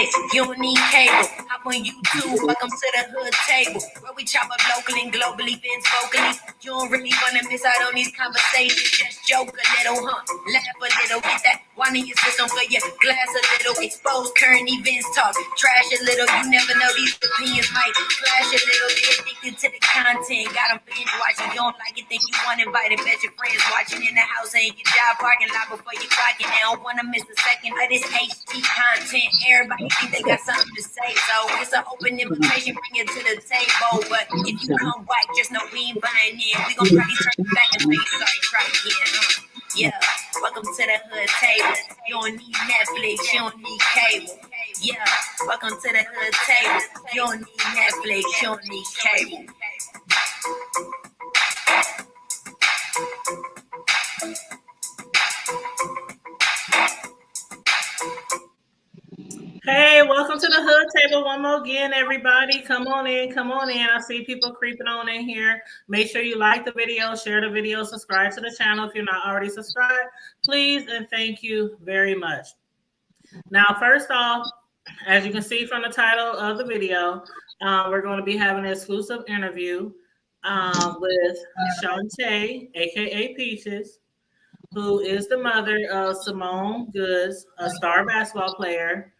Netflix, you don't need cable. Hop on YouTube, welcome to the hood table, where we chop up local and global events vocally. You don't really wanna miss out on these conversations. Just joke a little, laugh a little, get that wine in your system for your glass a little. Expose current events, talk trash a little. You never know, these opinions might clash a little. Get addicted to the content, got them binge watching. You don't like it, think you want invited. Bet your friends watching in the house and your job parking lot before you clock it. They don't wanna miss a second of this HD content. Everybody think they got something to say, so it's an open invitation. Bring it to the table. But if you come back, just know we ain't buying in. We gon' probably turn it back and say sorry, try again. Yeah, welcome to the hood table. You don't need Netflix, you don't need cable. Yeah, welcome to the hood table. You don't need Netflix, you don't need cable. Hey, welcome to the hood table one more again, everybody. Come on in, come on in. I see people creeping on in here. Make sure you like the video, share the video, subscribe to the channel if you're not already subscribed. Please and thank you very much. Now, first off, as you can see from the title of the video, we're going to be having an exclusive interview with Shante'a, aka Peaches, who is the mother of Simone Goods, a star basketball player.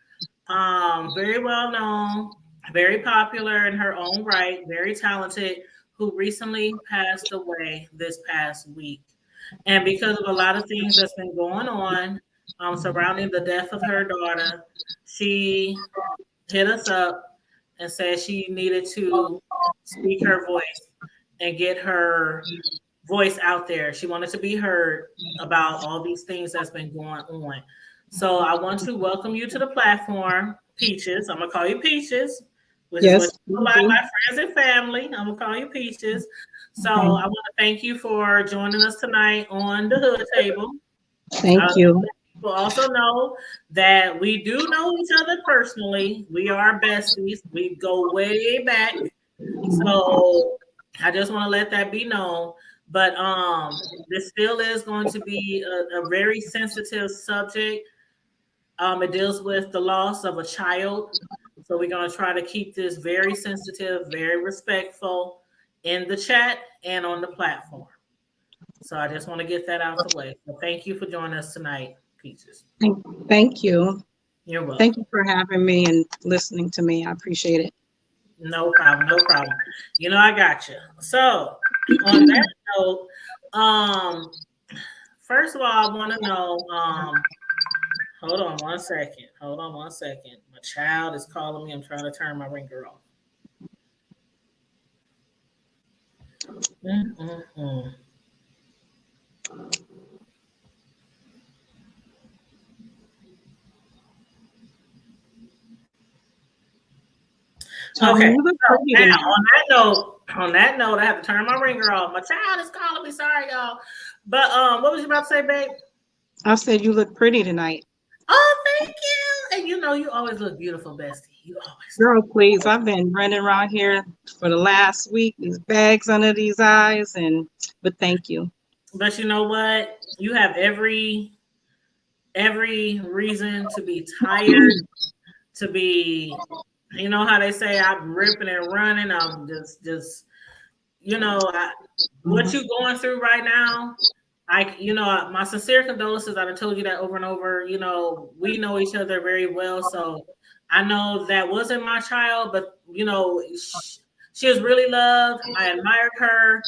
Very well known, very popular in her own right, very talented, who recently passed away this past week. And because of a lot of things that's been going on surrounding the death of her daughter, she hit us up and said she needed to speak her voice and get her voice out there. She wanted to be heard about all these things that's been going on. So I want to welcome you to the platform, Peaches. I'm gonna call you Peaches, which is what you by my friends and family. I'm gonna call you Peaches. So I want to thank you for joining us tonight on the hood table. Thank you. People also know that we do know each other personally. We are besties. We go way back. So I just want to let that be known. But this still is going to be a very sensitive subject. It deals with the loss of a child. So we're going to try to keep this very sensitive, very respectful in the chat and on the platform. So I just want to get that out the way. So thank you for joining us tonight, Peaches. Thank you. You're welcome. Thank you for having me and listening to me. I appreciate it. No problem. No problem. You know, I got you. So on that note, first of all, I want to know, hold on one second. My child is calling me. I'm trying to turn my ringer off. Okay. So now, on that note, I have to turn my ringer off. My child is calling me. Sorry, y'all. But what was you about to say, babe? I said you look pretty tonight. Oh, thank you. And you know, you always look beautiful, bestie. You always. Girl, please. I've been running around here for the last week. These bags under these eyes, but thank you. But you know what? You have every reason to be tired, to be, you know how they say, I'm ripping and running. I'm just, you know, what you going through right now. My sincere condolences. I've told you that over and over. You know, we know each other very well, so I know that wasn't my child, but you know, she was really loved. I admired her.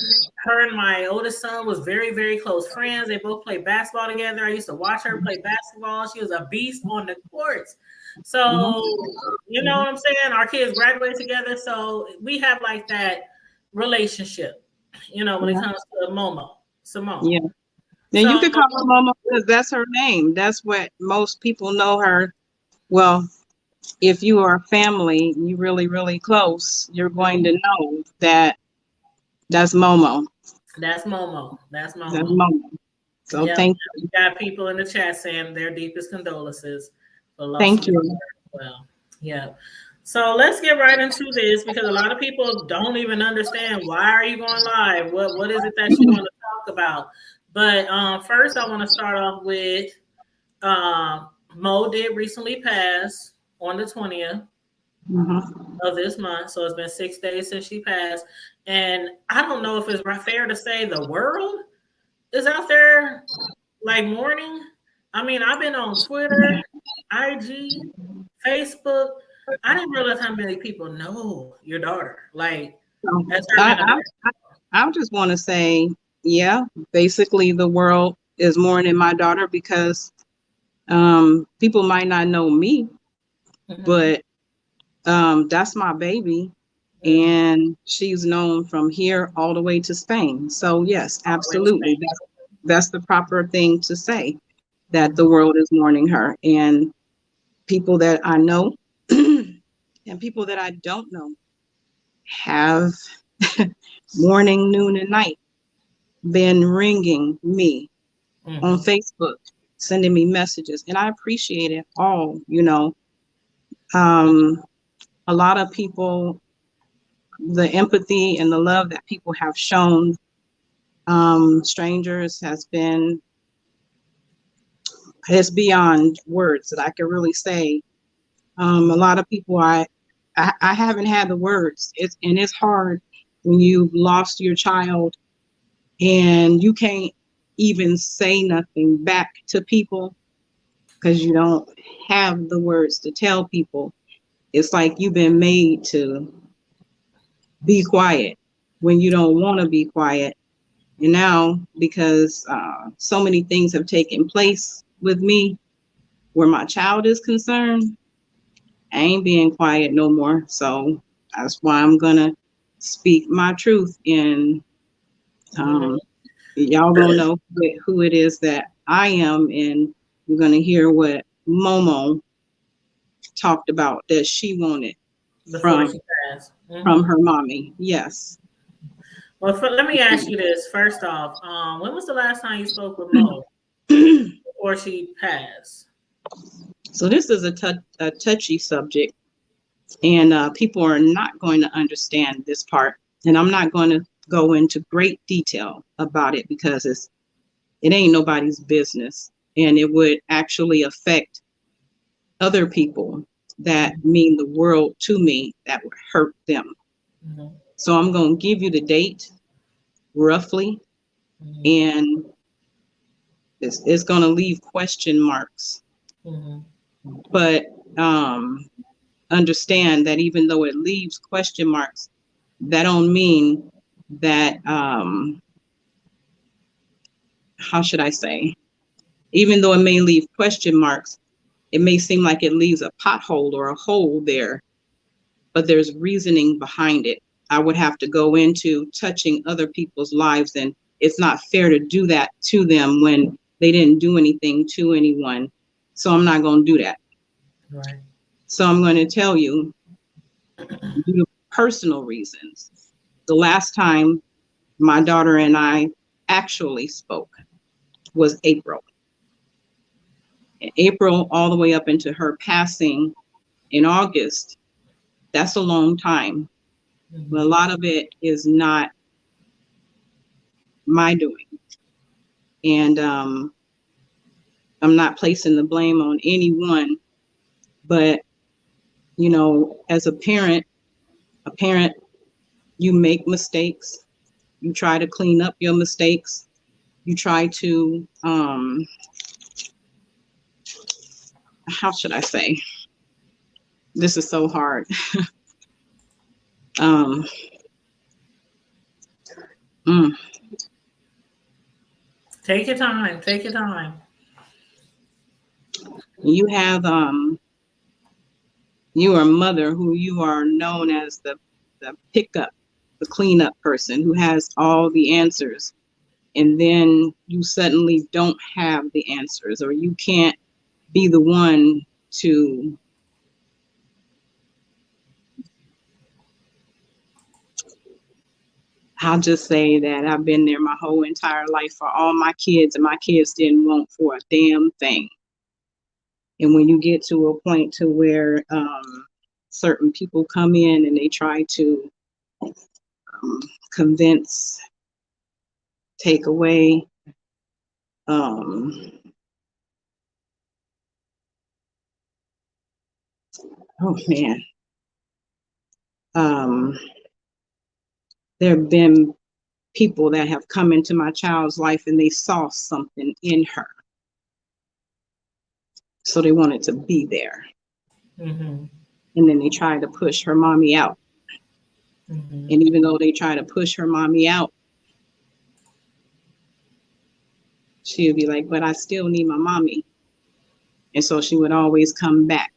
Her and my oldest son was very, very close friends. They both played basketball together. I used to watch her play basketball. She was a beast on the courts. So, you know what I'm saying? Our kids graduated together, so we have like that relationship. You know, when it comes to Simone. Yeah. Then you can call her Mama because that's her name. That's what most people know her. Well, if you are family, you really, really close, you're going to know that that's Momo. That's Momo. That's Momo. So thank you. We got people in the chat saying their deepest condolences. Thank you. Well, yeah. So let's get right into this because a lot of people don't even understand why are you going live? What is it that you want to talk about? But first, I want to start off with Mo did recently pass. on the 20th Mhm. of this month. So it's been 6 days since she passed. And I don't know if it's fair to say the world is out there like mourning. I mean, I've been on Twitter, IG, Facebook. I didn't realize how many people know your daughter. Like, So has her I, been a I just want to say, yeah, basically the world is mourning my daughter because people might not know me, Mhm. but that's my baby, Mhm. and she's known from here all the way to Spain. So yes, All the way to absolutely, Spain. that's the proper thing to say, that the Mhm. world is mourning her, and people that I know and people that I don't know have morning, noon, and night been ringing me on Mhm. Facebook, sending me messages, and I appreciate it all. Um, a lot of people, the empathy and the love that people have shown strangers has been, it's beyond words that I can really say. A lot of people, I haven't had the words. It's hard when you've lost your child and you can't even say nothing back to people because you don't have the words to tell people. It's like you've been made to be quiet when you don't want to be quiet. And now, because so many things have taken place with me where my child is concerned, I ain't being quiet no more. So that's why I'm going to speak my truth. And Mhm. y'all going to know who it is that I am. And you're going to hear what Momo talked about that she wanted Before from she passed. from Mhm. her mommy. Yes. Well, let me ask you this first off. When was the last time you spoke with Mo before she passed? So this is a touchy subject, and people are not going to understand this part. And I'm not going to go into great detail about it because it ain't nobody's business, and it would actually affect other people that mean the world to me, that would hurt them. Mhm. So I'm going to give you the date roughly, Mhm. and it's going to leave question marks. Mhm. But understand that even though it leaves question marks, that don't mean that how should I say? Even though it may leave question marks, it may seem like it leaves a pothole or a hole there, but there's reasoning behind it. I would have to go into touching other people's lives, and it's not fair to do that to them when they didn't do anything to anyone. So I'm not going to do that. Right. So I'm going to tell you, due to personal reasons, the last time my daughter and I actually spoke was April. April all the way up into her passing in August. That's a long time. But a Mhm. lot of it is not my doing. And I'm not placing the blame on anyone, but as a parent, you make mistakes. You try to clean up your mistakes. You try to how should I say? This is so hard. Um, mm, Take your time. Take your time. you have you are a mother who you are known as the pickup, the cleanup person who has all the answers, and then you suddenly don't have the answers, or you can't be the one to I'll just say that I've been there my whole entire life for all my kids, and my kids didn't want for a damn thing. And when you get to a point to where certain people come in and they try to convince, take away, um, Oh man. There have been people that have come into my child's life and they saw something in her. So they wanted to be there. Mm-hmm. And then they tried to push her mommy out. Mm-hmm. And even though they tried to push her mommy out, she would be like, but I still need my mommy. And so she would always come back.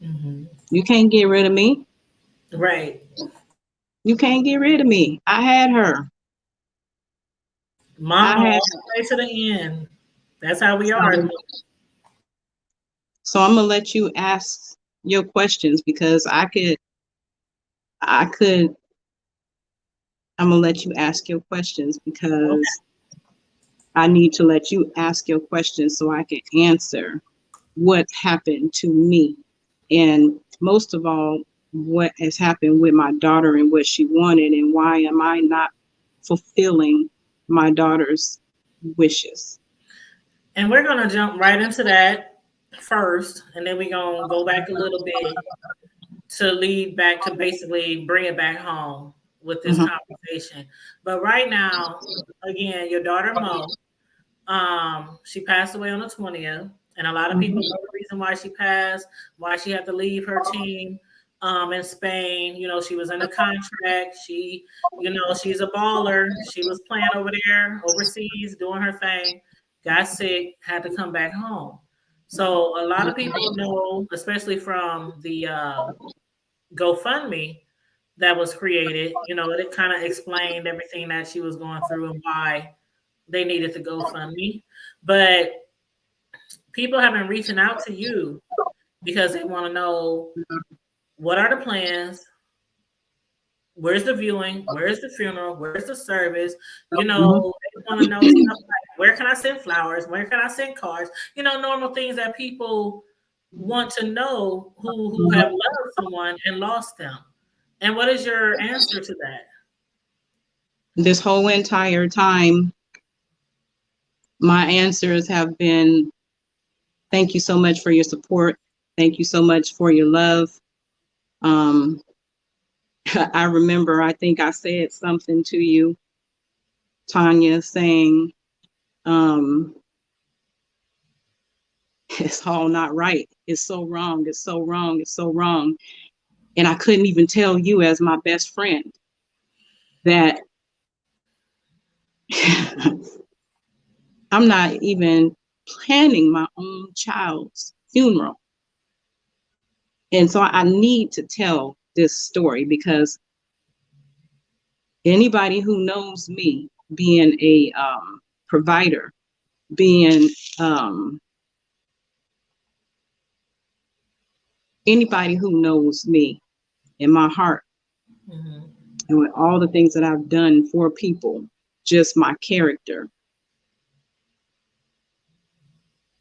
Mm-hmm. You can't get rid of me. Right. You can't get rid of me. I had her. Mama I all had the way to the end. That's how we are. her. So I'm gonna let you ask your questions because I'm gonna let you ask your questions Okay. because I need to let you ask your questions so I can answer what happened to me. And most of all, what has happened with my daughter and what she wanted, and why am I not fulfilling my daughter's wishes? And we're gonna jump right into that first, and then we're gonna go back a little bit to lead back to basically bring it back home with this Mhm. conversation. But right now, again, your daughter Mo, she passed away on the 20th, and a lot of people Mhm. know the reason why she passed, why she had to leave her team in Spain. You know, she was in a contract. She, you know, she's a baller. She was playing over there, overseas, doing her thing. Got sick, had to come back home. So a lot of people know, especially from the GoFundMe that was created. You know, it kind of explained everything that she was going through and why they needed to GoFundMe. But people have been reaching out to you because they want to know what are the plans, where's the viewing, where's the funeral, where's the service. You Mhm. know, they want to know stuff like where can I send flowers, where can I send cards. You know, normal things that people want to know who have loved someone and lost them. And what is your answer to that? This whole entire time, my answers have been thank you so much for your support. Thank you so much for your love. Um, I remember, I think I said something to you, Tanya, saying, um, it's all not right. It's so wrong. It's so wrong. It's so wrong. And I couldn't even tell you as my best friend that I'm not even planning my own child's funeral. And so I need to tell this story because anybody who knows me being a provider, being anybody who knows me in my heart Mm-hmm. and with all the things that I've done for people, just my character,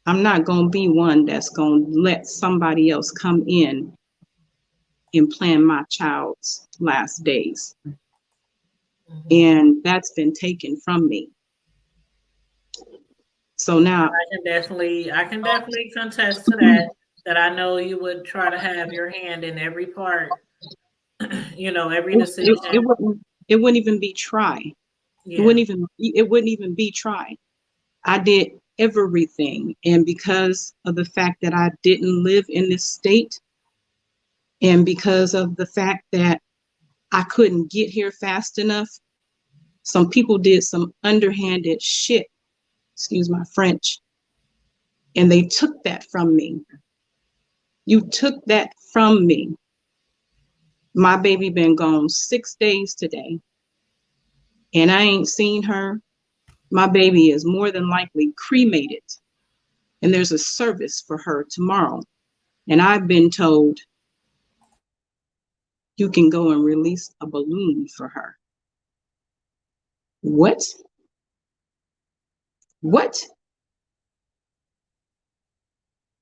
I'm not going to be one that's going to let somebody else come in and plan my child's last days. Mm-hmm. And that's been taken from me. So now, I can definitely contest to that. That I know you would try to have your hand in every part, you know, every decision. it wouldn't even be try. Yeah. It wouldn't even be try. I did everything. And because of the fact that I didn't live in this state, and because of the fact that I couldn't get here fast enough, some people did some underhanded shit, excuse my French, and they took that from me. You took that from me. My baby been gone 6 days today, and I ain't seen her. My baby is more than likely cremated, and there's a service for her tomorrow. And I've been told you can go and release a balloon for her. What? What?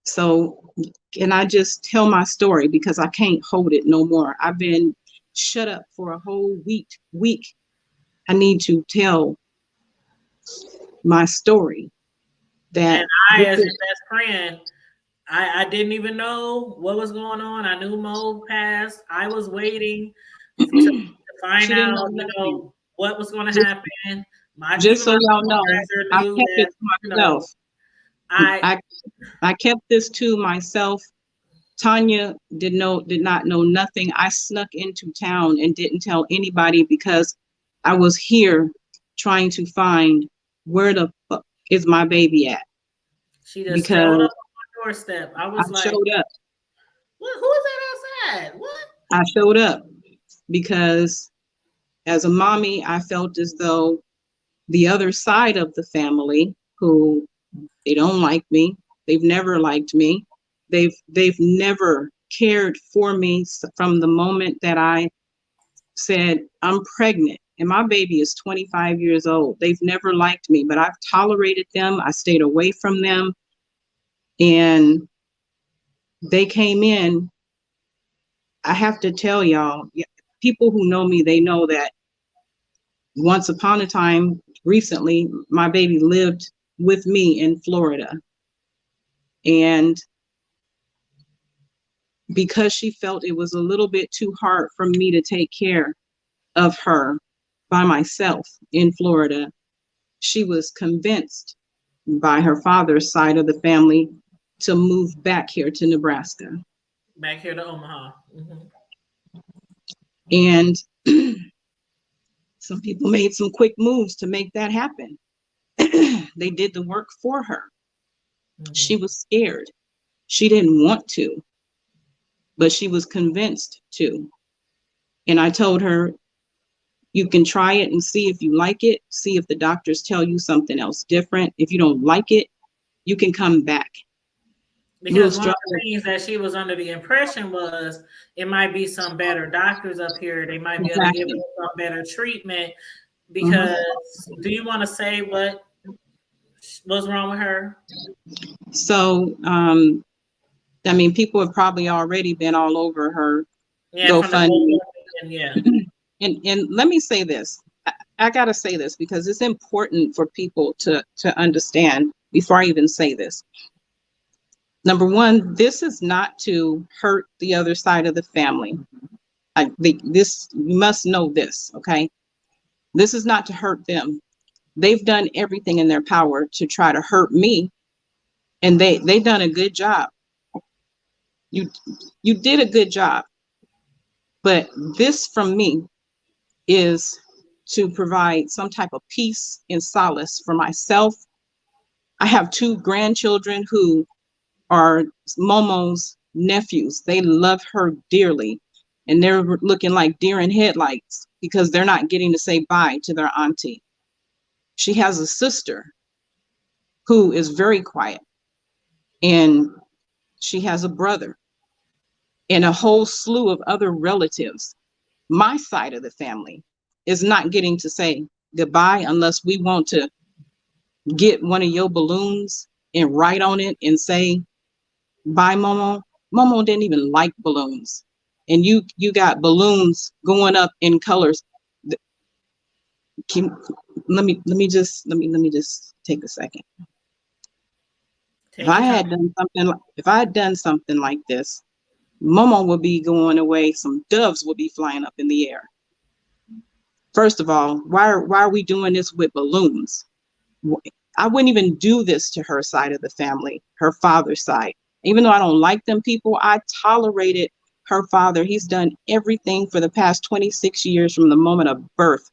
So, can I just tell my story because I can't hold it no more. I've been shut up for a whole week. I need to tell my story And that I, as your best friend, I didn't even know what was going on. I knew Mo passed. I was waiting to find She didn't out, know nothing. what was going to happen. Just Even so my y'all know, supervisor I knew kept that, it to myself. I I I kept this to myself. Tanya did not know nothing. I snuck into town and didn't tell anybody because I was here trying to find where the fuck is my baby at, she just showed up on because my doorstep. I I was like, showed up. "What? Who is that outside? What?" I showed up because as a mommy, I felt as though the other side of the family, who they don't like me, they've never liked me, they've never cared for me from the moment that I said I'm pregnant and my baby is 25 years old. They've never liked me, but I've tolerated them. I stayed away from them, and they came in. I have to tell y'all, people who know me, they know that once upon a time, recently, my baby lived with me in Florida. And because she felt it was a little bit too hard for me to take care of her by myself in Florida, she was convinced by her father's side of the family to move back here to Nebraska. Back here to Omaha. And some people made some quick moves to make that happen. They did the work for her. She was scared. She didn't want to, but she was convinced to. And I told her, you can try it and see if you like it, see if the doctors tell you something else different. If you don't like it, you can come back. We'll Because one of the struggle. things that she was under the impression was it might be some better doctors up here. They might be able to give Exactly. her some better treatment. Because do you want to say what's wrong with her? So, I mean, people have probably already been all over her From the GoFundMe. yeah. And let me say this. I gotta say this because it's important for people to understand before I even say this. Number one, this is not to hurt the other side of the family. You must know this, okay? This is not to hurt them. They've done everything in their power to try to hurt me, and they've done a good job. You did a good job, but this from me is to provide some type of peace and solace for myself. I have two grandchildren who are Momo's nephews. They love her dearly, and they're looking like deer in headlights because they're not getting to say bye to their auntie. She has a sister who is very quiet, and she has a brother and a whole slew of other relatives. My side of the family is not getting to say goodbye unless we want to get one of your balloons and write on it and say, bye, Momo. Momo didn't even like balloons. And you got balloons going up in colors. Let me just take a second. If I had done something like this, Momo would be going away. Some doves would be flying up in the air. First of all, why are we doing this with balloons? I wouldn't even do this to her side of the family, her father's side. Even though I don't like them people, I tolerated her father. He's done everything for the past 26 years from the moment of birth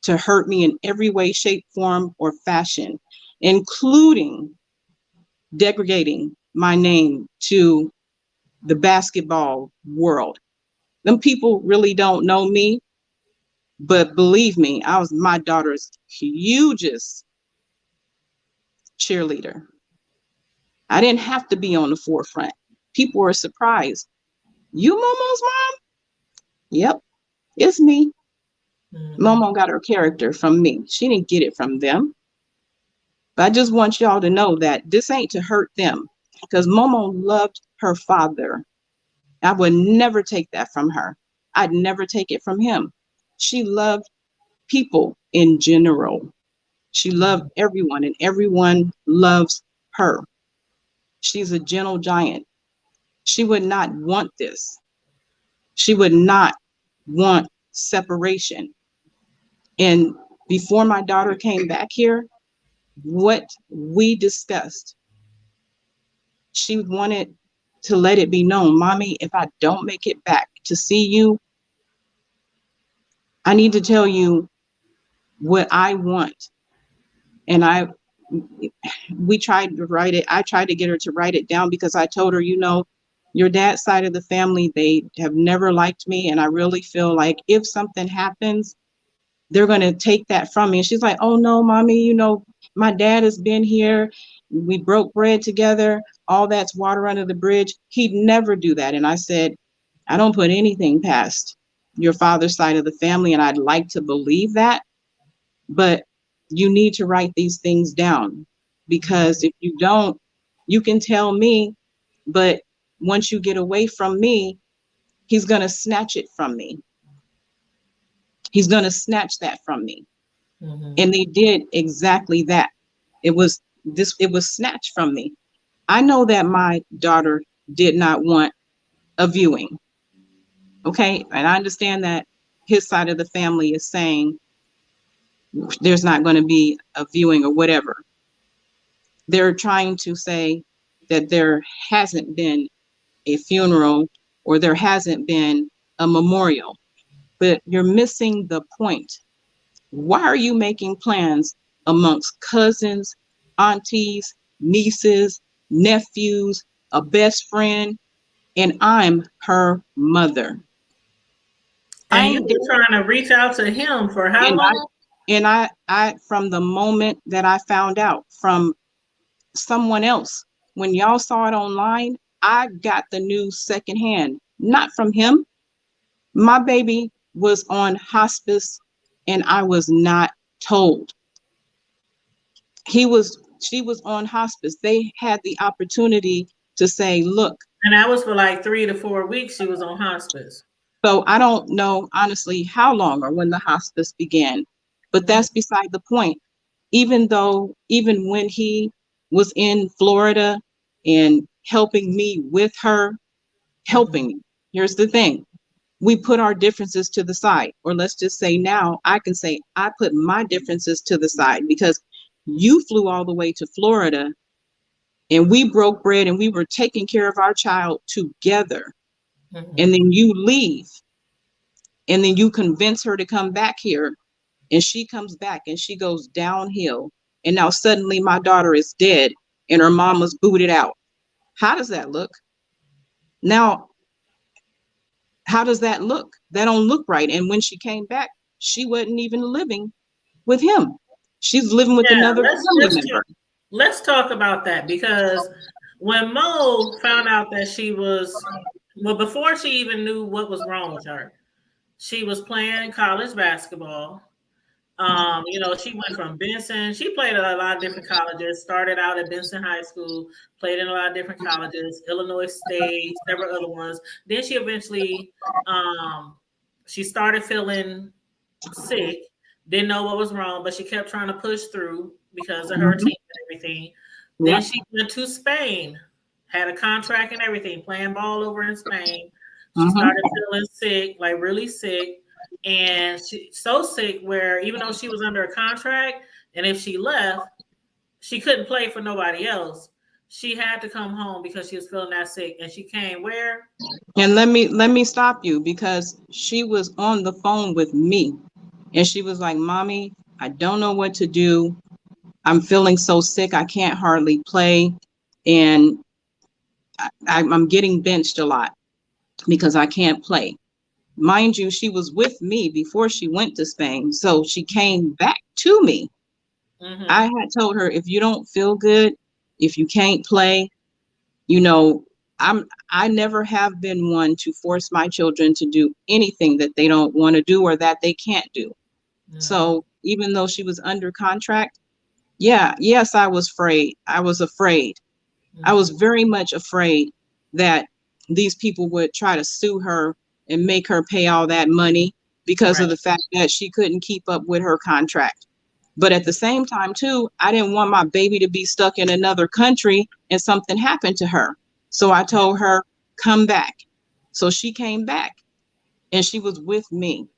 to hurt me in every way, shape, form, or fashion, including degrading my name to the basketball world. Them people really don't know me, but believe me, I was my daughter's hugest cheerleader. I didn't have to be on the forefront. People were surprised. You Momo's mom? Yep, it's me. Momo got her character from me. She didn't get it from them. But I just want y'all to know that this ain't to hurt them, because Momo loved her father. I would never take that from her. I'd never take it from him. She loved people in general. She loved everyone, and everyone loves her. She's a gentle giant. She would not want this. She would not want separation. And before my daughter came back here, what we discussed, she wanted to let it be known, Mommy, if I don't make it back to see you, I need to tell you what I want. And we tried to write it. I tried to get her to write it down because I told her, you know, your dad's side of the family, they have never liked me. And I really feel like if something happens, they're going to take that from me. And she's like, oh no, Mommy, you know, my dad has been here. We broke bread together. All that's water under the bridge. He'd never do that. And I said, I don't put anything past your father's side of the family. And I'd like to believe that, but you need to write these things down, because if you don't, you can tell me, but once you get away from me, he's going to snatch it from me. He's going to snatch that from me. Mm-hmm. And they did exactly that. It was snatched from me. I know that my daughter did not want a viewing. Okay. And I understand that his side of the family is saying there's not going to be a viewing or whatever. They're trying to say that there hasn't been a funeral or there hasn't been a memorial, but you're missing the point. Why are you making plans amongst cousins, aunties, nieces, nephews, a best friend, and I'm her mother? And you were trying to reach out to him for how long? And I, from the moment that I found out from someone else, when y'all saw it online, I got the news secondhand, not from him. My baby was on hospice and I was not told. She was on hospice. They had the opportunity to say, look. And that was for like 3 to 4 weeks she was on hospice. So I don't know, honestly, how long or when the hospice began, but that's beside the point. Even when he was in Florida and helping me with her, here's the thing. We put our differences to the side, or let's just say now I can say I put my differences to the side because you flew all the way to Florida and we broke bread and we were taking care of our child together. Mm-hmm. And then you leave and then you convince her to come back here and she comes back and she goes downhill. And now suddenly my daughter is dead and her mama's booted out. How does that look? Now, how does that look? That don't look right. And when she came back, she wasn't even living with him. She's living with another family member. Let's talk about that, because when Mo found out that she was, well, before she even knew what was wrong with her, she was playing college basketball. You know, she went from Benson. She played at a lot of different colleges, started out at Benson High School, played in a lot of different colleges, Illinois State, several other ones. Then she eventually, she started feeling sick, didn't know what was wrong, but she kept trying to push through because of her team and everything. Then she went to Spain, had a contract and everything, playing ball over in Spain. She started feeling sick, like really sick. And she's so sick where even though she was under a contract, and if she left, she couldn't play for nobody else. She had to come home because she was feeling that sick. And she came where? And let me stop you, because she was on the phone with me and she was like, Mommy, I don't know what to do. I'm feeling so sick. I can't hardly play. And I'm getting benched a lot because I can't play. Mind you, she was with me before she went to Spain. So she came back to me. Mm-hmm. I had told her, if you don't feel good, if you can't play, you know, I never have been one to force my children to do anything that they don't want to do or that they can't do. Mm-hmm. So even though she was under contract, yes, I was afraid. I was afraid. Mm-hmm. I was very much afraid that these people would try to sue her and make her pay all that money because of the fact that she couldn't keep up with her contract. But at the same time, too, I didn't want my baby to be stuck in another country and something happened to her. So I told her, come back. So she came back and she was with me. And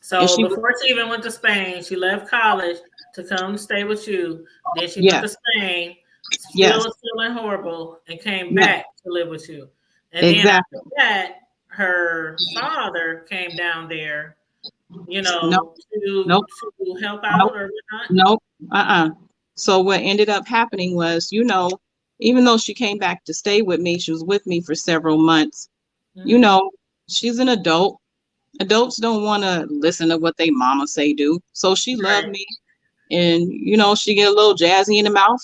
So she was, before she even went to Spain, she left college to come stay with you. Then she went yes, to Spain, still yes, was feeling horrible, and came yes, back to live with you. And then exactly. after that, her father came down there, No, nope, to help nope, out or whatnot. nope, So what ended up happening was, even though she came back to stay with me, she was with me for several months. You Mm-hmm. know, she's an adult. Adults don't want to listen to what they mama say do. So she loved Right. me, and she get a little jazzy in the mouth.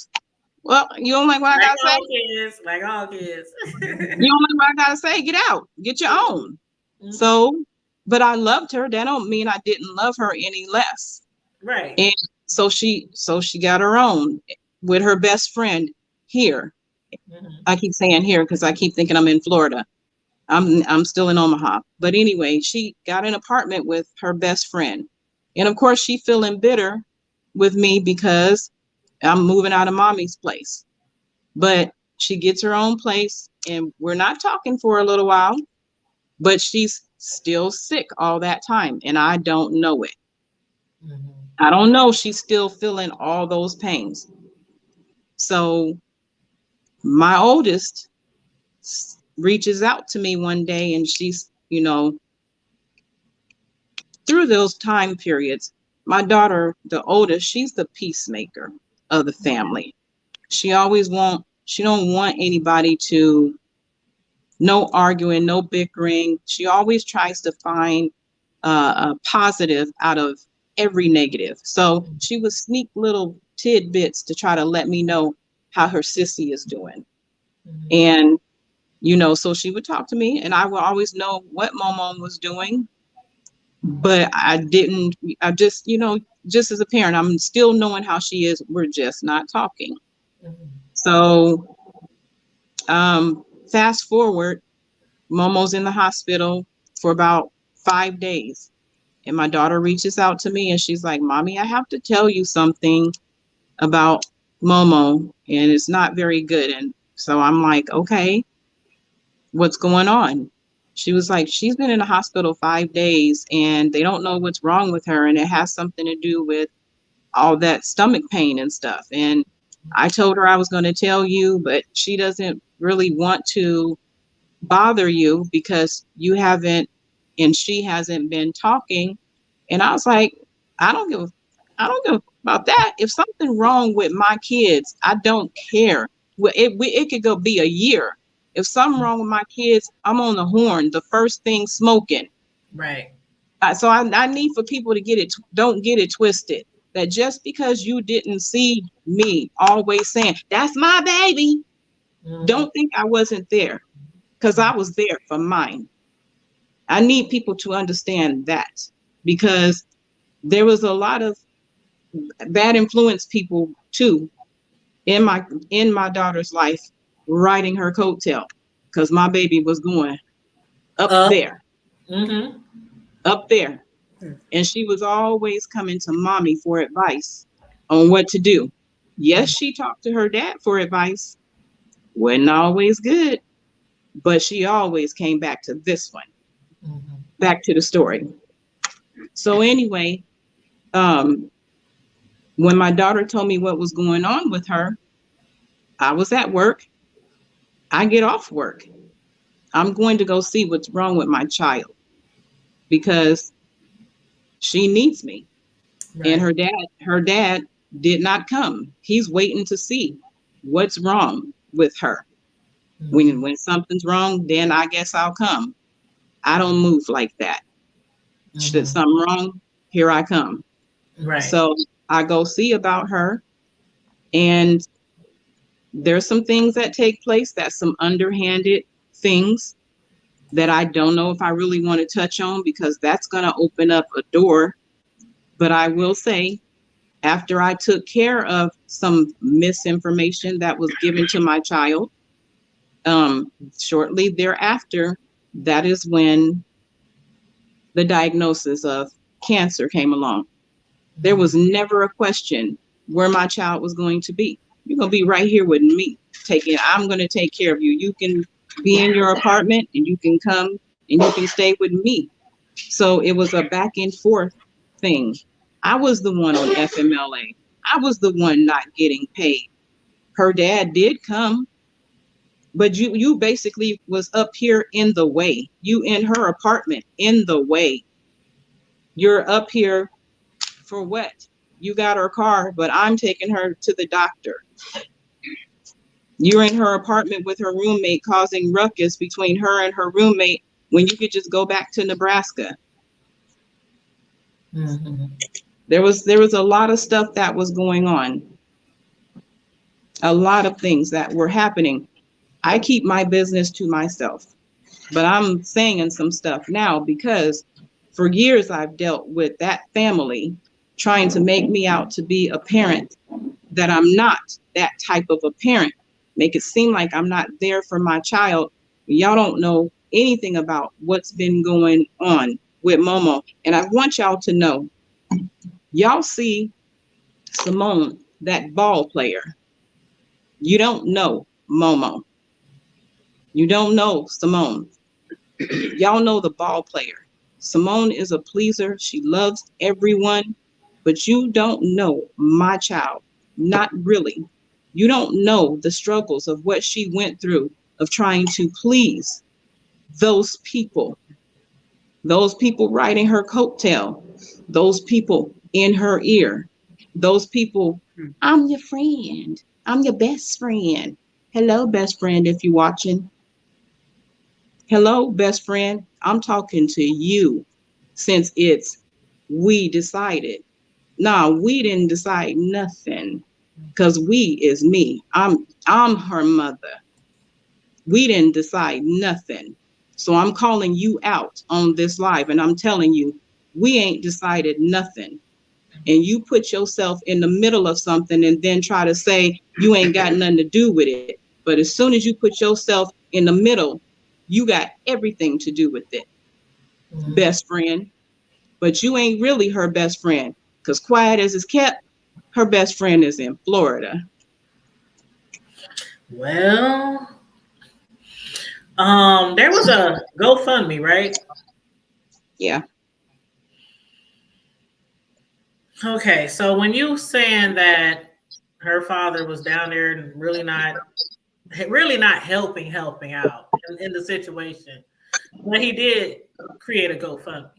Well, you don't like what I Like gotta say? all kids, like all kids. You don't like what I gotta say? Get out. Get your own. Mm-hmm. So, but I loved her. That don't mean I didn't love her any less. Right. And so she got her own with her best friend here. Mm-hmm. I keep saying here because I keep thinking I'm in Florida. I'm still in Omaha. But anyway, she got an apartment with her best friend. And of course she feeling bitter with me because I'm moving out of mommy's place. But she gets her own place and we're not talking for a little while, but she's still sick all that time and I don't know it. Mm-hmm. I don't know she's still feeling all those pains. So my oldest reaches out to me one day and she's, through those time periods, my daughter, the oldest, she's the peacemaker of the family. She don't want anybody to, no arguing, no bickering. She always tries to find a positive out of every negative. So she would sneak little tidbits to try to let me know how her sissy is doing. Mm-hmm. And, so she would talk to me and I would always know what Momon was doing. But I just, just as a parent, I'm still knowing how she is. We're just not talking. Mm-hmm. So fast forward, Momo's in the hospital for about 5 days. And my daughter reaches out to me and she's like, Mommy, I have to tell you something about Momo. And it's not very good. And so I'm like, okay, what's going on? She was like, she's been in the hospital 5 days and they don't know what's wrong with her. And it has something to do with all that stomach pain and stuff. And I told her I was going to tell you, but she doesn't really want to bother you because you haven't and she hasn't been talking. And I was like, I don't give I don't give about that. If something wrong with my kids, I don't care. Well, it could go be a year. If something wrong with my kids, I'm on the horn, the first thing smoking. Right. So I need for people to don't get it twisted. That just because you didn't see me always saying, that's my baby, Mm-hmm. don't think I wasn't there because I was there for mine. I need people to understand that because there was a lot of bad influence people too in my daughter's life riding her coattail because my baby was going up Up. there, Mm-hmm. up there. And she was always coming to mommy for advice on what to do. Yes, she talked to her dad for advice. Wasn't always good, but she always came back to this one, Mm-hmm. back to the story. So anyway, um, when my daughter told me what was going on with her, I was at work. I get off work. I'm going to go see what's wrong with my child because she needs me. And Right. her dad did not come. He's waiting to see what's wrong with her. Mm-hmm. When something's wrong, then I guess I'll come. I don't move like that. Should Mm-hmm. something wrong, here I come. Right. So I go see about her, and there's some things that take place, that's some underhanded things that I don't know if I really want to touch on because that's going to open up a door. But I will say, after I took care of some misinformation that was given to my child, shortly thereafter, that is when the diagnosis of cancer came along. There was never a question where my child was going to be. You're going to be right here with me. I'm going to take care of you. You can be in your apartment and you can come and you can stay with me. So it was a back and forth thing. I was the one on FMLA. I was the one not getting paid. Her dad did come, but you basically was up here in the way. You in her apartment in the way. You're up here for what? You got her car, but I'm taking her to the doctor. You're in her apartment with her roommate causing ruckus between her and her roommate when you could just go back to Nebraska. Mm-hmm. There was a lot of stuff that was going on. A lot of things that were happening. I keep my business to myself, but I'm saying some stuff now because for years I've dealt with that family trying to make me out to be a parent that I'm not that type of a parent. Make it seem like I'm not there for my child. Y'all don't know anything about what's been going on with Momo. And I want y'all to know, y'all see Simone, that ball player. You don't know Momo. You don't know Simone. Y'all know the ball player. Simone is a pleaser. She loves everyone, but you don't know my child. Not really. You don't know the struggles of what she went through of trying to please those people riding her coattail, those people in her ear, those people, I'm your friend. I'm your best friend. Hello, best friend, if you're watching. Hello, best friend. I'm talking to you since it's we decided. Nah, we didn't decide nothing because we is me. I'm her mother. We didn't decide nothing. So I'm calling you out on this live and I'm telling you, we ain't decided nothing. And you put yourself in the middle of something and then try to say you ain't got nothing to do with it. But as soon as you put yourself in the middle, you got everything to do with it, best friend. But you ain't really her best friend because quiet as it's kept, her best friend is in Florida. Well, there was a GoFundMe, right? Yeah. Okay, so when you saying that her father was down there and really not helping out in the situation, but he did create a GoFundMe.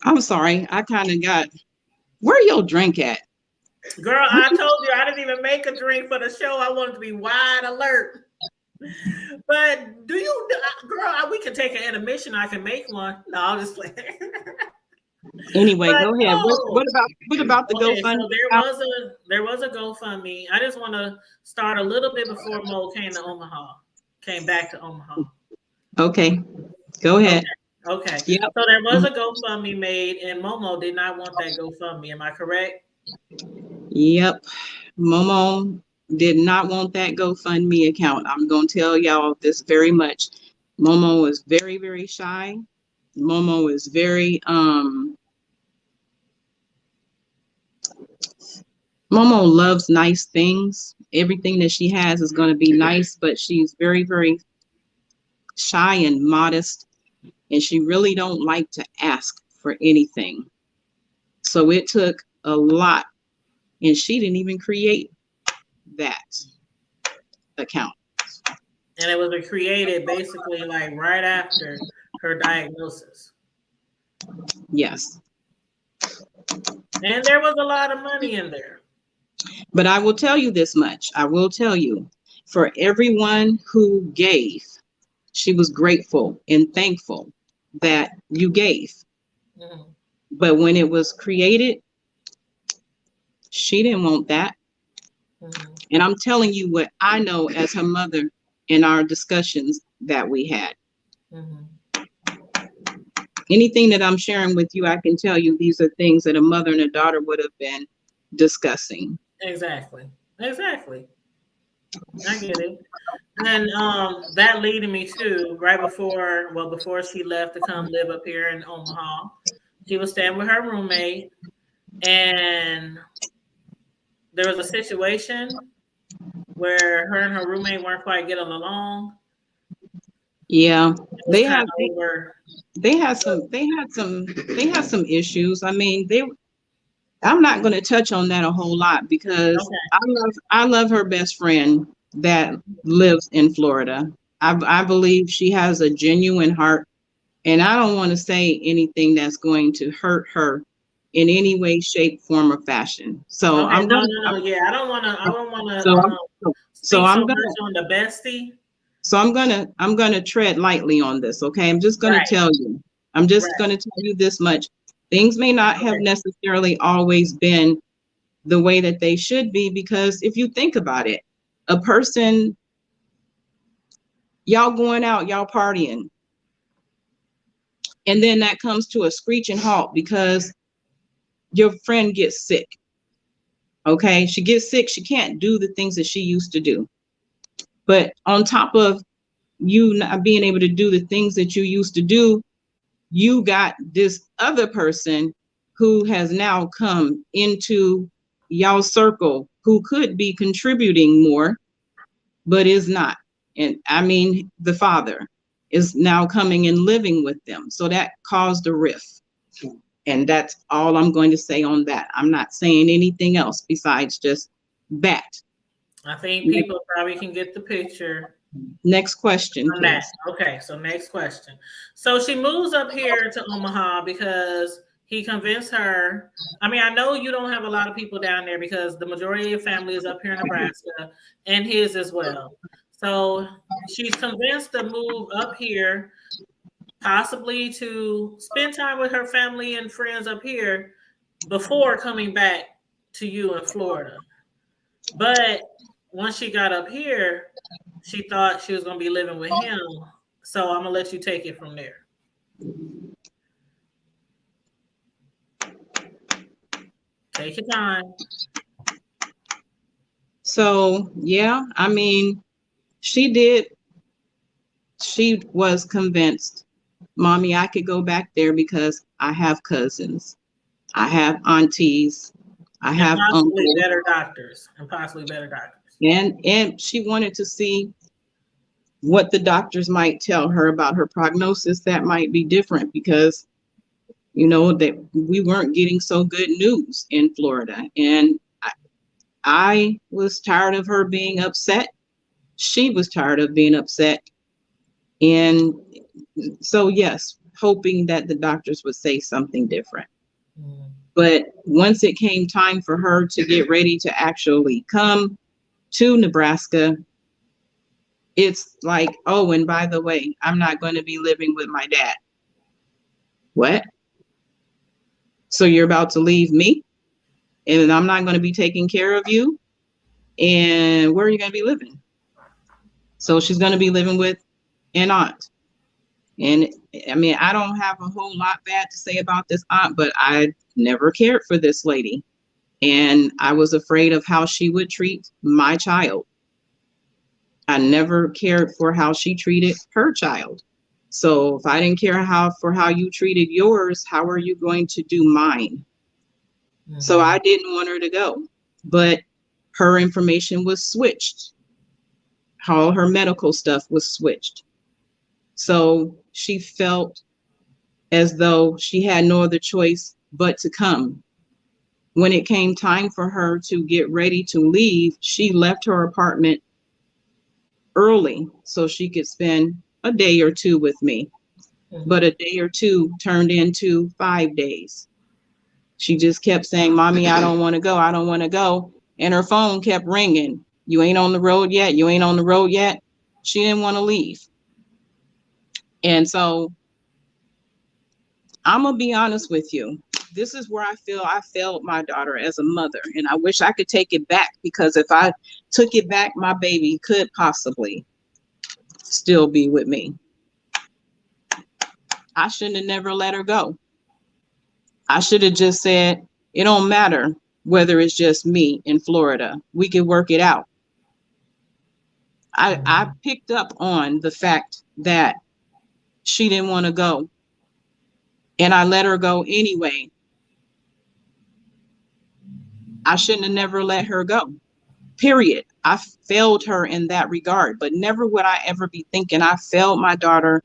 I'm sorry. I kind of got, where your drink at? Girl, I told you I didn't even make a drink for the show. I wanted to be wide alert. But do you, girl, we can take an intermission. I can make one. No, I'll just play. Anyway, But go ahead. no. What about the GoFundMe? So there was a GoFundMe. I just want to start a little bit before Mo came back to Omaha. Okay, go ahead. Okay. Yep. So there was a GoFundMe made, and Momo did not want that GoFundMe. Am I correct? Yep. Momo did not want that GoFundMe account. I'm going to tell y'all this very much. Momo is very, very shy. Momo is very, Momo loves nice things. Everything that she has is going to be nice, but she's very, very shy and modest, and she really don't like to ask for anything. So it took a lot, and she didn't even create that account. And it was created basically like right after her diagnosis. Yes. And there was a lot of money in there. But I will tell you this much. I will tell you, for everyone who gave, she was grateful and thankful that you gave. Mm-hmm. But when it was created, she didn't want that. Mm-hmm. And I'm telling you what I know as her mother in our discussions that we had. Mm-hmm. Anything that I'm sharing with you, I can tell you these are things that a mother and a daughter would have been discussing. Exactly. I get it. And that leading me to right before she left to come live up here in Omaha, she was staying with her roommate. and there was a situation where her and her roommate weren't quite getting along. Yeah, It was kind of over. they had some issues. I mean, I'm not going to touch on that a whole lot because I love her best friend that lives in Florida. I believe she has a genuine heart, and I don't want to say anything that's going to hurt her in any way, shape, form, or fashion. So Okay, I'm going no. Yeah, I don't want so to so speak so I'm much gonna on the bestie. so I'm gonna tread lightly on this. Okay, I'm just gonna Right, tell you. I'm just right. gonna tell you this much. Things may not have Okay. necessarily always been the way that they should be, because if you think about it, a person, y'all going out, y'all partying, and then that comes to a screeching halt because your friend gets sick. Okay, she gets sick, she can't do the things that she used to do. But on top of you not being able to do the things that you used to do, you got this other person who has now come into y'all circle who could be contributing more, but is not. And I mean, the father is now coming and living with them. So that caused a rift. And that's all I'm going to say on that. I'm not saying anything else besides just that. I think people probably can get the picture. Next question, On that. please. Okay, so next question. So she moves up here to Omaha because he convinced her. I mean, I know you don't have a lot of people down there because the majority of your family is up here in Nebraska and his as well. So she's convinced to move up here, possibly to spend time with her family and friends up here before coming back to you in Florida. But once she got up here, she thought she was going to be living with him. So I'm going to let you take it from there. Take your time. So, yeah, I mean, she was convinced, Mommy, I could go back there because I have cousins, I have aunties, I And have possibly uncles, better doctors. And possibly better doctors. and she wanted to see what the doctors might tell her about her prognosis that might be different, because that we weren't getting so good news in Florida. And I was tired of her being upset. She was tired of being upset. And so, yes, hoping that the doctors would say something different. But once it came time for her to get ready to actually come to Nebraska, it's like, oh, and by the way, I'm not going to be living with my dad. What? So you're about to leave me, and I'm not going to be taking care of you? And where are you going to be living? So she's going to be living with an aunt. And I mean, I don't have a whole lot bad to say about this aunt, but I never cared for this lady. And I was afraid of how she would treat my child. I never cared for how she treated her child. So if I didn't care for how you treated yours, how are you going to do mine? Mm-hmm. So I didn't want her to go, but her information was switched. All her medical stuff was switched. So she felt as though she had no other choice but to come. When it came time for her to get ready to leave, she left her apartment early so she could spend a day or two with me. Mm-hmm. But a day or two turned into 5 days. She just kept saying, Mommy, I don't want to go. I don't want to go. And her phone kept ringing. You ain't on the road yet. You ain't on the road yet. She didn't want to leave. And so I'm going to be honest with you. This is where I feel I failed my daughter as a mother. And I wish I could take it back, because if I took it back, my baby could possibly still be with me. I shouldn't have never let her go. I should have just said, it don't matter whether it's just me in Florida. We can work it out. I picked up on the fact that she didn't want to go, and I let her go anyway. I shouldn't have never let her go. Period. I failed her in that regard, but never would I ever be thinking I failed my daughter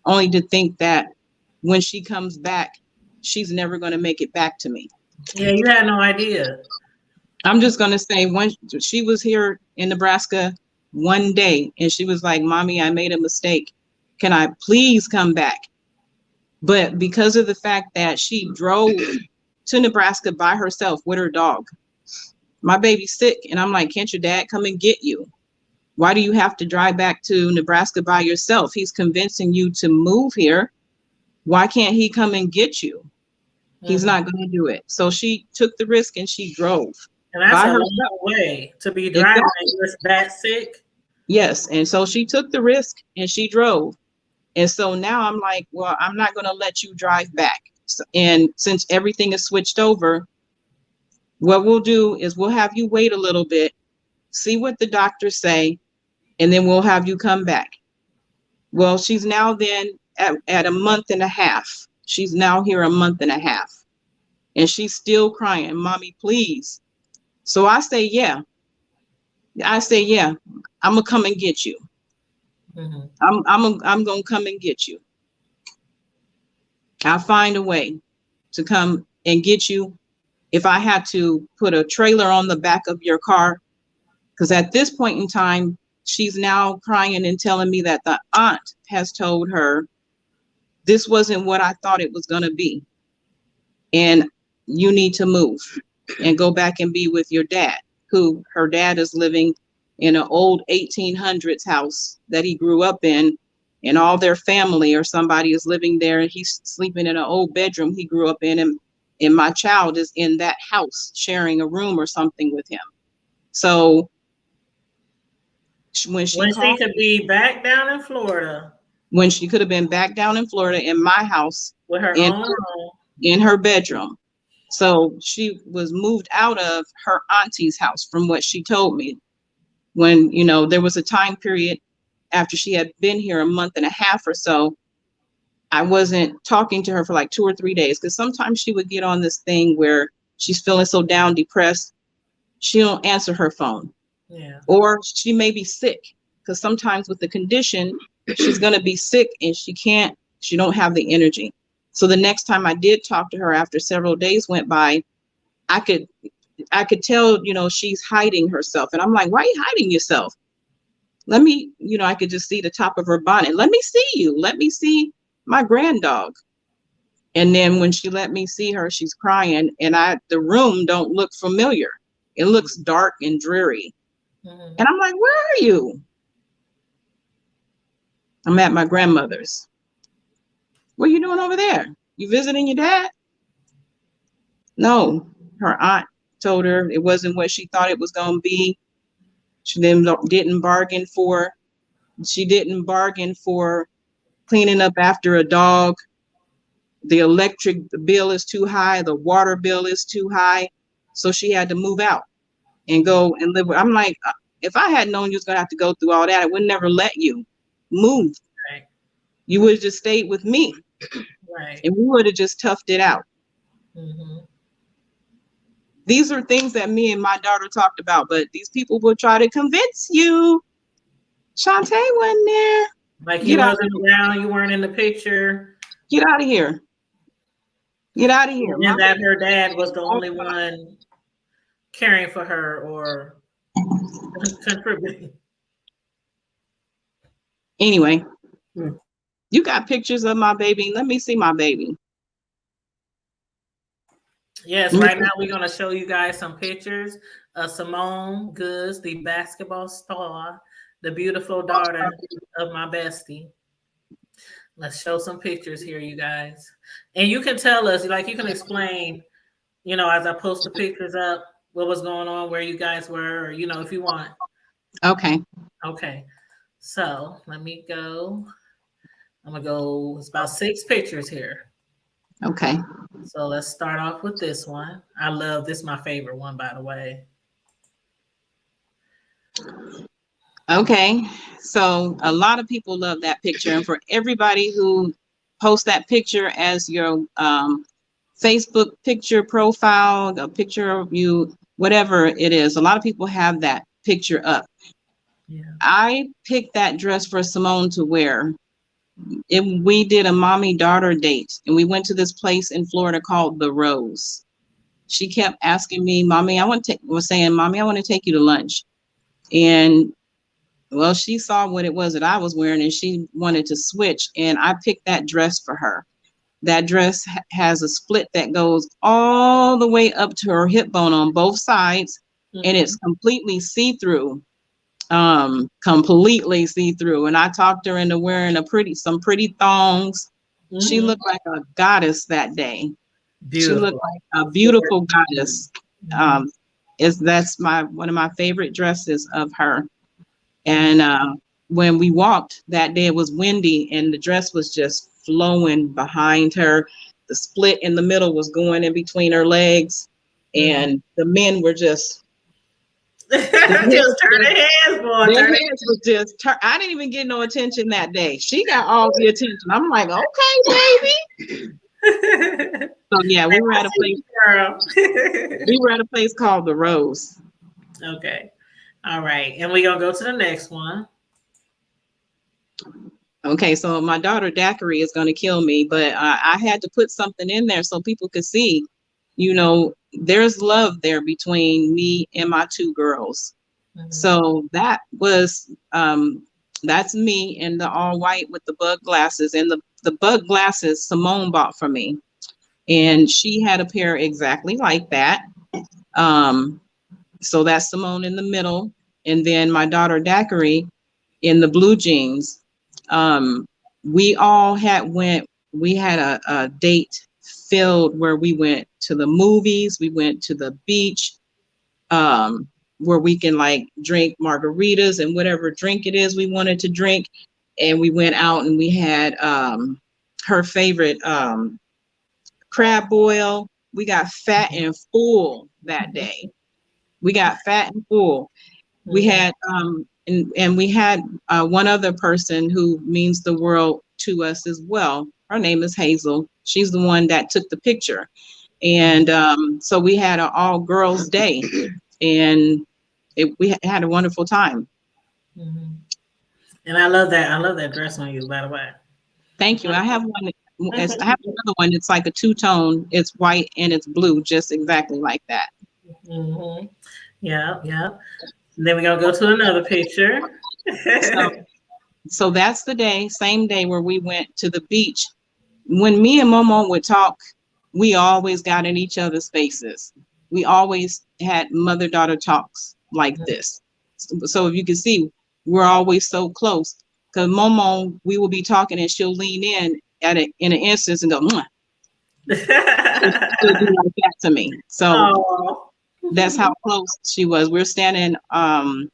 only to think that when she comes back, she's never going to make it back to me. Yeah, you had no idea. I'm just going to say when she was here in Nebraska one day and she was like, Mommy, I made a mistake. Can I please come back? But because of the fact that she drove to Nebraska by herself with her dog, my baby's sick. And I'm like, can't your dad come and get you? Why do you have to drive back to Nebraska by yourself? He's convincing you to move here. Why can't he come and get you? He's not going to do it. So she took the risk and she drove. And that's a long way to be driving and you're that sick. Yes. And so she took the risk and she drove. And so now I'm like, well, I'm not going to let you drive back. So, and since everything is switched over, what we'll do is we'll have you wait a little bit, see what the doctors say, and then we'll have you come back. Well, she's now then at a month and a half. She's now here a month and a half. And she's still crying, Mommy, please. So I say, yeah. I'm gonna come and get you. I'm gonna come and get you. I'll find a way to come and get you. If I had to put a trailer on the back of your car, because at this point in time, she's now crying and telling me that the aunt has told her this wasn't what I thought it was gonna be. And you need to move and go back and be with your dad, who her dad is living in an old 1800s house that he grew up in, and all their family or somebody is living there, and he's sleeping in an old bedroom he grew up in, and my child is in that house sharing a room or something with him. So when she could be back down in Florida, when she could have been back down in Florida in my house with her own room in her bedroom. So she was moved out of her auntie's house, from what she told me. When, you know, there was a time period after she had been here a month and a half or so, I wasn't talking to her for like 2 or 3 days, because sometimes she would get on this thing where she's feeling so down, depressed, she don't answer her phone. Yeah. Or she may be sick, because sometimes with the condition, she's going to be sick and she don't have the energy. So the next time I did talk to her after several days went by, I could tell, you know, she's hiding herself. And I'm like, why are you hiding yourself? Let me, you know, I could just see the top of her bonnet. Let me see you. Let me see my grand dog. And then when she let me see her, she's crying. And the room don't look familiar. It looks dark and dreary. And I'm like, where are you? I'm at my grandmother's. What are you doing over there? You visiting your dad? No, her aunt told her it wasn't what she thought it was going to be. She then didn't bargain for cleaning up after a dog. The electric bill is too high. The water bill is too high. So she had to move out and go and live with. I'm like, if I had known you was going to have to go through all that, I would never let you move. Right. You would have just stayed with me. Right. And we would have just toughed it out. Mm-hmm. These are things that me and my daughter talked about, but these people will try to convince you. Shantae wasn't there. Like he wasn't around, you weren't in the picture. Get out of here. Get out of here. And that her dad was the only one caring for her or contributing. Anyway, you got pictures of my baby. Let me see my baby. Yes, right now we're going to show you guys some pictures of Simone Goods, the basketball star, the beautiful daughter of my bestie. Let's show some pictures here, you guys. And you can tell us, like you can explain, you know, as I post the pictures up, what was going on, where you guys were, or, you know, if you want. Okay. Okay. So let me go. I'm going to go, it's about 6 pictures here. Okay. So let's start off with this one. I love this, my favorite one, by the way. Okay. So a lot of people love that picture. And for everybody who posts that picture as your Facebook picture profile, a picture of you whatever it is. A lot of people have that picture up. Yeah. I picked that dress for Simone to wear. We did a mommy-daughter date, and we went to this place in Florida called The Rose. She kept asking me, Mommy, I want to take you to lunch. And well, she saw what it was that I was wearing, and she wanted to switch, and I picked that dress for her. That dress has a split that goes all the way up to her hip bone on both sides, and it's completely see-through. Completely see-through. And I talked her into wearing some pretty thongs. She looked like a goddess that day. Beautiful. She looked like a beautiful goddess. That's one of my favorite dresses of her. And when we walked that day, it was windy, and the dress was just flowing behind her. The split in the middle was going in between her legs, and the men were just just turning heads, boy. Their heads was just I didn't even get no attention that day. She got all the attention. I'm like, okay, baby. So yeah, we were at a place called The Rose. Okay. All right. And we're gonna go to the next one. Okay, so my daughter Daiquiri is gonna kill me, but I had to put something in there so people could see, there's love there between me and my two girls. So that was that's me in the all white with the bug glasses, and the bug glasses Simone bought for me, and she had a pair exactly like that. So that's Simone in the middle, and then my daughter Daiquiri in the blue jeans. We had a date filled where we went to the movies, we went to the beach, where we can like drink margaritas and whatever drink it is we wanted to drink. And we went out and we had her favorite crab boil. We got fat and full that day. We got fat and full. We had and we had one other person who means the world to us as well. Her name is Hazel. She's the one that took the picture. And so we had an all girls day, and we had a wonderful time. And I love that dress on you, by the way. Thank you. I have another one. It's like a two-tone. It's white and it's blue, just exactly like that. Yeah. And then we're gonna go to another picture. So that's the day, same day where we went to the beach. When me and Momo would talk, we always got in each other's faces. We always had mother-daughter talks like this. So if you can see, we're always so close. Because Momo, we will be talking and she'll lean in in an instance and go, mwah. She'll do like that to me. So that's how close she was. We're standing, I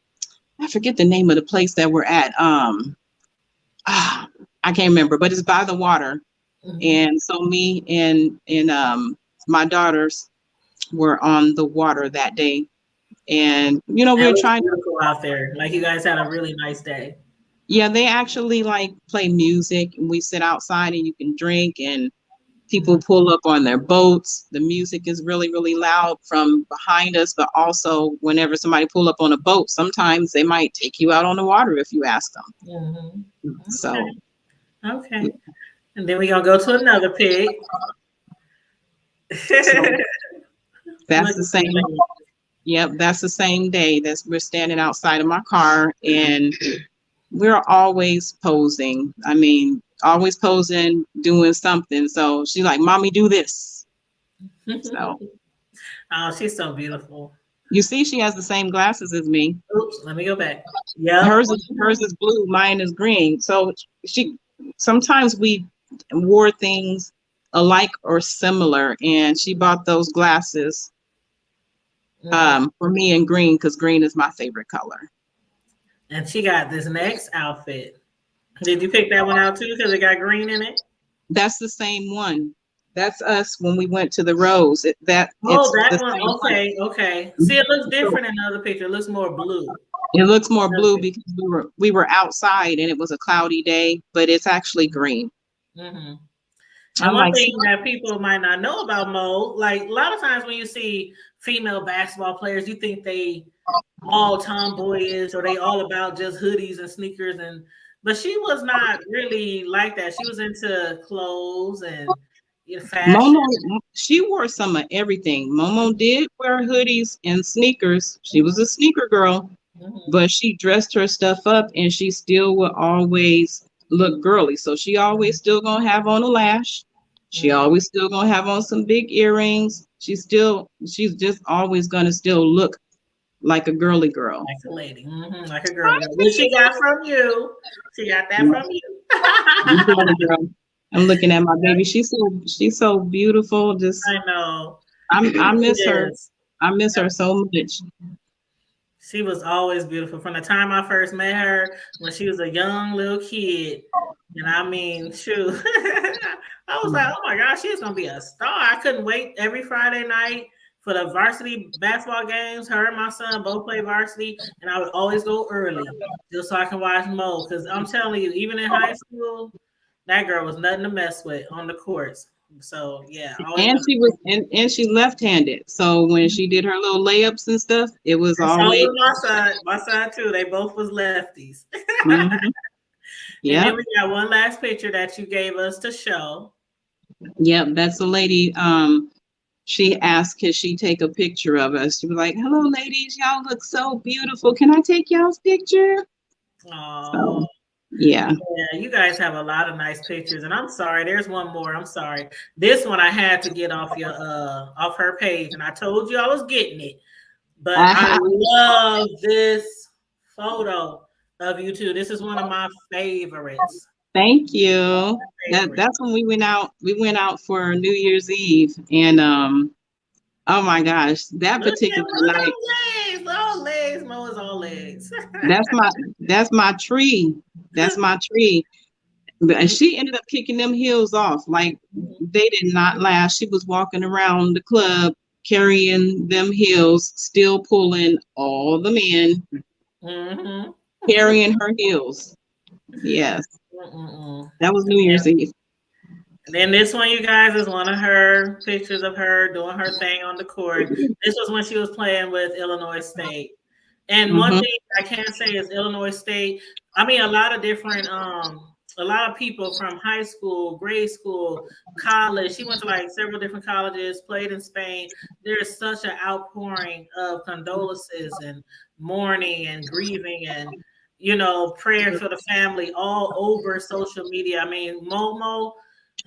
forget the name of the place that we're at. I can't remember, but it's by the water. And so me and my daughters were on the water that day. And, we're trying to go out there. Like, you guys had a really nice day. Yeah, they actually like play music, and we sit outside and you can drink, and people pull up on their boats. The music is really, really loud from behind us, but also whenever somebody pull up on a boat, sometimes they might take you out on the water if you ask them. So. Okay. And then we're going to go to another pig. So that's the same. Yep, that's the same day that we're standing outside of my car, and we're always posing. I mean, always posing, doing something. So she's like, "Mommy, do this." So, oh, she's so beautiful. You see, she has the same glasses as me. Oops, let me go back. Yeah, hers is blue, mine is green. So sometimes we wore things alike or similar, and she bought those glasses for me in green because green is my favorite color. And she got this next outfit. Did you pick that one out too because it got green in it? That's the same one. That's us when we went to the Rose. That one. Okay. See, it looks different in the other picture. It looks more blue. It looks more blue because we were outside and it was a cloudy day, but it's actually green. And I'm one like, thing that people might not know about Mo, like a lot of times when you see female basketball players, you think they all tomboyish or they all about just hoodies and sneakers, and but she was not really like that. She was into clothes and fashion. Momo, she wore some of everything. Momo did wear hoodies and sneakers. She was a sneaker girl, Mm-hmm. but she dressed her stuff up and she still would always look girly. So she always still gonna have on a lash. She Mm-hmm. always still gonna have on some big earrings. She's just always gonna still look like a girly girl. Like a lady, like a girly girl. Which she got from you. She got that from Girly you. girl. I'm looking at my baby. She's so beautiful. Just I know. I miss It her. is. I miss her so much. She was always beautiful from the time I first met her when she was a young little kid. And I mean, shoot, I was like, oh my gosh, she's gonna be a star. I couldn't wait every Friday night for the varsity basketball games. Her and my son both play varsity, and I would always go early just so I can watch Mo. Because I'm telling you, even in high school, that girl was nothing to mess with on the courts. So yeah, I always And wanted she was and she left-handed. So when she did her little layups and stuff, it was and so always was my son too. They both was lefties. mhm. And then Yep. we got one last picture that you gave us to show. Yep. That's the lady. She asked, could she take a picture of us? She was like, hello, ladies, y'all look so beautiful. Can I take y'all's picture? Oh, So yeah. yeah, you guys have a lot of nice pictures. And I'm sorry, there's one more. I'm sorry. This one I had to get off your off her page, and I told you I was getting it. But I love this photo of you two. This is one of my favorites. Thank you. Favorite. That's when we went out. We went out for New Year's Eve, and oh my gosh, that Look particular at night. those legs. All legs. Mo is all legs. That's my tree. That's my tree. But she ended up kicking them heels off. Like they did not last. She was walking around the club carrying them heels, still pulling all the men, Mm-hmm. carrying her heels. Yes, Mm-mm. that was New Year's Eve. And then this one, you guys, is one of her pictures of her doing her thing on the court. This was when she was playing with Illinois State. And one Mm-hmm. thing I can say is Illinois State. I mean, a lot of different, a lot of people from high school, grade school, college. She went to like several different colleges, played in Spain. There's such an outpouring of condolences and mourning and grieving and prayer for the family all over social media. I mean, Momo,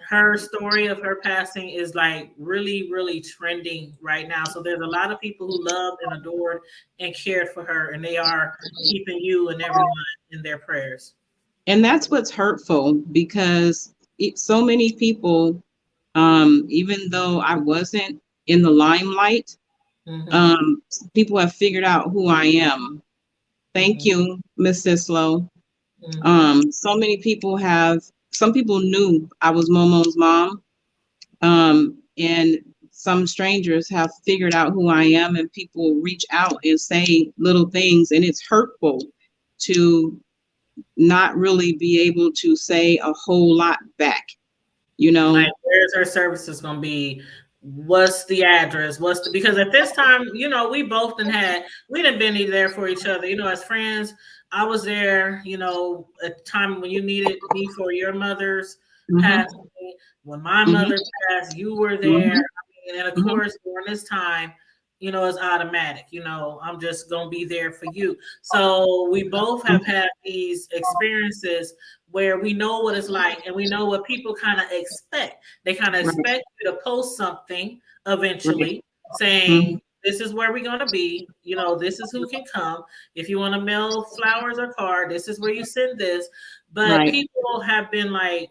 her story of her passing is like really, really trending right now. So there's a lot of people who loved and adored and cared for her, and they are keeping you and everyone in their prayers. And that's what's hurtful because so many people, even though I wasn't in the limelight, Mm-hmm. people have figured out who I am. Thank Mm-hmm. you, Miss Sislo. Mm-hmm. Some people knew I was Momo's mom. And some strangers have figured out who I am, and people reach out and say little things, and it's hurtful to not really be able to say a whole lot back, you Like, know. where's her services gonna be? What's the address? Because at this time, we both we didn't been there for each other, as friends. I was there, at the time when you needed me for your mother's Mm-hmm, passing. When my mm-hmm, mother passed, you were there. mm-hmm, I mean, and of mm-hmm. course, during this time, it's automatic. I'm just gonna be there for you. So we both have had these experiences where we know what it's like and we know what people kind of expect. They kind of Right, expect you to post something right. eventually saying, Mm-hmm, this is where we're going to be. This is who can come. If you want to mail flowers or card, this is where you send this. But right. people have been like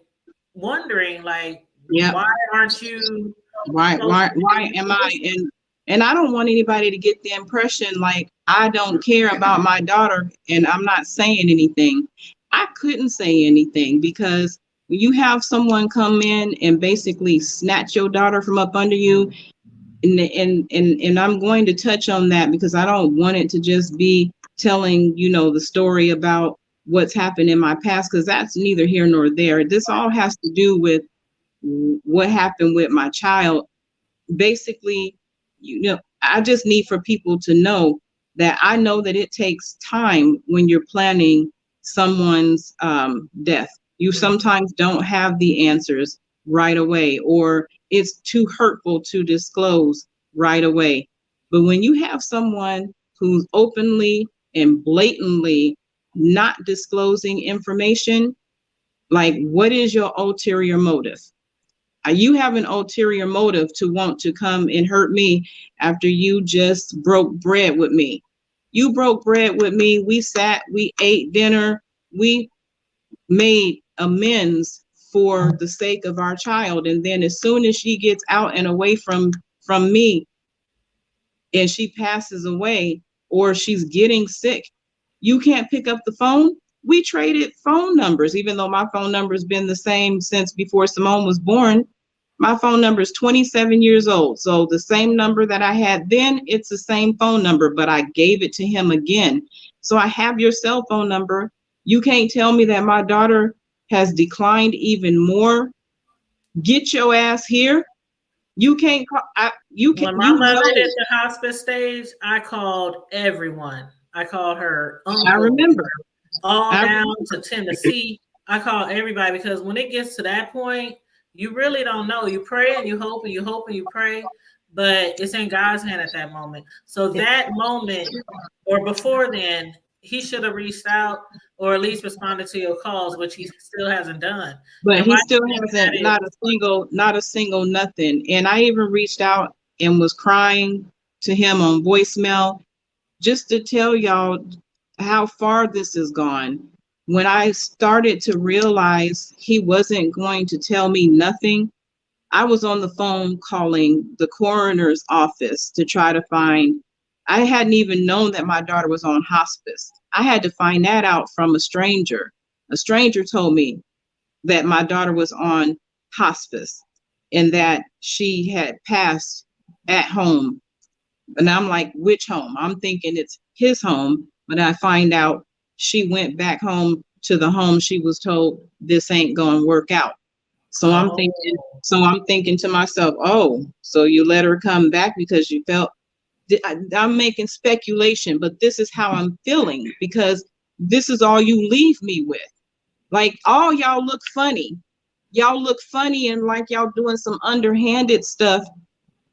wondering, like, Yep. why aren't you Why posting am I in? And I don't want anybody to get the impression like I don't care about my daughter and I'm not saying anything. I couldn't say anything because when you have someone come in and basically snatch your daughter from up under you, and I'm going to touch on that because I don't want it to just be telling, the story about what's happened in my past, because that's neither here nor there. This all has to do with what happened with my child. Basically, I just need for people to know that I know that it takes time when you're planning someone's death. You sometimes don't have the answers right away, or it's too hurtful to disclose right away. But when you have someone who's openly and blatantly not disclosing information, like, what is your ulterior motive? You have an ulterior motive to want to come and hurt me after you just broke bread with me. You broke bread with me. We sat, we ate dinner, we made amends for the sake of our child. And then as soon as she gets out and away from me, and she passes away, or she's getting sick, you can't pick up the phone. We traded phone numbers, even though my phone number has been the same since before Simone was born. My phone number is 27 years old. So the same number that I had then, it's the same phone number, but I gave it to him again. So I have your cell phone number. You can't tell me that my daughter has declined even more. Get your ass here. You can't call. When my mother hit the hospice stage, I called everyone. I called her uncle. I remember. All down to Tennessee. I called everybody, because when it gets to that point, you really don't know. You pray and you hope and you hope and you pray, but it's in God's hand at that moment. So that moment, or before then, he should have reached out or at least responded to your calls, which he still hasn't done. But he still hasn't, not a single nothing. And I even reached out and was crying to him on voicemail just to tell y'all how far this has gone. When I started to realize he wasn't going to tell me nothing, I was on the phone calling the coroner's office to try to find. I hadn't even known that my daughter was on hospice. I had to find that out from a stranger. A stranger told me that my daughter was on hospice and that she had passed at home. And I'm like, which home? I'm thinking it's his home, but I find out she went back home to the home she was told this ain't gonna work out. So I'm thinking to myself, oh, so you let her come back because you felt. I'm making speculation, but this is how I'm feeling, because this is all you leave me with. Like, all y'all look funny. Y'all look funny and like y'all doing some underhanded stuff.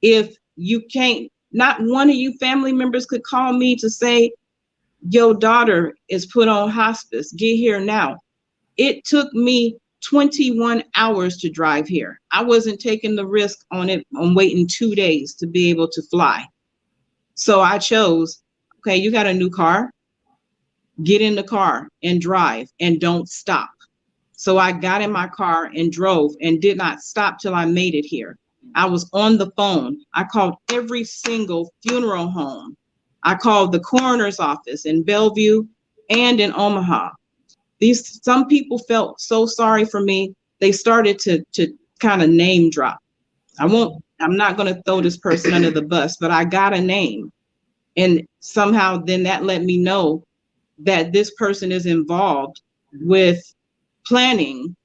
If you can't, not one of you family members could call me to say, your daughter is put on hospice, get here now. It took me 21 hours to drive here. I wasn't taking the risk on waiting 2 days to be able to fly. So I chose, okay, you got a new car, get in the car and drive and don't stop. So I got in my car and drove and did not stop till I made it here. I was on the phone. I called every single funeral home. I called the coroner's office in Bellevue and in Omaha. Some people felt so sorry for me, they started to kind of name drop. I'm not going to throw this person under the bus, but I got a name. And somehow then that let me know that this person is involved with planning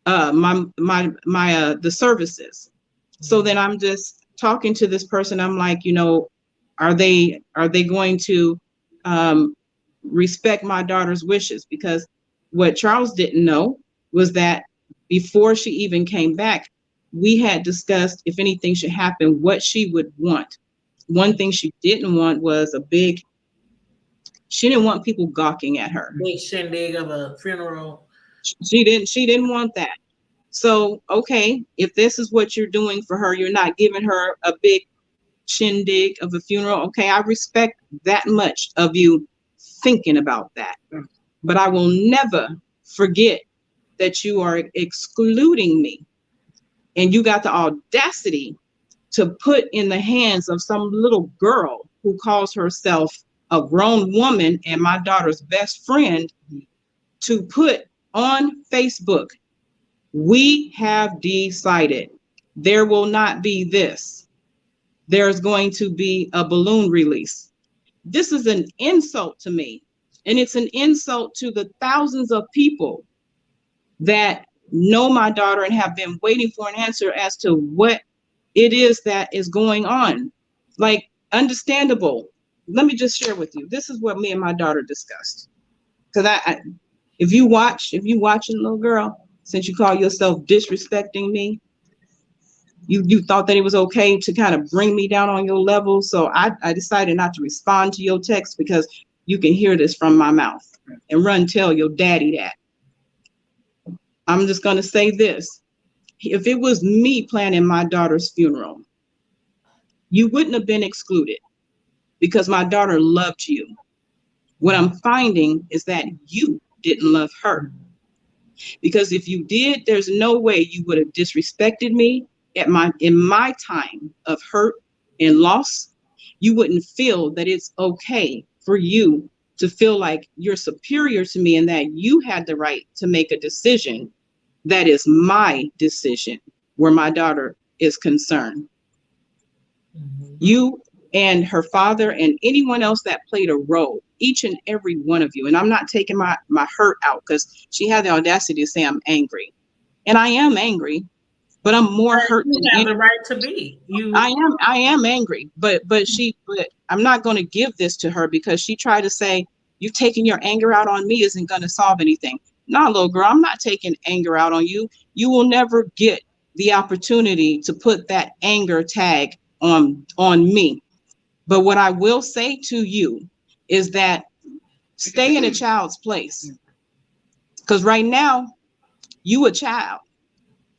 the services. So then I'm just talking to this person. I'm like, are they going to respect my daughter's wishes? Because what Charles didn't know was that before she even came back, we had discussed if anything should happen, what she would want. One thing she didn't want was she didn't want people gawking at her. Big shindig of a funeral. She didn't want that. So, okay, if this is what you're doing for her, you're not giving her a big shindig of a funeral. Okay, I respect that much of you thinking about that. But I will never forget that you are excluding me. And you got the audacity to put in the hands of some little girl who calls herself a grown woman and my daughter's best friend to put on Facebook, we have decided there will not be this. There's going to be a balloon release. This is an insult to me. And it's an insult to the thousands of people that know my daughter and have been waiting for an answer as to what it is that is going on. Like, understandable. Let me just share with you. This is what me and my daughter discussed. Because if you watching, little girl, since you call yourself disrespecting me, you thought that it was okay to kind of bring me down on your level. So I decided not to respond to your text because you can hear this from my mouth and run tell your daddy that. I'm just going to say this. If it was me planning my daughter's funeral, you wouldn't have been excluded because my daughter loved you. What I'm finding is that you didn't love her. Because if you did, there's no way you would have disrespected me in my time of hurt and loss. You wouldn't feel that it's okay for you to feel like you're superior to me and that you had the right to make a decision that is my decision where my daughter is concerned. Mm-hmm. You and her father and anyone else that played a role, each and every one of you. And I'm not taking my hurt out because she had the audacity to say I'm angry. And I am angry, but I'm more hurt. You have the right to be. I am angry, but I'm not going to give this to her because she tried to say, you taking your anger out on me isn't going to solve anything. No, little girl, I'm not taking anger out on you. You will never get the opportunity to put that anger tag on me. But what I will say to you is that stay in a child's place. Because right now, you a child.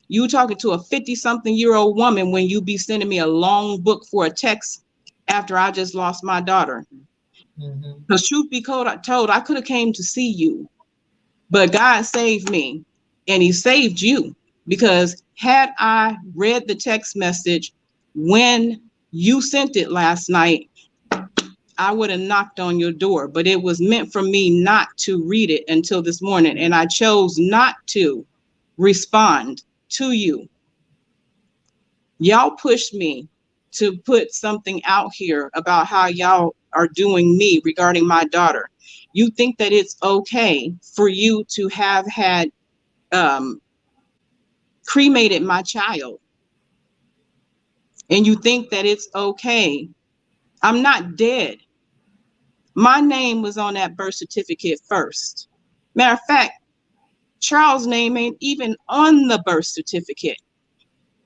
You talking to a 50-something-year-old woman when you be sending me a long book for a text after I just lost my daughter. Because truth be told, I could have came to see you. But God saved me and he saved you because had I read the text message when you sent it last night, I would have knocked on your door, but it was meant for me not to read it until this morning. And I chose not to respond to you. Y'all pushed me to put something out here about how y'all are doing me regarding my daughter. You think that it's okay for you to have had cremated my child. And you think that it's okay. I'm not dead. My name was on that birth certificate first. Matter of fact, Charles' name ain't even on the birth certificate.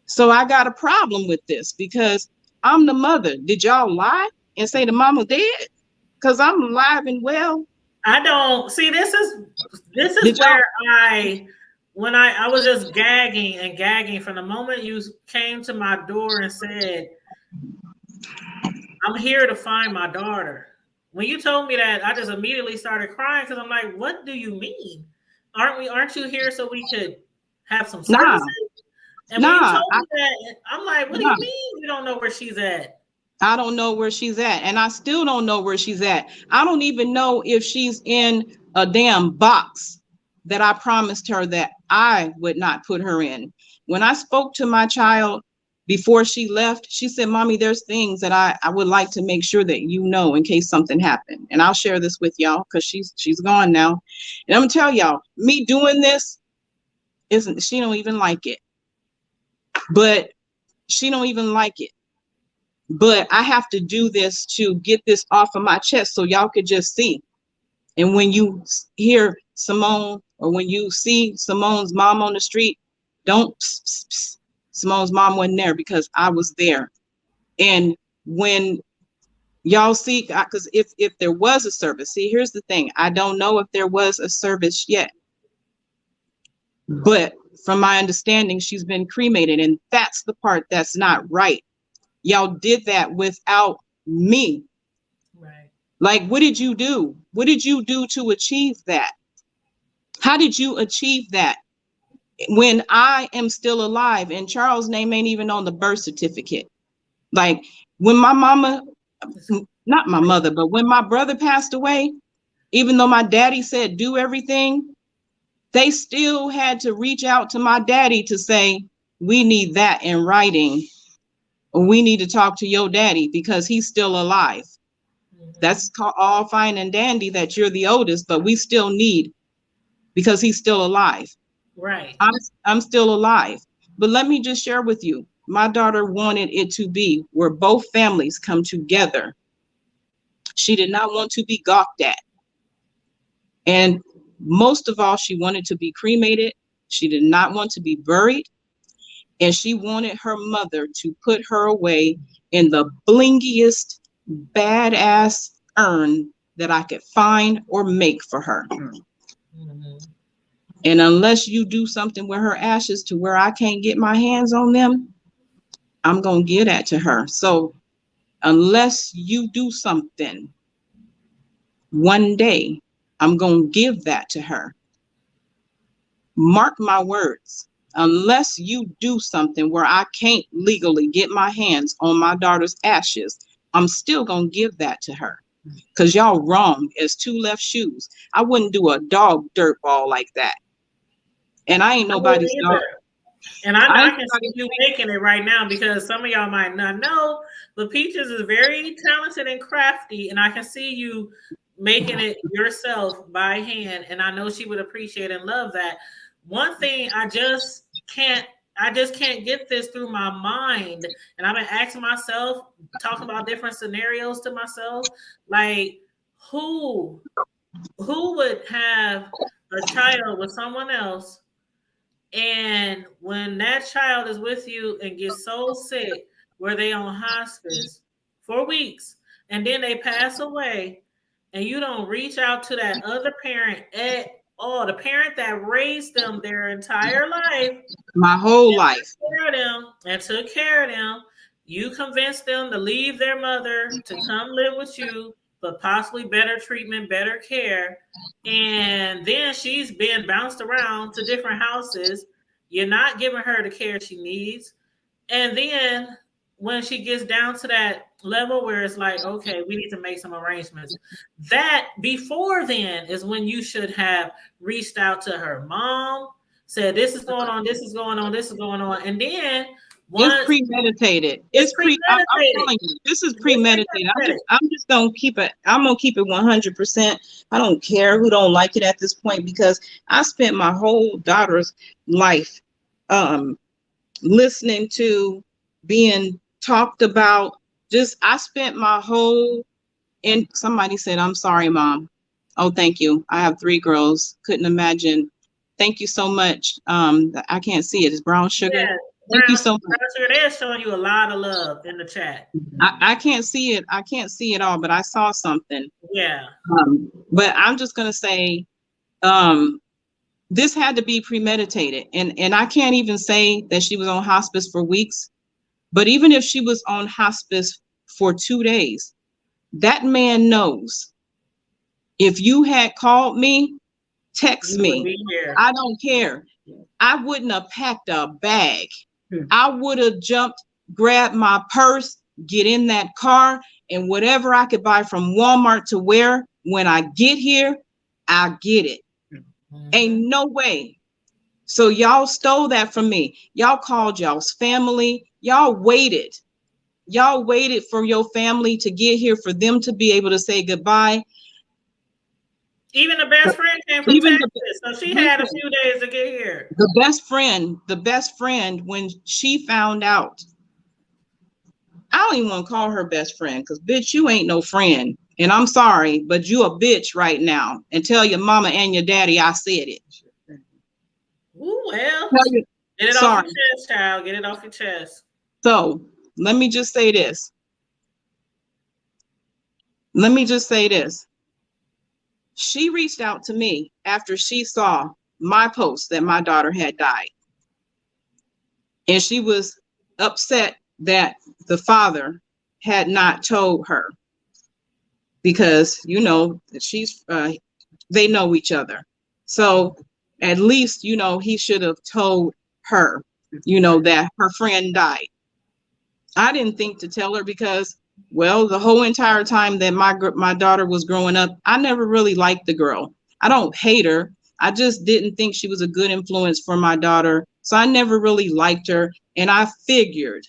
So I got a problem with this because I'm the mother. Did y'all lie and say the mama dead? Because I'm alive and well. I don't see this is where when I was just gagging from the moment you came to my door and said, I'm here to find my daughter. When you told me that, I just immediately started crying because I'm like, what do you mean? Aren't you here so we could have some services? And when you told me that, I'm like, what do you mean you don't know where she's at? I don't know where she's at. And I still don't know where she's at. I don't even know if she's in a damn box that I promised her that I would not put her in. When I spoke to my child before she left, she said, Mommy, there's things that I would like to make sure that you know in case something happened. And I'll share this with y'all because she's gone now. And I'm gonna tell y'all, me doing this she don't even like it. But she don't even like it. But I have to do this to get this off of my chest so y'all could just see. And when you hear Simone or when you see Simone's mom on the street, don't pss, pss, pss. Simone's mom wasn't there because I was there. And when y'all see, because if there was a service, see, here's the thing. I don't know if there was a service yet. But from my understanding, she's been cremated. And that's the part that's not right. Y'all did that without me. Right. Like, what did you do? What did you do to achieve that? How did you achieve that when I am still alive and Charles' name ain't even on the birth certificate? Like when my mama, not my mother, but when my brother passed away, even though my daddy said do everything, they still had to reach out to my daddy to say, we need that in writing. Or we need to talk to your daddy because he's still alive. That's all fine and dandy that you're the oldest, but we still need, because he's still alive. Right. I'm still alive. But let me just share with you, my daughter wanted it to be where both families come together. She did not want to be gawked at. And most of all, she wanted to be cremated. She did not want to be buried. And she wanted her mother to put her away in the blingiest, badass urn that I could find or make for her. Mm-hmm. And unless you do something with her ashes to where I can't get my hands on them, I'm going to give that to her. So unless you do something, one day I'm going to give that to her. Mark my words. Unless you do something where I can't legally get my hands on my daughter's ashes, I'm still going to give that to her. Because y'all wrong as two left shoes. I wouldn't do a dog dirt ball like that. And I ain't nobody's dog. And I can see you making it right now, because some of y'all might not know, but Peaches is very talented and crafty, and I can see you making it yourself by hand, and I know she would appreciate and love that. One thing I just can't get this through my mind, and I've been asking myself, talking about different scenarios to myself, like who would have a child with someone else, and when that child is with you and gets so sick where they on hospice for weeks and then they pass away, and you don't reach out to that other parent at all, the parent that raised them their entire life, my whole life, took care of them, you convinced them to leave their mother to come live with you, but possibly better treatment, better care. And then she's been bounced around to different houses. You're not giving her the care she needs. And then when she gets down to that level where it's like, okay, we need to make some arrangements, that before then is when you should have reached out to her mom, said, this is going on, this is going on, this is going on. And then it's premeditated. I'm telling you, this is premeditated. I'm just gonna keep it. I'm gonna keep it 100%. I don't care who don't like it at this point, because I spent my whole daughter's life listening to, being talked about. I spent my whole. And somebody said, "I'm sorry, Mom." Oh, thank you. I have 3 girls. Couldn't imagine. Thank you so much. I can't see it. It's brown sugar. Yeah. Thank you so much. They're showing you a lot of love in the chat. I can't see it. I can't see it all, but I saw something. Yeah. But I'm just gonna say, this had to be premeditated, and I can't even say that she was on hospice for weeks. But even if she was on hospice for 2 days, that man knows. If you had called me, text me. I don't care. I wouldn't have packed a bag. I would have jumped, grabbed my purse, get in that car, and whatever I could buy from Walmart to wear when I get here, I get it. Ain't no way. So y'all stole that from me. Y'all called y'all's family. Y'all waited. Y'all waited for your family to get here for them to be able to say goodbye. Even the best friend came from Texas, so she had a few days to get here. The best friend, when she found out, I don't even want to call her best friend, because bitch, you ain't no friend. And I'm sorry, but you a bitch right now. And tell your mama and your daddy I said it. Ooh, well, get it off your chest, child. Get it off your chest. So let me just say this. She reached out to me after she saw my post that my daughter had died. And she was upset that the father had not told her, because, you know, they know each other. So at least, you know, he should have told her, you know, that her friend died. I didn't think to tell her, because, well, the whole entire time that my daughter was growing up, I never really liked the girl. I don't hate her. I just didn't think she was a good influence for my daughter. So I never really liked her. And I figured,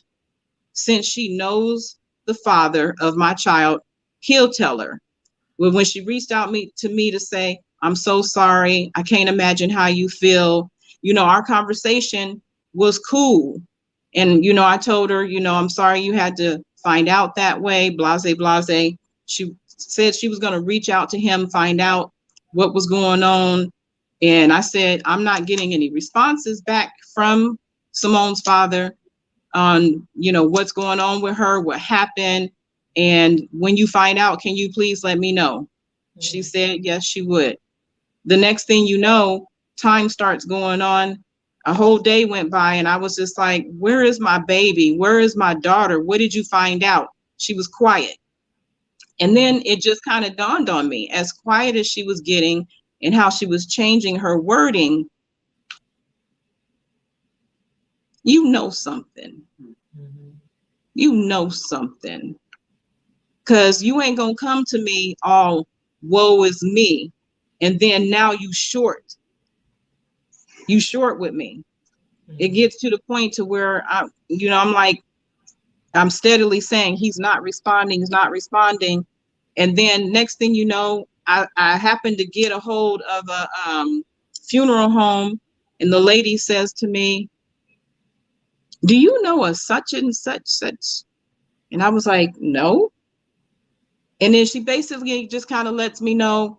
since she knows the father of my child, he'll tell her. Well, when she reached out to me to say, I'm so sorry, I can't imagine how you feel, our conversation was cool. And, I told her, I'm sorry you had to find out that way, blase, blase. She said she was going to reach out to him, find out what was going on. And I said, I'm not getting any responses back from Simone's father on, what's going on with her, what happened. And when you find out, can you please let me know? Mm-hmm. She said, yes, she would. The next thing you know, time starts going on. A whole day went by and I was just like, where is my baby? Where is my daughter? What did you find out? She was quiet. And then it just kind of dawned on me, as quiet as she was getting and how she was changing her wording, you know something. Mm-hmm. You know something. Because you ain't going to come to me all, woe is me. And then now you short with me. Mm-hmm. It gets to the point to where I'm like, I'm steadily saying he's not responding. And then next thing you know, I happened to get a hold of a funeral home, and the lady says to me, do you know a such and such? And I was like, no. And then she basically just kind of lets me know,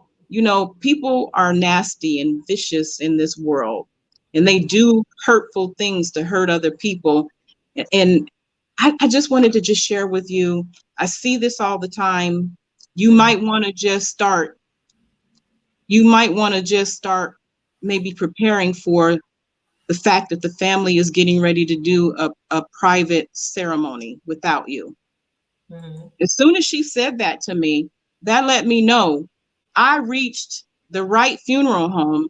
people are nasty and vicious in this world, and they do hurtful things to hurt other people. And I just wanted to just share with you, I see this all the time. You might want to just start maybe preparing for the fact that the family is getting ready to do a private ceremony without you. Mm-hmm. As soon as she said that to me, that let me know I reached the right funeral home.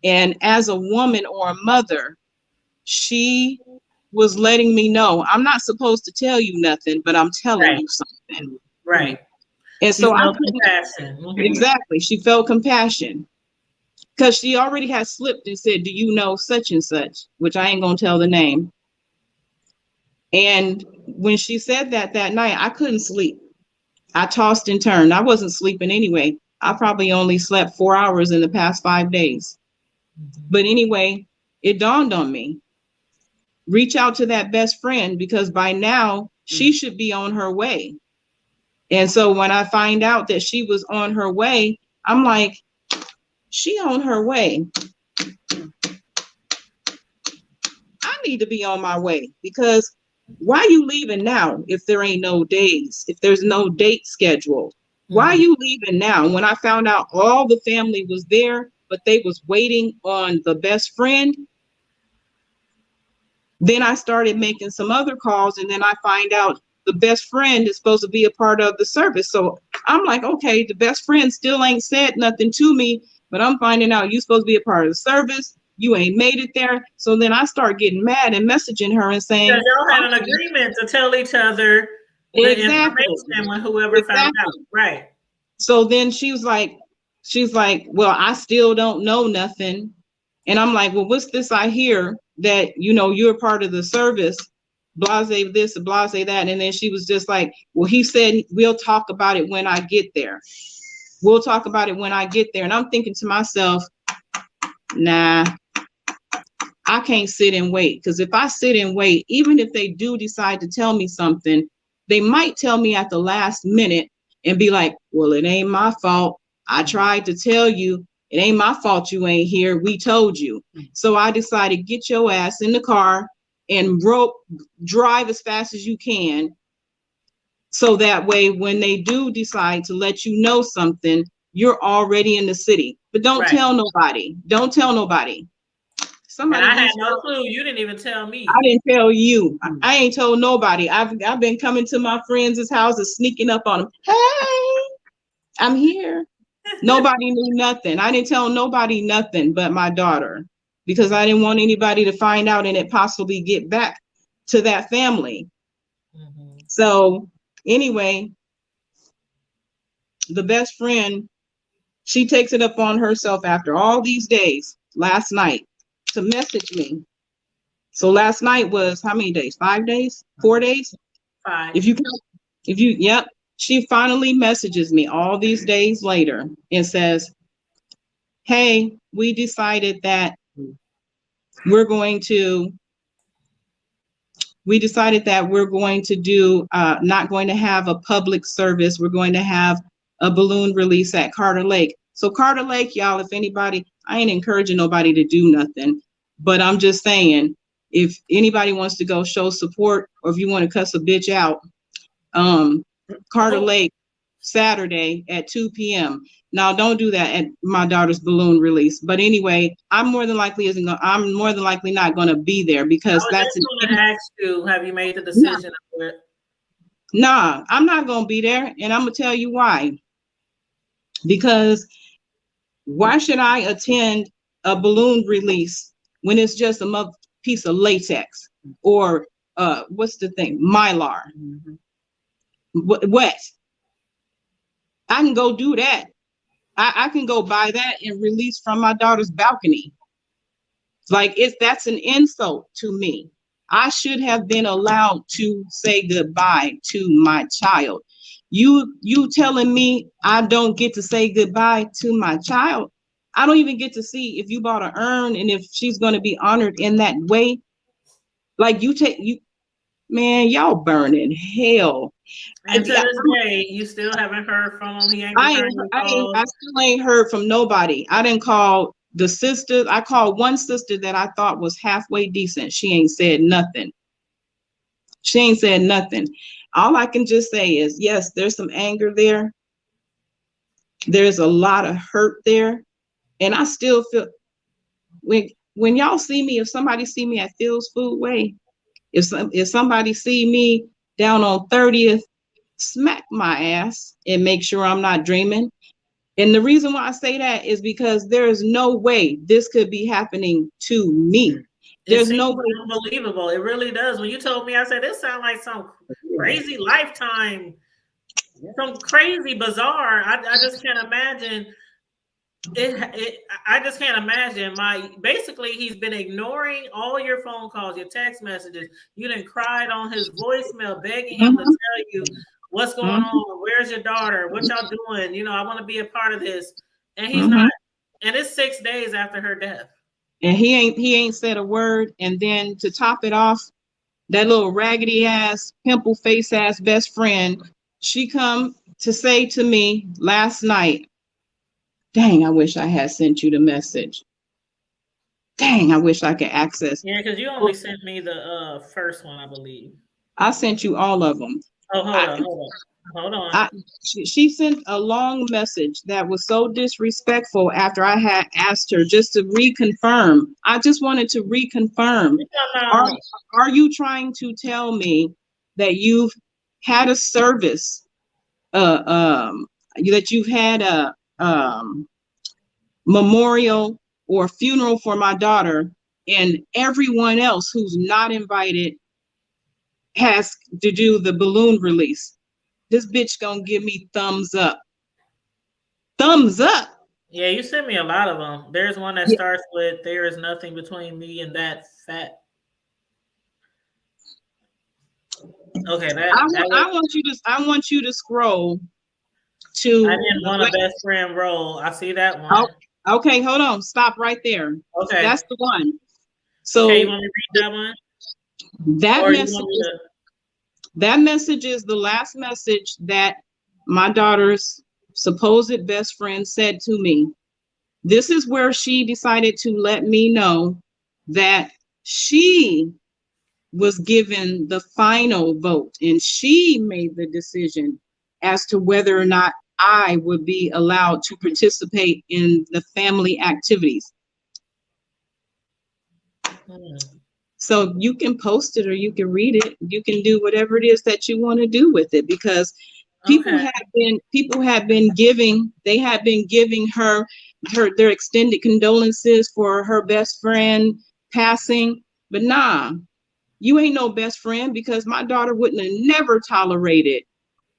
And as a woman or a mother, she was letting me know, I'm not supposed to tell you nothing, but I'm telling you something. Right. And she so felt compassion. Mm-hmm. Exactly. She felt compassion because she already had slipped and said, do you know such and such, which I ain't going to tell the name. And when she said that night, I couldn't sleep. I tossed and turned. I wasn't sleeping anyway. I probably only slept 4 hours in the past 5 days. Mm-hmm. But anyway, it dawned on me. Reach out to that best friend, because by now she should be on her way. And so when I find out that she was on her way, I'm like, she on her way. I need to be on my way, because why you leaving now if there ain't no days, if there's no date scheduled? Mm-hmm. Why you leaving now? When I found out all the family was there, but they was waiting on the best friend, then I started making some other calls, and then I find out the best friend is supposed to be a part of the service. So I'm like, okay, the best friend still ain't said nothing to me, but I'm finding out you're supposed to be a part of the service. You ain't made it there. So then I start getting mad and messaging her and saying, because y'all had an agreement to tell each other the information when whoever found out. Right. So then she's like, well, I still don't know nothing. And I'm like, well, what's this I hear that, you're part of the service, blase this, blase that. And then she was just like, well, he said, we'll talk about it when I get there. We'll talk about it when I get there. And I'm thinking to myself, nah, I can't sit and wait. Because if I sit and wait, even if they do decide to tell me something, they might tell me at the last minute and be like, well, it ain't my fault. I tried to tell you. It ain't my fault you ain't here. We told you. So I decided, get your ass in the car and drive as fast as you can. So that way, when they do decide to let you know something, you're already in the city. But don't tell nobody. Don't tell nobody. Somebody, and I had no clue. You didn't even tell me. I didn't tell you. I ain't told nobody. I've been coming to my friends' houses, sneaking up on them. Hey, I'm here. Nobody knew nothing. I didn't tell nobody nothing but my daughter, because I didn't want anybody to find out and it possibly get back to that family. Mm-hmm. So anyway, the best friend, she takes it up on herself after all these days, last night, to message me. So last night was how many days? 5 days? 4 days? 5. Yep. She finally messages me all these days later and says, hey, we decided that we decided that we're going to do, not going to have a public service. We're going to have a balloon release at Carter Lake. So Carter Lake, y'all, if anybody, I ain't encouraging nobody to do nothing, but I'm just saying, if anybody wants to go show support, or if you want to cuss a bitch out, Carter Lake, Saturday at 2 p.m. Now, don't do that at my daughter's balloon release. But anyway, I'm more than likely not going to be there, because that's just going to ask you, have you made the decision? Nah, I'm not going to be there, and I'm going to tell you why. Because why should I attend a balloon release when it's just a piece of latex or what's the thing, Mylar? Wet. I can go do that. I can go buy that and release from my daughter's balcony. Like, that's an insult to me. I should have been allowed to say goodbye to my child. You telling me I don't get to say goodbye to my child? I don't even get to see if you bought an urn and if she's going to be honored in that way. Like, man, y'all burn in hell. And to this day, you still haven't heard from him. I still ain't heard from nobody. I didn't call the sisters. I called one sister that I thought was halfway decent. She ain't said nothing. All I can just say is, yes, there's some anger there. There's a lot of hurt there. And I still feel, when y'all see me, if somebody see me at Phil's Foodway, if somebody see me down on 30th, smack my ass and make sure I'm not dreaming. And the reason why I say that is because there is no way this could be happening to me. There's no way. Unbelievable. It really does. When you told me, I said, this sounds like some crazy Lifetime, some crazy bizarre. I just can't imagine I just can't imagine. Basically, he's been ignoring all your phone calls, your text messages. You done cried on his voicemail, begging him to tell you what's going on. Where's your daughter? What y'all doing? I want to be a part of this. And he's not. And it's 6 days after her death. And he ain't said a word. And then to top it off, that little raggedy ass, pimple face ass best friend, she come to say to me last night, dang, I wish I had sent you the message. Dang, I wish I could access. Yeah, because you only sent me the first one, I believe. I sent you all of them. Oh, hold on. She sent a long message that was so disrespectful after I had asked her just to reconfirm. I just wanted to reconfirm. Are you trying to tell me that you've had a service, that you've had a memorial or funeral for my daughter, and everyone else who's not invited has to do the balloon release? This bitch gonna give me thumbs up. Thumbs up. Yeah, you sent me a lot of them. There's one that starts with, there is nothing between me and that fat. Okay, I want you to scroll to. I didn't want a best friend role. I see that one. Okay, hold on. Stop right there. Okay, that's the one. So you want me to read that one? That message is the last message that my daughter's supposed best friend said to me. This is where she decided to let me know that she was given the final vote, and she made the decision as to whether or not I would be allowed to participate in the family activities. So you can post it or you can read it. You can do whatever it is that you want to do with it, because people have been giving her their extended condolences for her best friend passing. But nah, you ain't no best friend, because my daughter wouldn't have never tolerated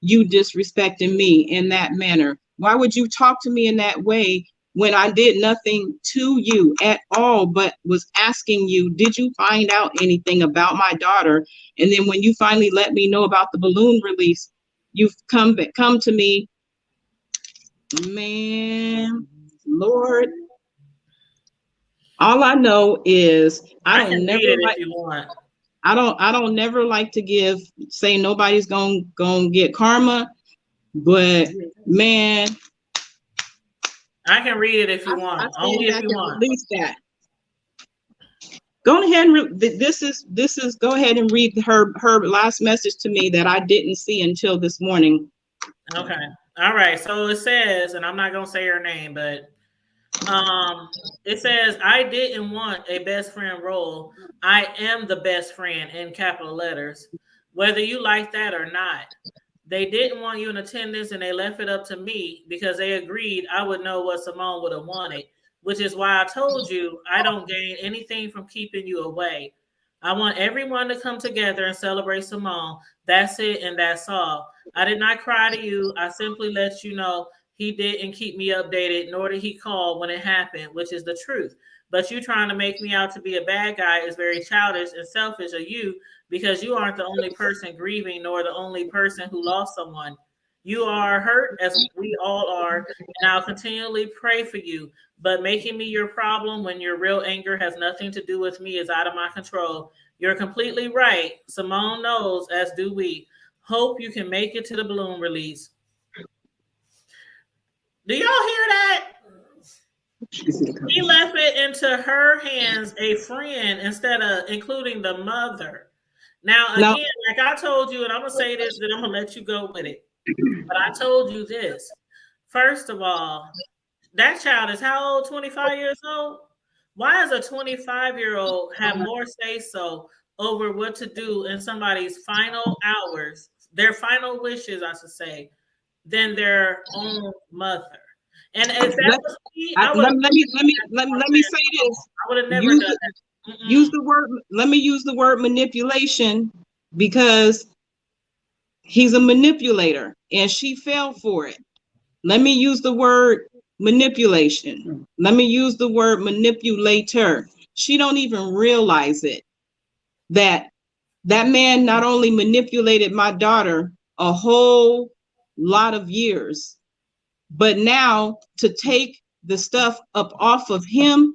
you disrespecting me in that manner. Why would you talk to me in that way when I did nothing to you at all, but was asking you, did you find out anything about my daughter? And then when you finally let me know about the balloon release, you've come to me, man, Lord. All I know is I can read it if you want. I don't never like to say nobody's gonna get karma, but man, I can read it if you want. I Only stand if back you and want. release that. Go ahead and this is go ahead and read her last message to me that I didn't see until this morning. Okay. All right. So it says, and I'm not gonna say her name, but it says, I didn't want a best friend role. I am the best friend in capital letters, whether you like that or not. They didn't want you in attendance and they left it up to me because they agreed I would know what Simone would have wanted, which is why I told you I don't gain anything from keeping you away. I want everyone to come together and celebrate Simone. That's it, and that's all. I did not cry to you. I simply let you know he didn't keep me updated, nor did he call when it happened, which is the truth. But you trying to make me out to be a bad guy is very childish and selfish of you because you aren't the only person grieving nor the only person who lost someone. You are hurt as we all are, and I'll continually pray for you. But making me your problem when your real anger has nothing to do with me is out of my control. You're completely right. Simone knows, as do we. Hope you can make it to the balloon release. Do y'all hear that? He left it into her hands, a friend, instead of including the mother. Now, again, like I told you, and I'm going to say this, then I'm going to let you go with it. But I told you this. First of all, that child is how old? 25 years old? Why does a 25-year-old have more say-so over what to do in somebody's final hours, their final wishes, I should say, than their own mother? And if that was me, let me say this. I would have never done that. Use the word. Let me use the word manipulation because he's a manipulator and she fell for it. Let me use the word manipulation. Let me use the word manipulator. She don't even realize it. That man not only manipulated my daughter a whole lot of years, but now to take the stuff up off of him,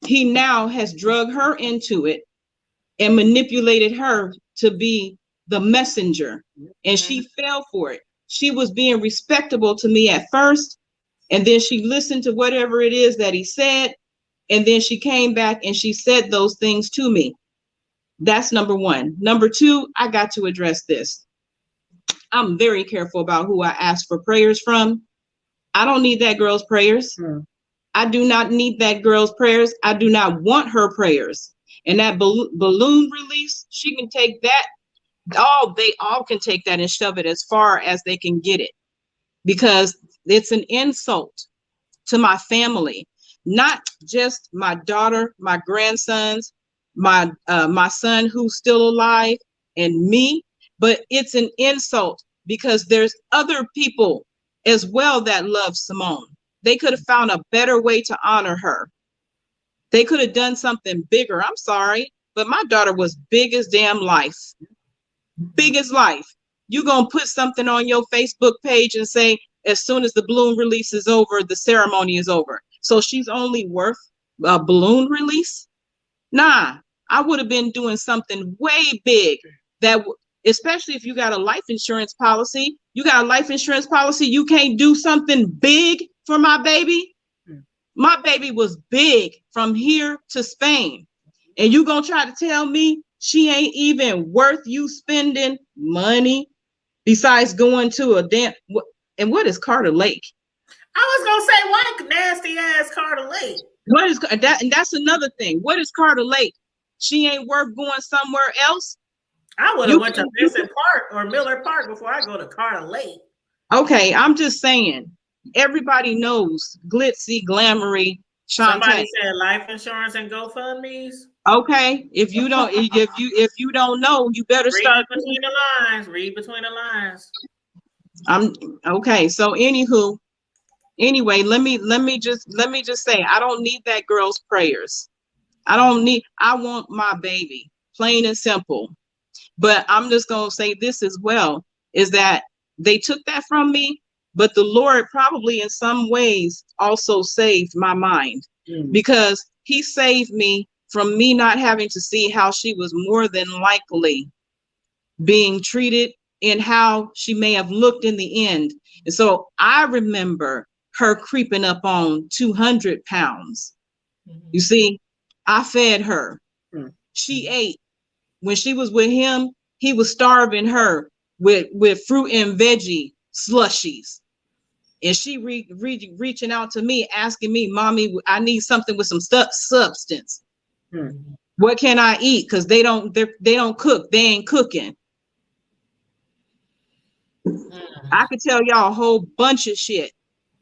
he now has drug her into it and manipulated her to be the messenger. And she fell for it. She was being respectable to me at first, and then she listened to whatever it is that he said, and then she came back and she said those things to me. That's number one. Number two, I got to address this. I'm very careful about who I ask for prayers from. I don't need that girl's prayers. I do not need that girl's prayers. I do not want her prayers. And that balloon release, she can take that. They all can take that and shove it as far as they can get it, because it's an insult to my family, not just my daughter, my grandsons, my son who's still alive, and me, but it's an insult because there's other people as well that love Simone. They could have found a better way to honor her. They could have done something bigger. I'm sorry, but my daughter was big as damn life. Big as life. You gonna put something on your Facebook page and say, as soon as the balloon release is over, the ceremony is over. So she's only worth a balloon release? Nah, I would have been doing something way big. Especially if you got a life insurance policy. You got a life insurance policy, you can't do something big for my baby? My baby was big from here to Spain. And you gonna try to tell me she ain't even worth you spending money besides going to a damn, and what is Carter Lake? I was gonna say, what nasty ass Carter Lake? What is that? And that's another thing. What is Carter Lake? She ain't worth going somewhere else. I would have went to Vincent Park or Miller Park before I go to Carter Lake. Okay, I'm just saying. Everybody knows glitzy, glamoury. Shante'a. Somebody said life insurance and GoFundMe's. Okay, if you don't know, you better start between the lines. Read between the lines. I'm okay. So anyway, let me just say, I don't need that girl's prayers. I want my baby, plain and simple. But I'm just gonna say this as well, is that they took that from me, but the Lord probably in some ways also saved my mind, because he saved me from me not having to see how she was more than likely being treated and how she may have looked in the end. And so I remember her creeping up on 200 pounds. Mm-hmm. You see, I fed her. Mm-hmm. She ate. When she was with him, he was starving her with fruit and veggie slushies. And she reaching out to me, asking me, Mommy, I need something with some substance. Mm-hmm. What can I eat? Because they don't cook. They ain't cooking. Mm-hmm. I could tell y'all a whole bunch of shit.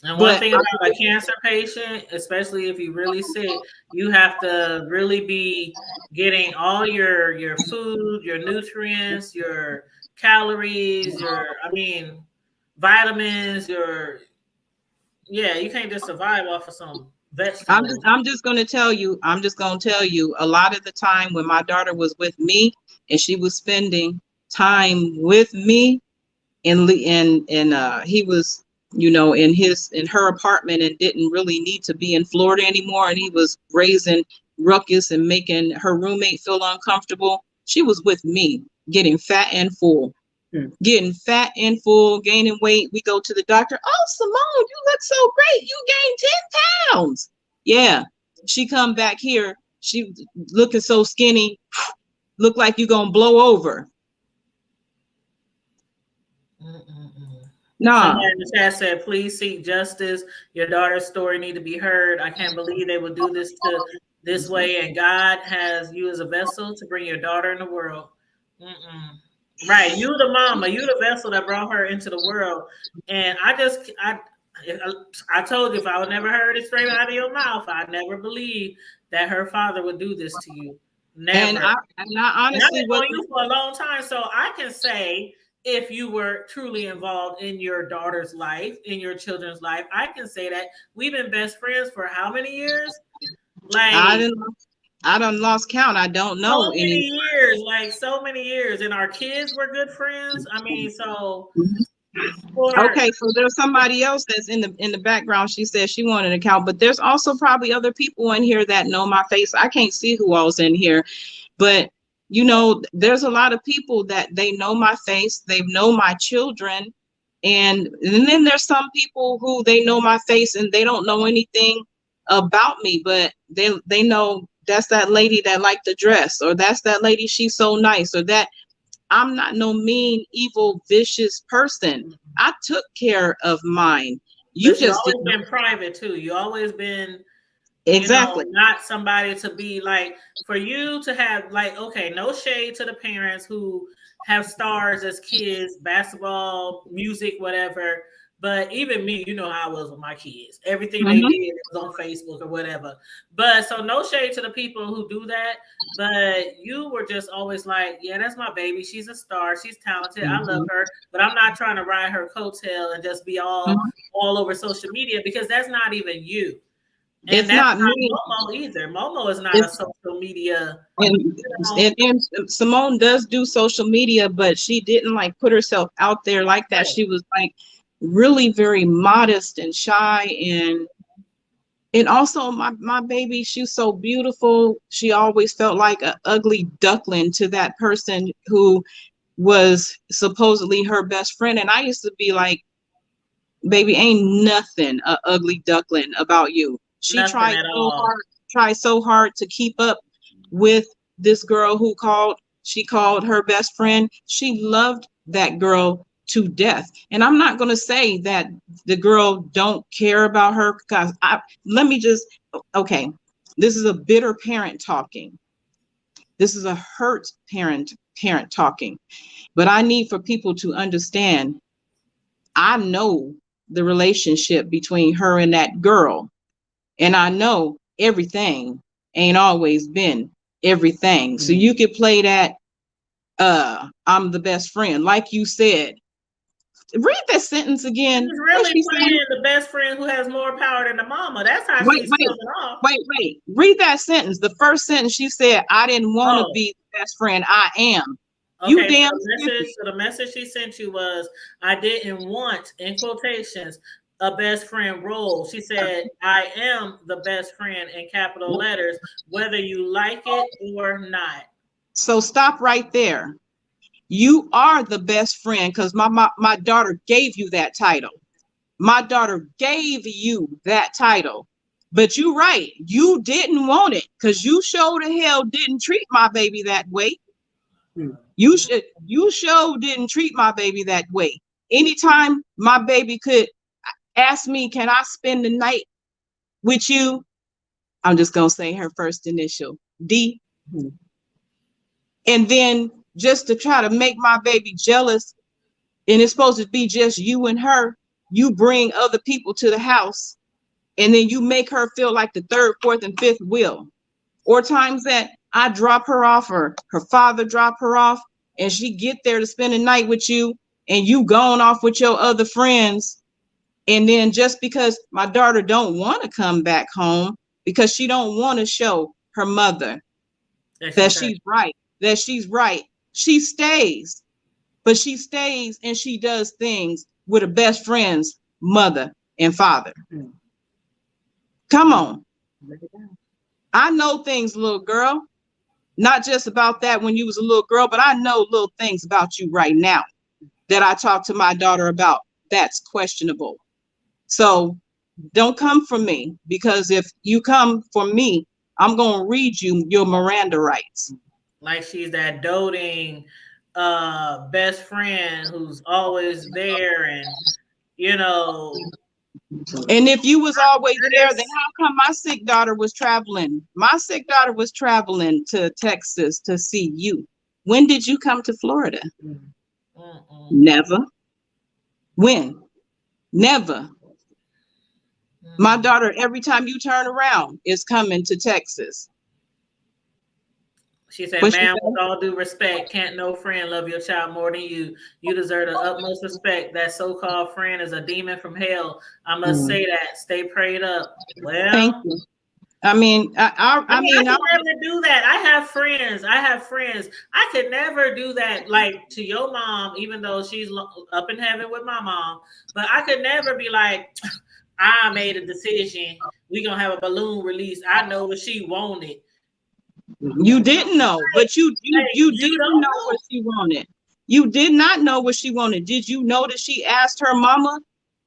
And one thing about a cancer patient, especially if you're really sick, you have to really be getting all your food, your nutrients, your calories, vitamins, you can't just survive off of some vegetables. I'm just gonna tell you, a lot of the time when my daughter was with me and she was spending time with me, and he was, in her apartment and didn't really need to be in Florida anymore, and he was raising ruckus and making her roommate feel uncomfortable. She was with me, getting fat and full. Gaining weight. We go to the doctor. Oh, Simone, you look so great. You gained 10 pounds. Yeah. She come back here. She looking so skinny. Look like you gonna blow over. Nah. Somebody in the chat said, please seek justice. Your daughter's story need to be heard. I can't believe they would do this way. And God has you as a vessel to bring your daughter in the world. Right. You the mama, you the vessel that brought her into the world. And I told you, if I would never heard it straight out of your mouth, I never believed that her father would do this to you. Never. And I honestly I've known you for a long time, so I can say, if you were truly involved in your daughter's life, in your children's life, I can say that we've been best friends for how many years? Like I done lost count. I don't know. So many years. And our kids were good friends. Okay, so there's somebody else that's in the background. She said she wanted an account, but there's also probably other people in here that know my face. I can't see who all's in here, but there's a lot of people that they know my face, they know my children, and then there's some people who they know my face and they don't know anything about me, but they know that's that lady that liked the dress, or that's that lady, she's so nice, or that I'm not no mean, evil, vicious person. I took care of mine. You've always been private too. You always been exactly not somebody to be like, for you to have no shade to the parents who have stars as kids, basketball, music, whatever. But even me, you know how I was with my kids. Everything they did was on Facebook or whatever. But so no shade to the people who do that. But you were just always like, yeah, that's my baby. She's a star. She's talented. I love her. But I'm not trying to ride her coattail and just be all over social media, because that's not even you. And it's not me. Momo either. Momo is not a social media. And Simone does do social media, but she didn't put herself out there like that. She was really very modest and shy, and also my baby, she's so beautiful. She always felt like an ugly duckling to that person who was supposedly her best friend. And I used to be like, baby, ain't nothing a ugly duckling about you. She tried so hard to keep up with this girl who she called her best friend. She loved that girl to death. And I'm not going to say that the girl don't care about her, because this is a bitter parent talking. This is a hurt parent talking. But I need for people to understand, I know the relationship between her and that girl. And I know everything ain't always been everything. So you could play that, I'm the best friend. Like you said, read that sentence again. She's really playing the best friend who has more power than the mama. That's how she's coming off. Wait. Read that sentence. The first sentence, she said, I didn't want to be the best friend. I am. Okay, so the message she sent you was, I didn't want, in quotations, a best friend role. She said, I am the best friend in capital letters, whether you like it or not. So stop right there. You are the best friend because my daughter gave you that title. My daughter gave you that title. But you're right. You didn't want it because you sure the hell didn't treat my baby that way. You sure didn't treat my baby that way. Anytime my baby could ask me, can I spend the night with you? I'm just going to say her first initial, D. And then just to try to make my baby jealous, and it's supposed to be just you and her, you bring other people to the house, and then you make her feel like the third, fourth, and fifth wheel. Or times that I drop her off or her father drop her off, and she get there to spend the night with you, and you going off with your other friends. And then just because my daughter don't want to come back home because she don't want to show her mother that she's right, she stays. But she stays and she does things with her best friend's mother and father. Come on. I know things, little girl. Not just about that when you was a little girl, but I know little things about you right now that I talk to my daughter about. That's questionable. So don't come for me, because if you come for me, I'm going to read you your Miranda rights. Like she's that doting best friend who's always there, and you know. And if you was always there, then how come my sick daughter was traveling? My sick daughter was traveling to Texas to see you. When did you come to Florida? Never. When? Never. My daughter, every time you turn around, is coming to Texas. She said, ma'am, with all due respect, can't no friend love your child more than you. You deserve the utmost respect. That so-called friend is a demon from hell. I must say that. Stay prayed up. Well, thank you. I mean, I could never do that. I have friends. I could never do that, like to your mom, even though she's up in heaven with my mom. But I could never be like, I made a decision. We're going to have a balloon release. I know what she wanted. You didn't know, but you didn't know what she wanted. You did not know what she wanted. Did you know that she asked her mama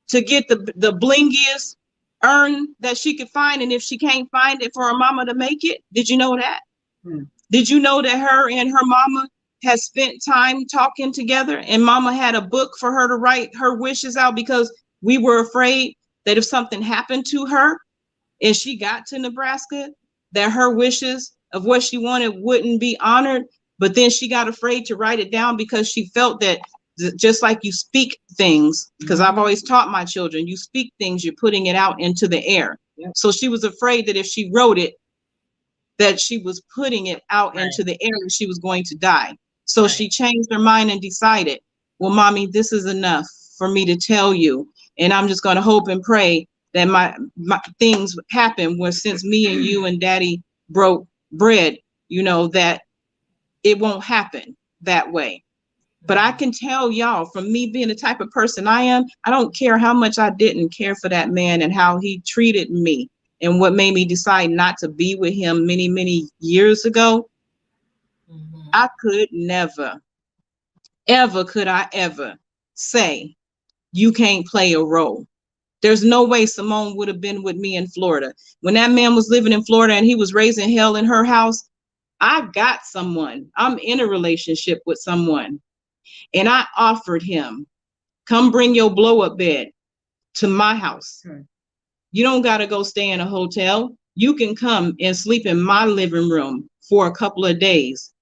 to get the blingiest urn that she could find, and if she can't find it, for her mama to make it? Did you know that? Did you know that her and her mama has spent time talking together, and mama had a book for her to write her wishes out, because we were afraid that if something happened to her and she got to Nebraska, that her wishes of what she wanted wouldn't be honored. But then she got afraid to write it down, because she felt that just like you speak things, because I've always taught my children, you speak things, you're putting it out into the air. Yep. So she was afraid that if she wrote it, that she was putting it out into the air and she was going to die. So she changed her mind and decided, well, mommy, this is enough for me to tell you. And I'm just going to hope and pray that my things happen where, since me and you and daddy broke bread, you know, that it won't happen that way. But I can tell y'all, from me being the type of person I am, I don't care how much I didn't care for that man and how he treated me and what made me decide not to be with him many, many years ago. I could never, ever could I ever say, you can't play a role. There's no way Simone would have been with me in Florida. When that man was living in Florida and he was raising hell in her house, I got someone. I'm in a relationship with someone. And I offered him, come bring your blow-up bed to my house. You don't got to go stay in a hotel. You can come and sleep in my living room for a couple of days.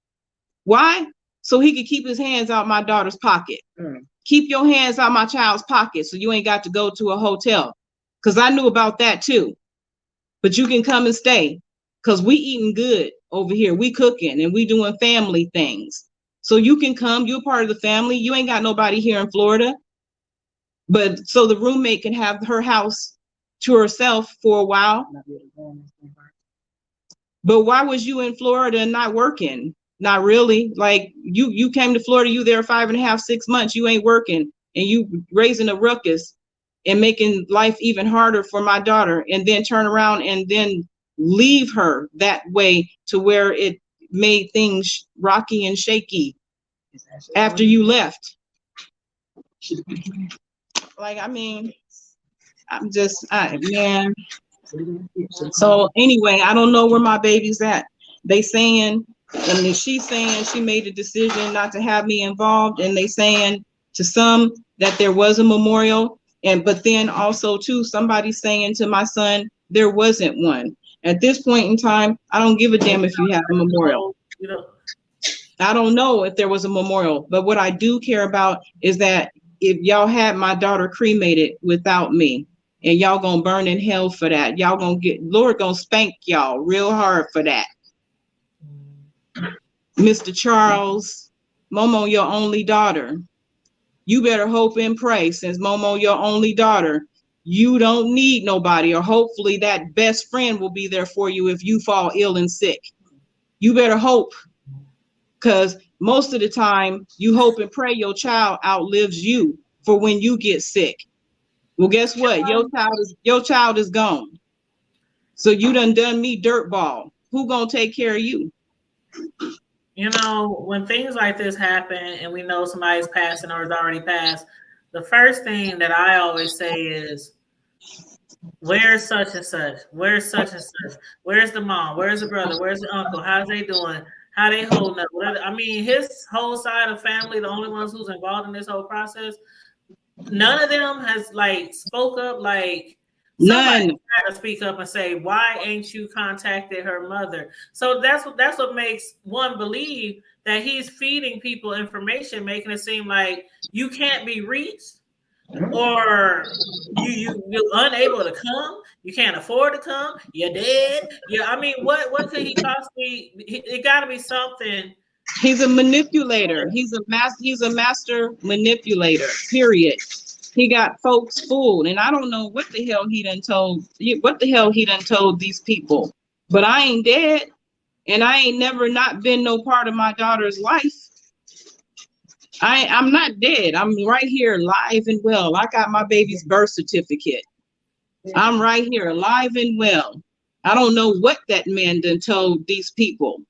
Why? So he could keep his hands out my daughter's pocket. Keep your hands out my child's pocket so you ain't got to go to a hotel. Because I knew about that too. But you can come and stay, because we eating good over here. We cooking and we doing family things. So you can come, you're part of the family. You ain't got nobody here in Florida. But so the roommate can have her house to herself for a while. But why was you in Florida and not working? Not really. Like you came to Florida, you there 5.5, 6 months, you ain't working and you raising a ruckus and making life even harder for my daughter, and then turn around and then leave her that way to where it made things rocky and shaky after you left. Like, I mean, man. So anyway, I don't know where my baby's at. They saying, and then she's saying she made a decision not to have me involved, and they saying to some that there was a memorial, but then also too, somebody's saying to my son there wasn't one. At this point in time, I don't give a damn if you have a memorial. I don't know if there was a memorial, but what I do care about is that if y'all had my daughter cremated without me, and y'all gonna burn in hell for that, y'all gonna get, Lord gonna spank y'all real hard for that. Mr. Charles, Momo your only daughter. You better hope and pray, since Momo your only daughter, you don't need nobody, or hopefully that best friend will be there for you if you fall ill and sick. You better hope, because most of the time you hope and pray your child outlives you for when you get sick. Well, guess what? Your child is gone. So you done me dirtball. Who gonna take care of you? You know, when things like this happen and we know somebody's passing or has already passed, the first thing that I always say is, where's such and such? Where's such and such? Where's the mom? Where's the brother? Where's the uncle? How's they doing? How they holding up? I mean, his whole side of family, the only ones who's involved in this whole process, none of them has like spoke up. Like, somebody had to speak up and say, why ain't you contacted her mother? So that's what makes one believe that he's feeding people information, making it seem like you can't be reached, or you're unable to come, you can't afford to come, you're dead. Yeah, I mean, what could he possibly? It got to be something. He's a manipulator. He's a master manipulator. Period. He got folks fooled, and I don't know what the hell he done told these people. But I ain't dead, and I ain't never not been no part of my daughter's life. I'm not dead. I'm right here, alive and well. I got my baby's birth certificate. I'm right here, alive and well. I don't know what that man done told these people,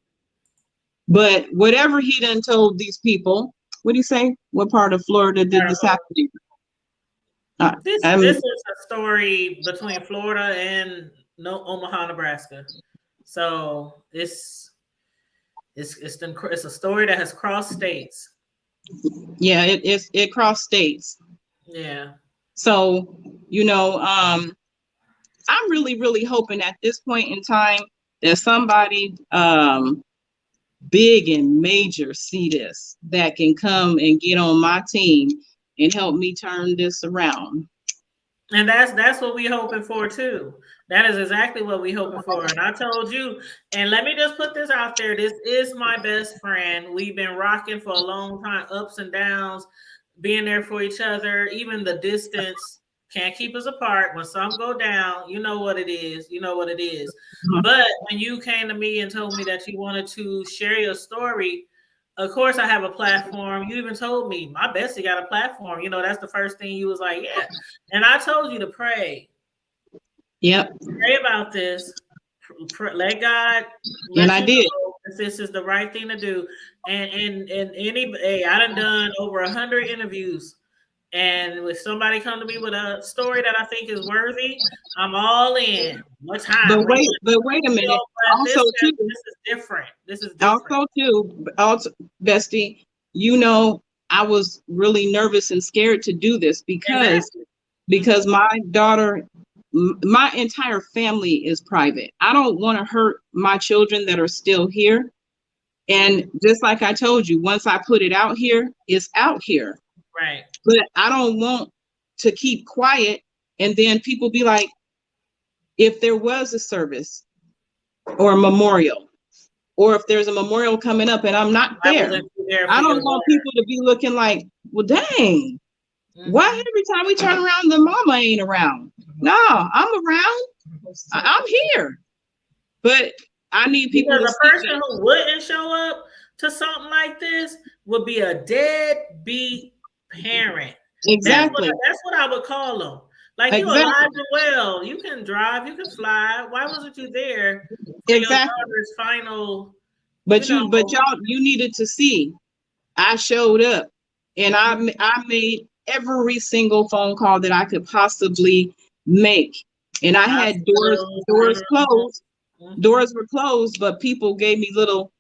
but whatever he done told these people, what'd he say? What part of Florida did this happen? This is a story between Florida and Omaha, Nebraska. So it's a story that has crossed states. Yeah, it crossed states. Yeah. So, you know, I'm really, really hoping at this point in time that somebody big and major see this, that can come and get on my team and help me turn this around. And that's what we're hoping for too. That is exactly what we're hoping for. And I told you, and let me just put this out there. This is my best friend. We've been rocking for a long time, ups and downs, being there for each other. Even the distance can't keep us apart. When some go down, you know what it is. You know what it is. But when you came to me and told me that you wanted to share your story, of course, I have a platform. You even told me my bestie got a platform. You know, that's the first thing you was like, yeah. And I told you to pray. Yep. Pray about this. Let God. And I did. If this is the right thing to do. And I done over 100 interviews. And if somebody come to me with a story that I think is worthy, I'm all in. What time? But wait a minute. Also, this is different. This is different. Also, bestie, you know, I was really nervous and scared to do this because my daughter, my entire family is private. I don't want to hurt my children that are still here. And just like I told you, once I put it out here, it's out here. Right. But I don't want to keep quiet and then people be like, if there was a service or a memorial, or if there's a memorial coming up and I'm not there, I don't want people to be looking like, well, dang, why every time we turn around, the mama ain't around? No, I'm around. I'm here. But I need people because a person who wouldn't show up to something like this would be a deadbeat parent. Exactly. That's what I would call them. Like you Exactly. alive and well. You can drive, you can fly. Why wasn't you there for your Exactly. daughter's final, But y'all, you needed to see. I showed up, and I made every single phone call that I could possibly make, and I had doors closed. Doors were closed, but people gave me little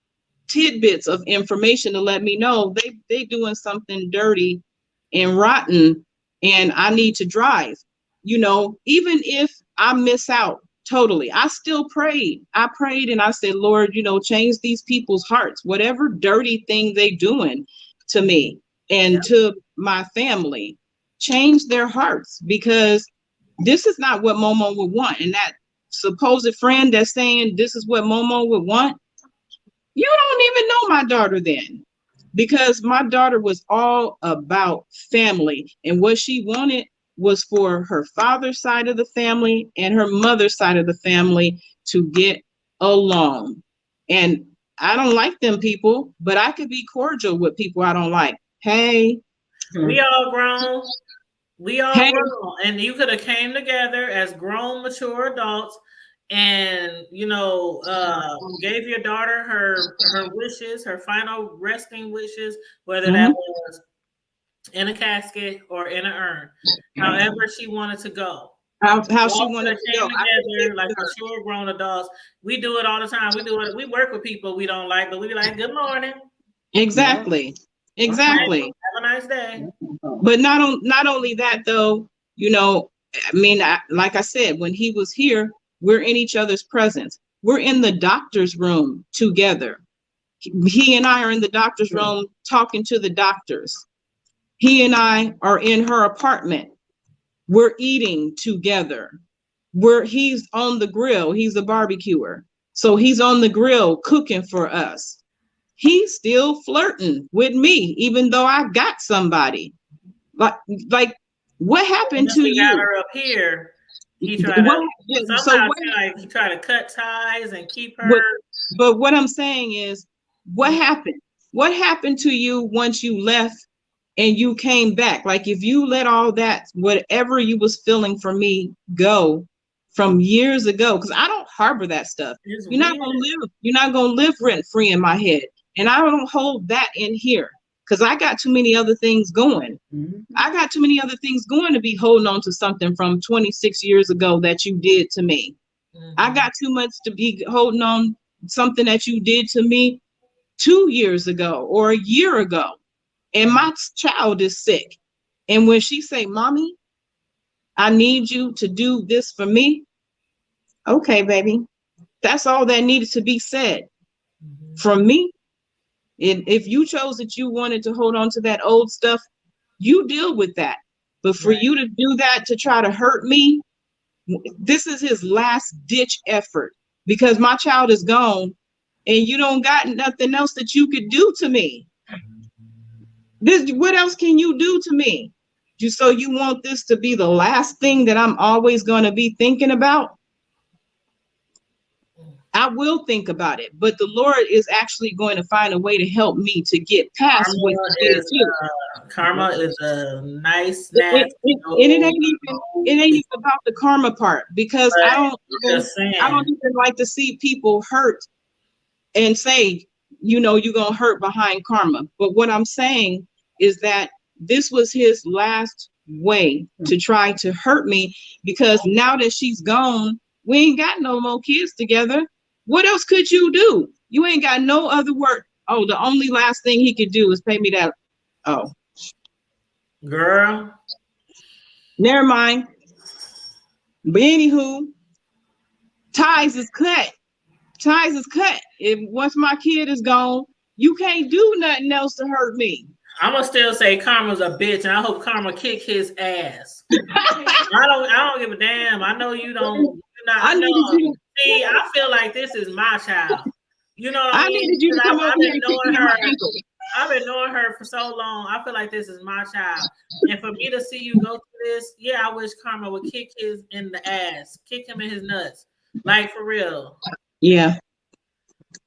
tidbits of information to let me know they doing something dirty and rotten, and I need to drive. Even if I miss out totally, I still prayed. I prayed and I said, Lord, change these people's hearts, whatever dirty thing they doing to me and to my family, change their hearts, because this is not what Momo would want. And that supposed friend that's saying this is what Momo would want, you don't even know my daughter then, because my daughter was all about family. And what she wanted was for her father's side of the family and her mother's side of the family to get along. And I don't like them people, but I could be cordial with people I don't like. Hey. We all grown. We all Hey. grown. And you could have came together as grown, mature adults and gave your daughter her wishes, her final resting wishes, whether that was in a casket or in an urn, however she wanted to go. How she wanted to go together like mature grown adults. We do it all the time. We work with people we don't like, but we be like, good morning. Exactly. Have a nice day. But not only that though, like I said, when he was here, we're in each other's presence. We're in the doctor's room together. He and I are in the doctor's room talking to the doctors. He and I are in her apartment. We're eating together. He's on the grill. He's a barbecuer. So he's on the grill cooking for us. He's still flirting with me, even though I got somebody. Like what happened to you? Got her up here. He tried he tried to cut ties and keep her. But what I'm saying is, what happened? What happened to you once you left and you came back? Like if you let all that, whatever you was feeling for me, go from years ago, because I don't harbor that stuff. You're not gonna live rent free in my head, and I don't hold that in here. Because I got too many other things going. I got too many other things going to be holding on to something from 26 years ago that you did to me. I got too much to be holding on something that you did to me 2 years ago or a year ago. And my child is sick. And when she say, Mommy, I need you to do this for me. Okay, baby. That's all that needed to be said. From me. If you chose that you wanted to hold on to that old stuff, you deal with that. But for you to do that, to try to hurt me, this is his last ditch effort, because my child is gone and you don't got nothing else that you could do to me. What else can you do to me? So you want this to be the last thing that I'm always going to be thinking about? I will think about it, but the Lord is actually going to find a way to help me to get past what he did too. Karma is a nice snap. It ain't even about the karma part, because I don't even like to see people hurt and say, you're gonna hurt behind karma. But what I'm saying is that this was his last way to try to hurt me, because now that she's gone, we ain't got no more kids together. What else could you do? You ain't got no other work. Oh, the only last thing he could do is pay me that. Oh, girl, never mind. But anywho, ties is cut. Once my kid is gone, you can't do nothing else to hurt me. I'm gonna still say Karma's a bitch, and I hope Karma kick his ass. I don't give a damn. I know you don't. See, I feel like this is my child. You know what I mean? Needed you to come over here and kick me in my ankle. I've been knowing her for so long. I feel like this is my child. And for me to see you go through this, I wish Karma would kick his in the ass, kick him in his nuts. Like for real. Yeah.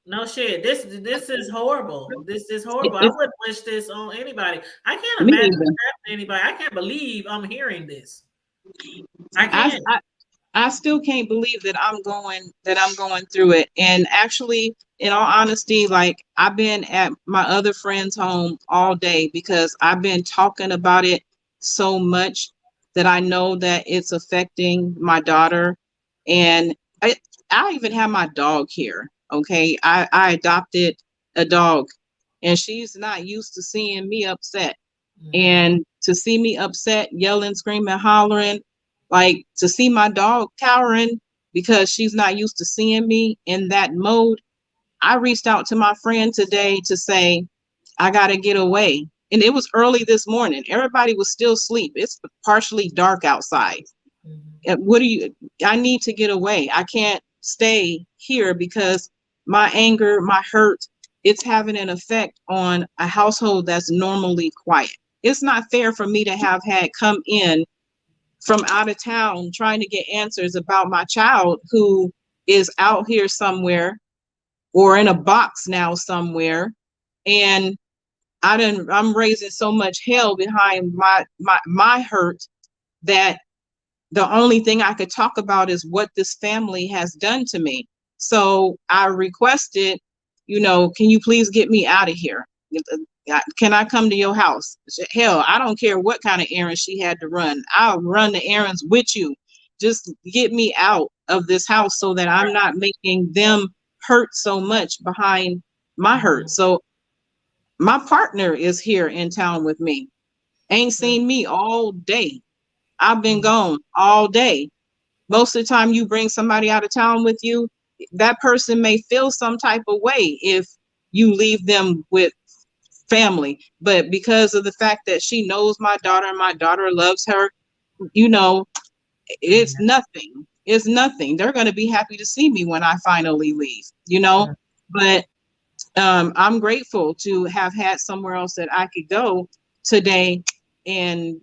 No shit. This is horrible. This is horrible. I wouldn't wish this on anybody. I can't imagine it happening to anybody. I can't believe I'm hearing this. I I, can't. I I still can't believe that I'm going through it. And actually, in all honesty, like I've been at my other friend's home all day because I've been talking about it so much that I know that it's affecting my daughter. And I I even have my dog here. Okay. I adopted a dog and she's not used to seeing me upset. And to see me upset, yelling, screaming, hollering, like to see my dog cowering because she's not used to seeing me in that mode. I reached out to my friend today to say, I got to get away. And it was early this morning. Everybody was still asleep. It's partially dark outside. What do you, I need to get away. I can't stay here because my anger, my hurt, it's having an effect on a household that's normally quiet. It's not fair for me to have had come in from out of town trying to get answers about my child who is out here somewhere or in a box now somewhere. And I'm raising so much hell behind my hurt that the only thing I could talk about is what this family has done to me. So I requested, can you please get me out of here? Can I come to your house? Hell, I don't care what kind of errands she had to run. I'll run the errands with you. Just get me out of this house so that I'm not making them hurt so much behind my hurt. So my partner is here in town with me. Ain't seen me all day. I've been gone all day. Most of the time you bring somebody out of town with you, that person may feel some type of way if you leave them with family. But because of the fact that she knows my daughter and my daughter loves her, it's nothing. It's nothing. They're going to be happy to see me when I finally leave. But I'm grateful to have had somewhere else that I could go today and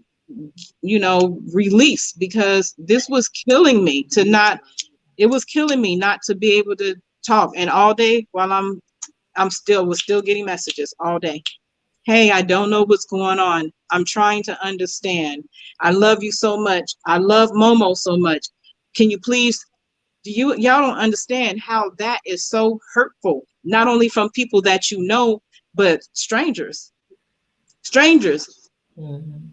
release, because this was killing me was killing me not to be able to talk. And all day while I'm still getting messages all day. Hey, I don't know what's going on. I'm trying to understand. I love you so much. I love Momo so much. Can you please, y'all don't understand how that is so hurtful, not only from people that you know, but strangers. And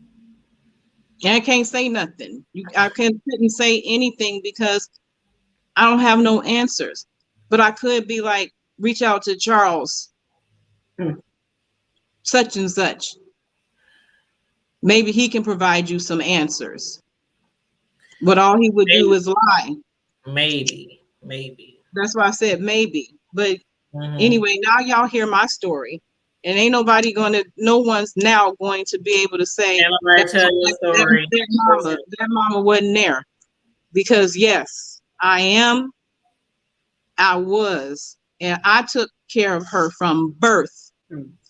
I can't say nothing. I couldn't say anything because I don't have no answers. But I could be like, reach out to Charles, such and such. Maybe he can provide you some answers. But all he would do is lie. Maybe. That's why I said maybe. But anyway, now y'all hear my story. And ain't no one's now going to be able to say that mama wasn't there. Because yes, I was, and I took care of her from birth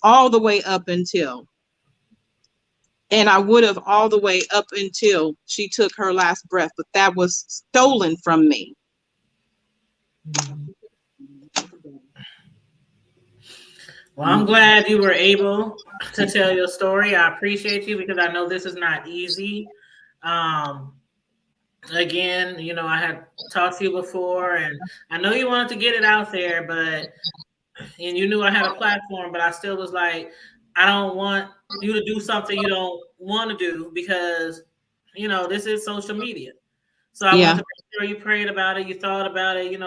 all the way up until, and I would have all the way up until she took her last breath, but that was stolen from me. Well, I'm glad you were able to tell your story. I appreciate you because I know this is not easy. Again, I had talked to you before, and I know you wanted to get it out there, and you knew I had a platform, but I still was like, I don't want you to do something you don't want to do because, this is social media. So I wanted to make sure you prayed about it, you thought about it,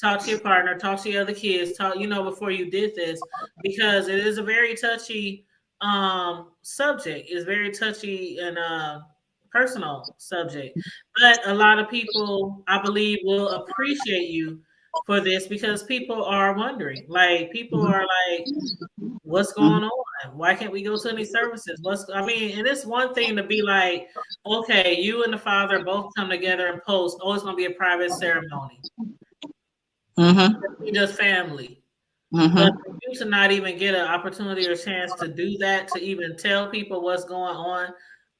talk to your partner, talk to your other kids, talk, before you did this, because it is a very touchy subject. It's very touchy and personal subject. But a lot of people, I believe, will appreciate you for this because people are wondering. Like, people are like, what's going on? Why can't we go to any services? And it's one thing to be like, okay, you and the father both come together and post, oh, it's going to be a private ceremony. Just family. But for you to not even get an opportunity or chance to do that, to even tell people what's going on,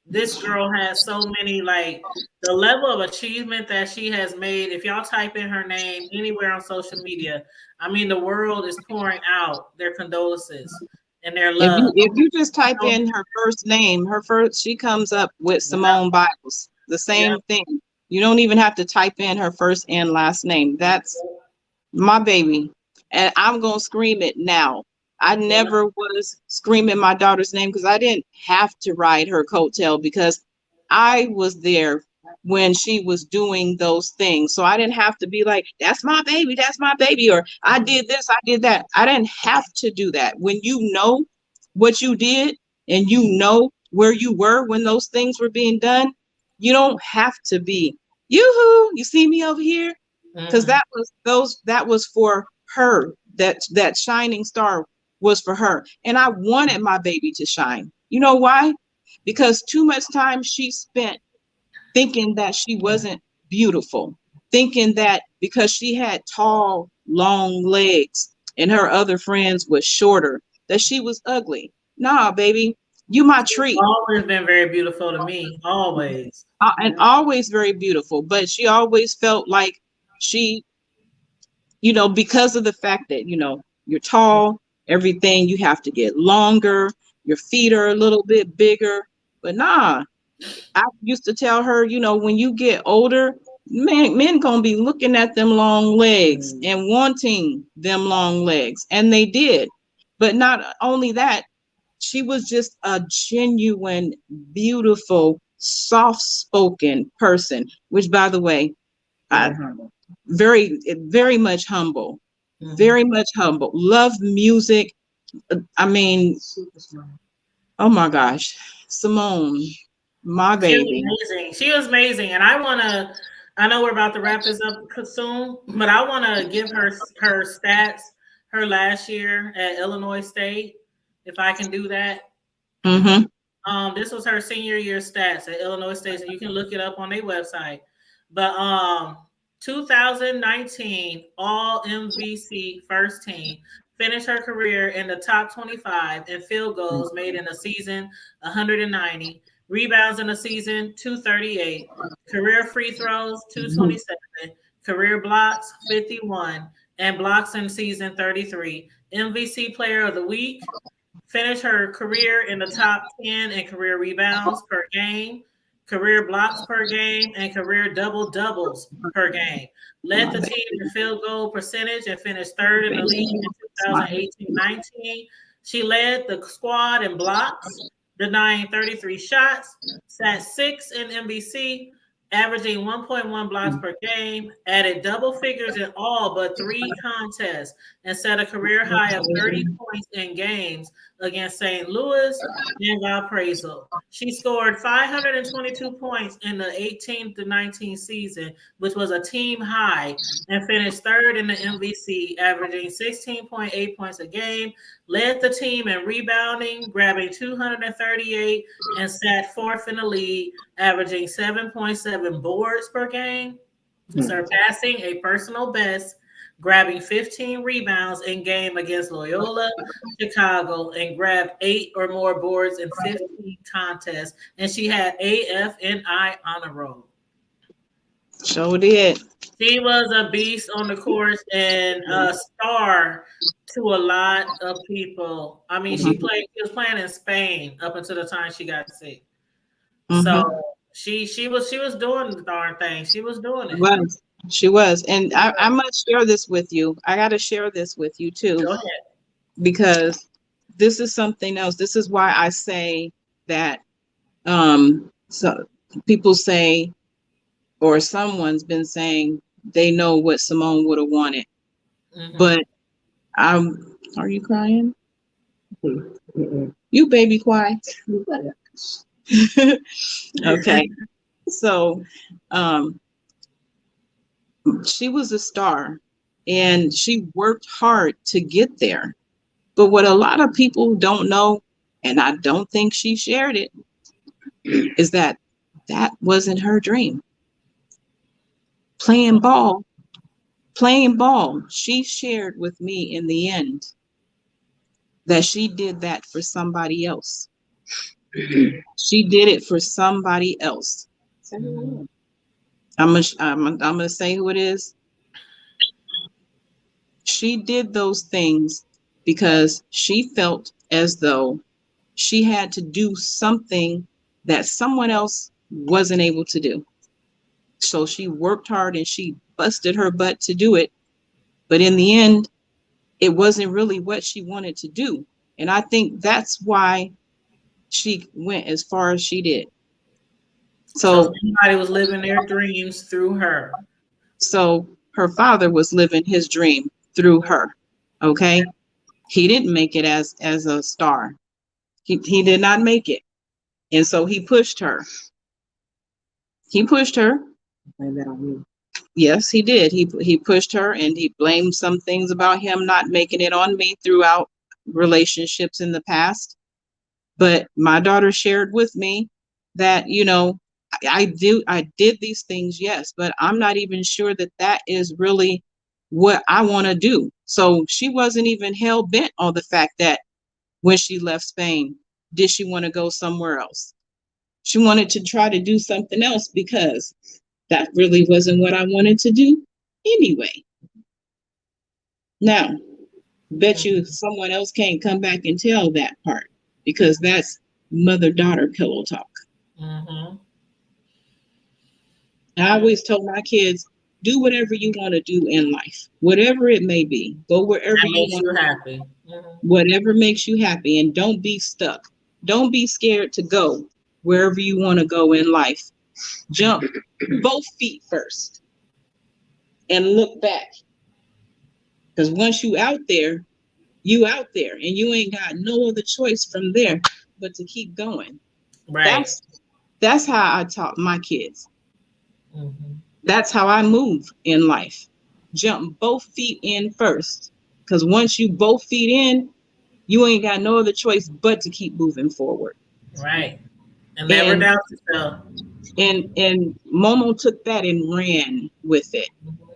this girl has so many, like, the level of achievement that she has made. If y'all type in her name anywhere on social media, the world is pouring out their condolences and their love. If you just type in her first name, she comes up with Simone Bibles. the same thing. You don't even have to type in her first and last name. That's my baby. And I'm going to scream it now. I never was screaming my daughter's name because I didn't have to ride her coattail because I was there when she was doing those things. So I didn't have to be like, that's my baby, or I did this, I did that. I didn't have to do that. When you know what you did and you know where you were when those things were being done, you don't have to be, yoo-hoo, you see me over here? Because that was for her. That shining star was for her. And I wanted my baby to shine. You know why? Because too much time she spent thinking that she wasn't beautiful, thinking that because she had tall, long legs and her other friends was shorter, that she was ugly. Nah, baby, you my treat. Always been very beautiful to me, always. And always very beautiful, but she always felt like she, because of the fact that, you're tall, everything, you have to get longer, your feet are a little bit bigger. But nah, I used to tell her, when you get older, men gonna be looking at them long legs and wanting them long legs. And they did. But not only that, she was just a genuine, beautiful, soft-spoken person, which, by the way, very, very much humble, very much humble. Love music. I mean, oh my gosh, Simone, my baby. She was amazing. And I know we're about to wrap this up soon, but I want to give her stats, her last year at Illinois State, if I can do that. This was her senior year stats at Illinois State, so you can look it up on their website. But 2019 All MVC first team, finished her career in the top 25 in field goals made in a season, 190, rebounds in a season, 238, career free throws, 227, career blocks, 51, and blocks in season, 33. MVC player of the week, finished her career in the top 10 in career rebounds per game, career blocks per game, and career doubles per game. Led the team in field goal percentage and finished third in the league in 2018-19. She led the squad in blocks, denying 33 shots, sat 6 in MVC, averaging 1.1 blocks per game, added double figures in all but 3 contests, and set a career high of 30 points in games against St. Louis and Valparaiso. She scored 522 points in the 18-19 season, which was a team high, and finished third in the MVC, averaging 16.8 points a game, led the team in rebounding, grabbing 238, and sat 4th in the league, averaging 7.7 boards per game, surpassing a personal best, grabbing 15 rebounds in game against Loyola Chicago, and grabbed 8 or more boards in 15 contests. And she had AFNI honor roll. Sure did. She was a beast on the course and a star to a lot of people. I mean, she was playing in Spain up until the time she got sick. So she was doing the darn thing. She was doing it. She was. And I must share this with you. I got to share this with you too. Go ahead. Because this is something else. This is why I say that so people say, or someone's been saying they know what Simone would have wanted. But are you crying? You baby quiet. Okay. So she was a star and she worked hard to get there. But what a lot of people don't know, and I don't think she shared it, is that wasn't her dream. Playing ball. She shared with me in the end that she did that for somebody else. She did it for somebody else. I'm gonna say who it is. She did those things because she felt as though she had to do something that someone else wasn't able to do. So she worked hard and she busted her butt to do it. But in the end, it wasn't really what she wanted to do. And I think that's why she went as far as she did. So So somebody was living their dreams through her. So her father was living his dream through her. Okay. He didn't make it as a star. He did not make it. And so he pushed her. He pushed her. Yes, he did. He pushed her and he blamed some things about him not making it on me throughout relationships in the past. But my daughter shared with me that, I did these things, yes, but I'm not even sure that that is really what I want to do. So she wasn't even hell bent on the fact that when she left Spain, did she want to go somewhere else? She wanted to try to do something else because that really wasn't what I wanted to do anyway. Now, bet you someone else can't come back and tell that part because that's mother-daughter pillow talk. Mm-hmm. I always told my kids, do whatever you want to do in life, whatever it may be. Go wherever That you makes want. you happy. Mm-hmm. Whatever makes you happy, and don't be stuck. Don't be scared to go wherever you want to go in life. Jump both feet first and look back. Because once you out there, and you ain't got no other choice from there but to keep going. Right. That's how I taught my kids. Mm-hmm. That's how I move in life. Jump both feet in first. Because once you both feet in, you ain't got no other choice but to keep moving forward. Right. And never doubt yourself. And Momo took that and ran with it. Mm-hmm.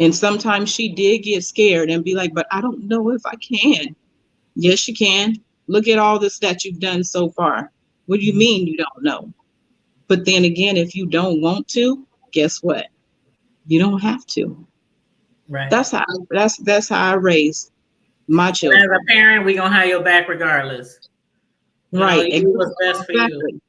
And sometimes she did get scared and be like, but I don't know if I can. Yes, you can. Look at all this that you've done so far. What do you mean you don't know? But then again, if you don't want to, guess what? You don't have to. Right. That's how I raised my children. As a parent, we're gonna have your back regardless. Right. You do what's best for you.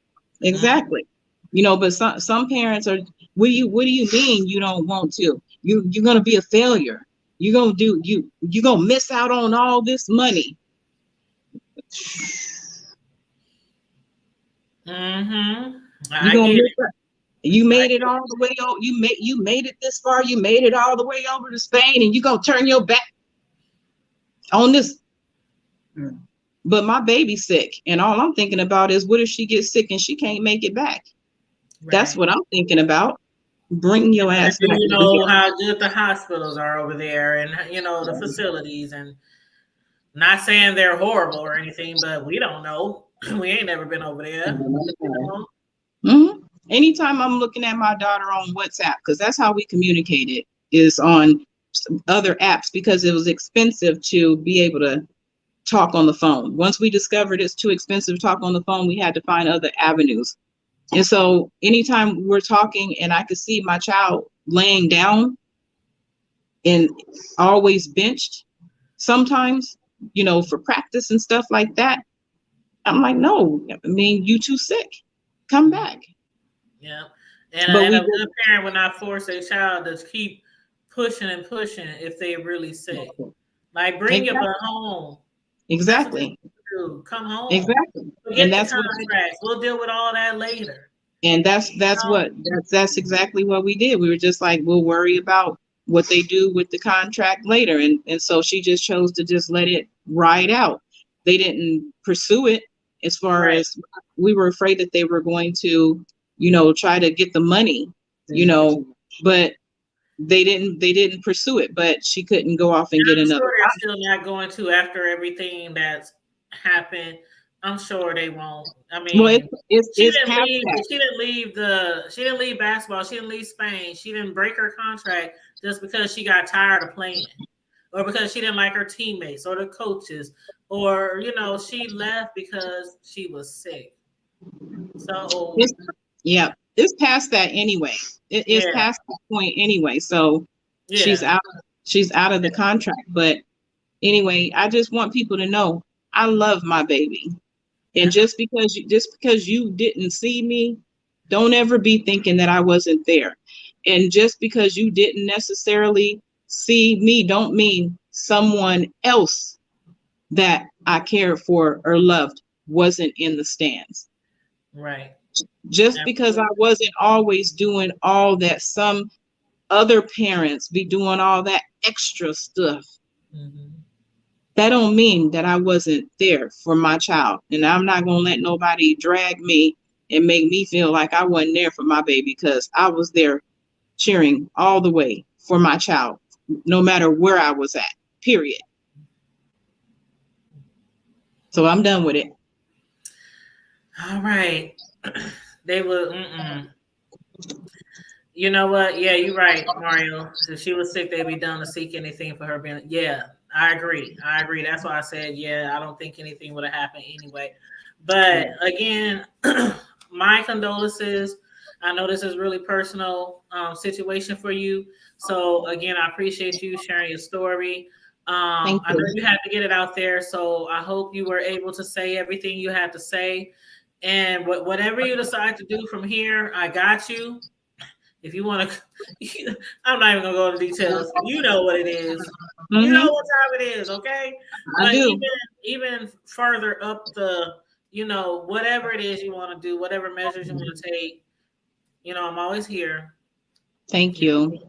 Exactly. But some parents are, what do you mean you don't want to? You're gonna be a failure. You're gonna miss out on all this money. Mm-hmm. You made it all the way over. You made it this far. You made it all the way over to Spain, and you gonna turn your back on this. But my baby's sick, and all I'm thinking about is what if she gets sick and she can't make it back? Right. That's what I'm thinking about. Bring your ass back. You know how good the hospitals are over there, and the facilities, and not saying they're horrible or anything, but we don't know. We ain't never been over there. Mm-hmm. Anytime I'm looking at my daughter on WhatsApp, because that's how we communicated, is on other apps, because it was expensive to be able to talk on the phone. Once we discovered it's too expensive to talk on the phone, we had to find other avenues. And so anytime we're talking and I could see my child laying down and always benched sometimes, for practice and stuff like that, I'm like, no, I mean, you too sick. Come back. Yeah. And a good parent would not force a child to keep pushing and pushing if they're really sick. Like, bring your butt home. Exactly. Come home. Exactly. And that's what we'll deal with all that later. And that's exactly what we did. We were just like, we'll worry about what they do with the contract later. And so she just chose to just let it ride out. They didn't pursue it as far as we were afraid that they were going to, try to get the money, but they didn't pursue it, but she couldn't go off and get another. Sure they're still not going to after everything that's happened. I'm sure they won't. I mean, well, she didn't leave basketball. She didn't leave Spain. She didn't break her contract just because she got tired of playing, or because she didn't like her teammates or the coaches, or she left because she was sick. So it's past that anyway. It's past that point anyway. So she's out of the contract. But anyway, I just want people to know I love my baby. And just because you didn't see me Don't ever be thinking that I wasn't there. And just because you didn't necessarily see me, don't mean someone else that I cared for or loved wasn't in the stands. Right. Just because I wasn't always doing all that some other parents be doing all that extra stuff. That don't mean that I wasn't there for my child. And I'm not going to let nobody drag me and make me feel like I wasn't there for my baby, because I was there cheering all the way for my child, no matter where I was at, period. So I'm done with it. All right. They will. You know what? Yeah, you're right, Mario. If she was sick, they'd be done to seek anything for her being. Yeah, I agree. That's why I said, yeah, I don't think anything would have happened anyway. But again, my condolences. I know this is really personal situation for you. So again, I appreciate you sharing your story. I know you had to get it out there. So I hope you were able to say everything you had to say. And whatever you decide to do from here, I got you. If you want to, I'm not even gonna go into details. You know what it is. You know what time it is, okay? I do. Even further up the, whatever it is you want to do, whatever measures you want to take, I'm always here. Thank you.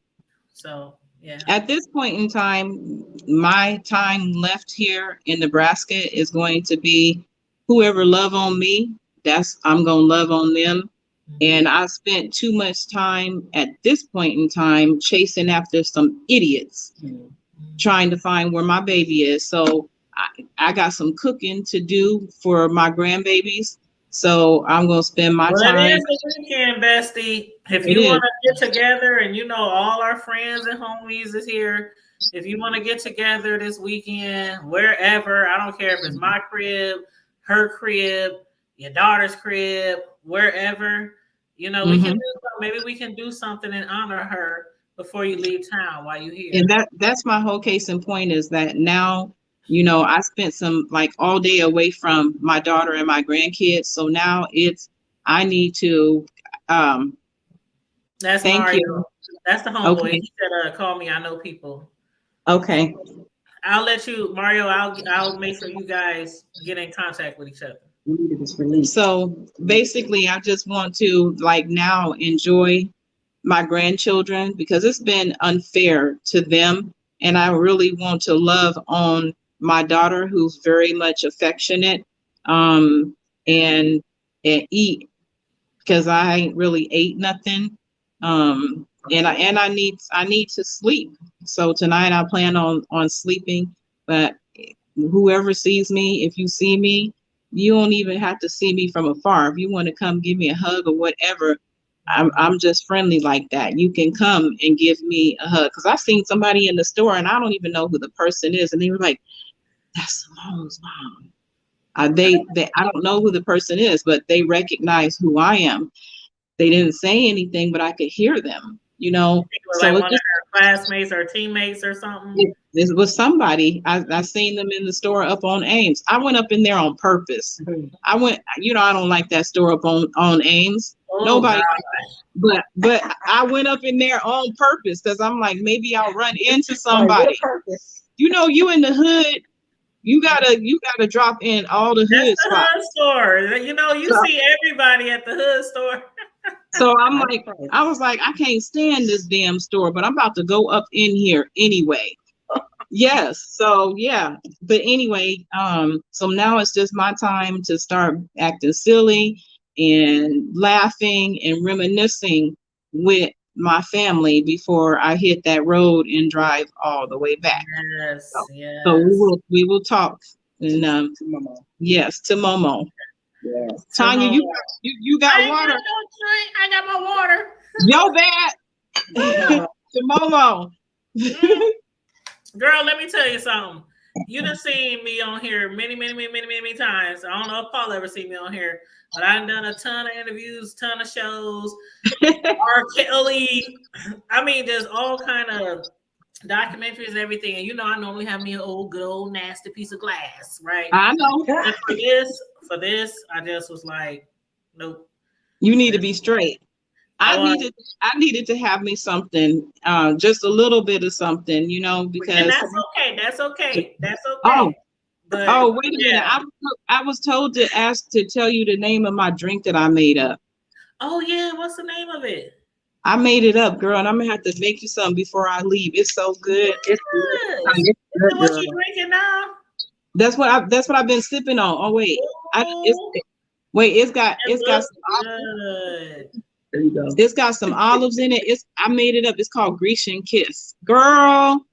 So yeah. At this point in time, my time left here in Nebraska is going to be whoever love on me. I'm gonna love on them. And I spent too much time at this point in time chasing after some idiots, trying to find where my baby is. So I got some cooking to do for my grandbabies. So I'm going to spend my time. It is the weekend, bestie. If you want to get together, and all our friends and homies is here. If you want to get together this weekend, wherever, I don't care if it's my crib, her crib, your daughter's crib, wherever. We can do something. Maybe we can do something and honor her before you leave town while you're here. And that's my whole case in point, is that now, I spent some all day away from my daughter and my grandkids. So now I need to that's thank Mario. you. That's the homeboy. Okay. He said, call me, I know people. Okay. I'll let you, Mario, I'll make sure you guys get in contact with each other. So basically, I just want to now enjoy my grandchildren, because it's been unfair to them. And I really want to love on my daughter, who's very much affectionate, and eat, because I ain't really ate nothing. And I need to sleep. So tonight I plan on sleeping. But whoever sees me, if you see me, you don't even have to see me from afar. If you want to come give me a hug or whatever, I'm just friendly like that. You can come and give me a hug. Because I've seen somebody in the store and I don't even know who the person is, and they were like, "That's Simone's mom." I don't know who the person is, but they recognize who I am. They didn't say anything, but I could hear them. So like one of her classmates or teammates or something. This was somebody. I seen them in the store up on Ames. I went up in there on purpose. I went. I don't like that store up on Ames. Nobody. God. But I went up in there on purpose, because I'm like, maybe I'll run into somebody. Purpose. You in the hood. You gotta drop in all the hood spots. Hood store. You see everybody at the hood store. So I was like, I can't stand this damn store, but I'm about to go up in here anyway. Yes. So yeah. But anyway, so now it's just my time to start acting silly and laughing and reminiscing with my family before I hit that road and drive all the way back. Yes. So we will talk. And to Momo. Yes, to Momo. Yes. Tanya, you got water. I got my water. Yo, bad. To Momo. Girl, let me tell you something. You done seen me on here many times. I don't know if Paul ever seen me on here, but I've done a ton of interviews, ton of shows. R. Kelly. I mean, there's all kind of documentaries and everything. And I normally have me an good old nasty piece of glass, right? I know. And for this, I just was like, nope. You need to be straight. I needed to have me something, just a little bit of something, because. And that's okay. That's okay. Oh, But wait a minute. I was told to tell you the name of my drink that I made up. Oh yeah, what's the name of it? I made it up, girl, and I'm gonna have to make you something before I leave. It's so good. It's good. Is it what you drinking now? That's what I've been sipping on. Oh wait, it's got some good. there you go. It's got some olives in it. I made it up. It's called Grecian Kiss, girl.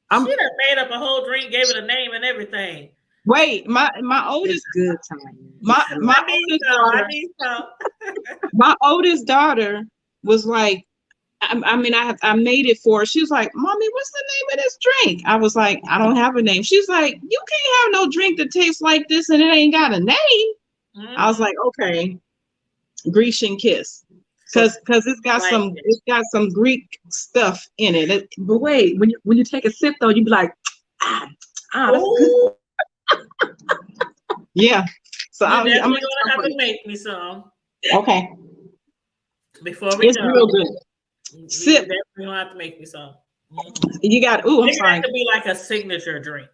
She done made up a whole drink, gave it a name and everything. Wait, my oldest good time. My oldest daughter was like, I made it for her. She was like, Mommy, what's the name of this drink? I was like, I don't have a name. She's like, you can't have no drink that tastes like this and it ain't got a name. Mm-hmm. I was like, okay, Grecian Kiss. Because it's got some Greek stuff in it. But wait, when you take a sip though, you be like, that's good. Yeah. So I'm gonna have to make me some. Okay. Before we go, real good. Sip. You're gonna have to make me some. You got. I'm sorry. It has to be like a signature drink.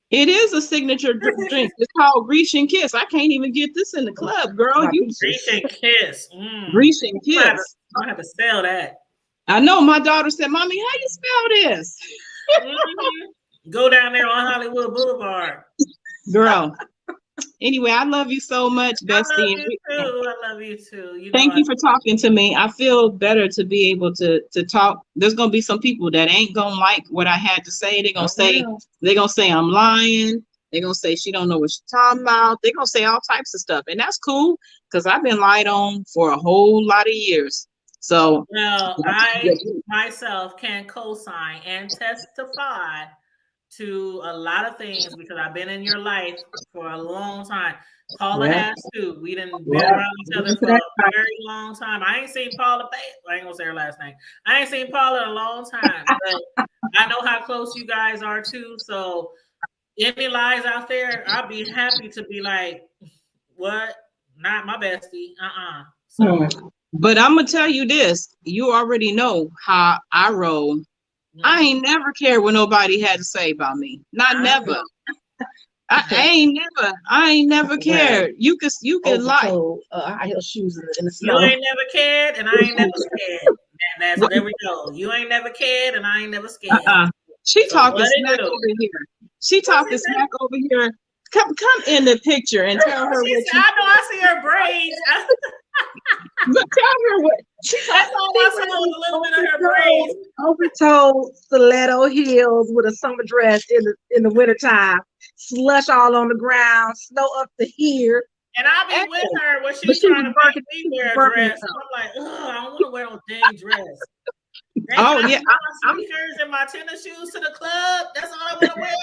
It is a signature drink. It's called Grecian Kiss. I can't even get this in the club, girl. Grecian Kiss. Grecian Kiss. I have to spell that. I know. My daughter said, "Mommy, how you spell this?" Go down there on Hollywood Boulevard, girl. Anyway, I love you so much, bestie. I love you too. Thank you for talking to me. I feel better to be able to talk. There's gonna be some people that ain't gonna like what I had to say. They're gonna say I'm lying. They're gonna say she don't know what she's talking about. They're gonna say all types of stuff, and that's cool because I've been lied on for a whole lot of years. So, well, I myself can co-sign and testify to a lot of things because I've been in your life for a long time. Paula has too. We didn't been around each other for a very long time. I ain't seen Paula. I ain't gonna say her last name. I ain't seen Paula in a long time, but I know how close you guys are too. So any lies out there, I'll be happy to be like, what? Not my bestie. So, but I'm gonna tell you this. You already know how I roll. I ain't never cared what nobody had to say about me. Never. I ain't never cared. You can lie. High heel shoes in the snow. You ain't never cared, and I ain't never scared. There we go. You ain't never cared, and I ain't never scared. She talking smack over here. She talking smack over here. Come in the picture and tell her what you. I know I see her braids. But tell her what. That's all I saw was a little bit of her braids. Overtoed stiletto heels with a summer dress in the wintertime. Slush all on the ground, snow up to here. And I'll be with her when she's trying to make me wear a dress. I'm like, I don't want to wear no dang dress. Oh yeah, I'm in my tennis shoes to the club. That's all I want to wear.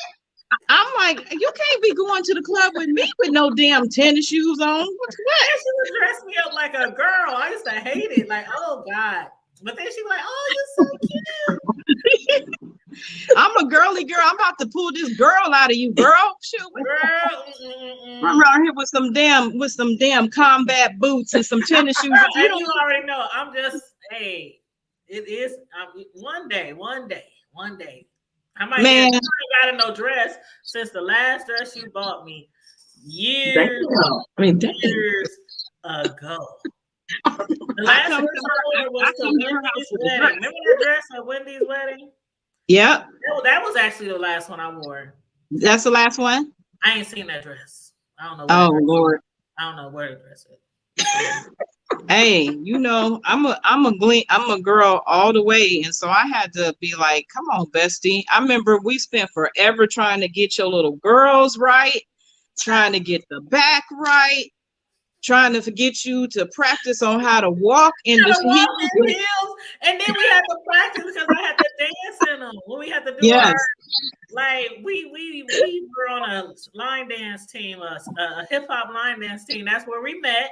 I'm like, you can't be going to the club with me with no damn tennis shoes on. What? She would dress me up like a girl. I used to hate it. Like, oh God. But then she was like, oh, you're so cute. I'm a girly girl. I'm about to pull this girl out of you, girl. Shoot. Girl. I'm around here with some damn combat boots and some tennis shoes. You already know. I'm just, hey, it is one day. I might got no dress since the last dress you bought me years ago. The last dress I wore was to Wendy's wedding. Remember that dress at Wendy's wedding? Yep. That was actually the last one I wore. That's the last one? I ain't seen that dress. I don't know. Lord. I don't know where the dress is. Hey, I'm a girl all the way, and so I had to be like, come on, bestie. I remember we spent forever trying to get your little girls right, trying to get the back right, trying to get you to practice on how to walk in the heels. And then we had to practice because I had to dance in them when we had to do our, like we were on a line dance team, a hip hop line dance team. That's where we met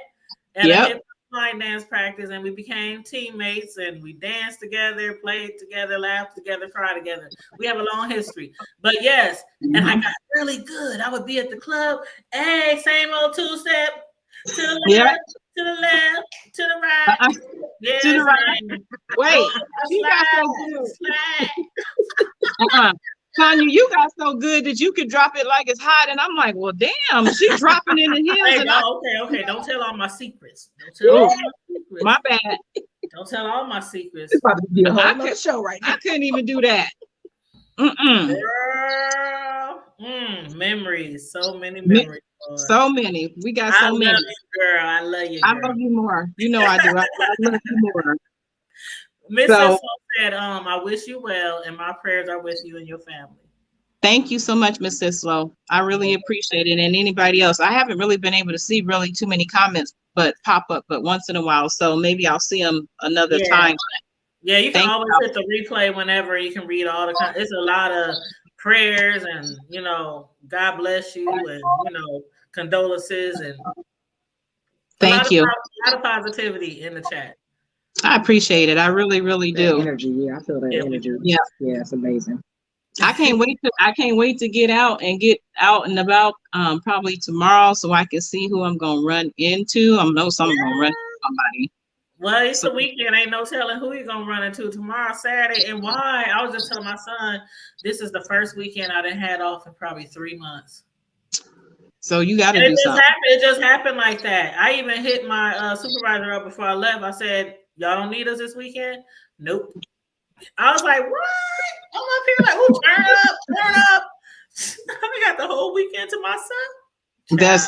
at a hip hop line dance practice, and we became teammates, and we danced together, played together, laughed together, cried together. We have a long history. But yes, and I got really good. I would be at the club, hey, same old two-step to the left, To the left, to the right. Uh-uh. Yes, To the right. ma'am. Wait, Oh, you got so good. slide. Uh-uh. Tanya, you got so good that you could drop it like it's hot, and I'm like, well, damn, she dropping in the heels, Hey, and no, okay. Don't tell all my secrets. Don't tell all my secrets. my bad. Don't tell all my secrets. It's about to be a whole I nother could- show right now. I couldn't even do that. Mm-mm. Girl, memories. So many memories. Lord. So many. We got I so love many. you, girl. I love you, I girl. love you more. You know I do. I love you more. Miss So- Sislo said, I wish you well, and my prayers are with you and your family. Thank you so much, Miss Sislo. I really appreciate it. And anybody else, I haven't really been able to see really too many comments, but pop up, but once in a while. So maybe I'll see them another time. Yeah, you can Thank always you. hit the replay whenever you can read all the. It's a lot of prayers and God bless you and condolences and Thank you. A lot of positivity in the chat. I appreciate it. I really, really do. Energy, yeah, I feel that energy. Yeah, it's amazing. I can't wait to get out and about probably tomorrow so I can see who I'm gonna run into. I know someone's gonna run into somebody. Well, it's the weekend. Ain't no telling who you're gonna run into tomorrow, Saturday, and why. I was just telling my son, this is the first weekend I done had off in probably 3 months. So you got to do something. It just happened like that. I even hit my supervisor up before I left. I said, "Y'all don't need us this weekend." Nope. I was like, "What?" I'm up here like, "Oh, turn up." I got the whole weekend to myself. That's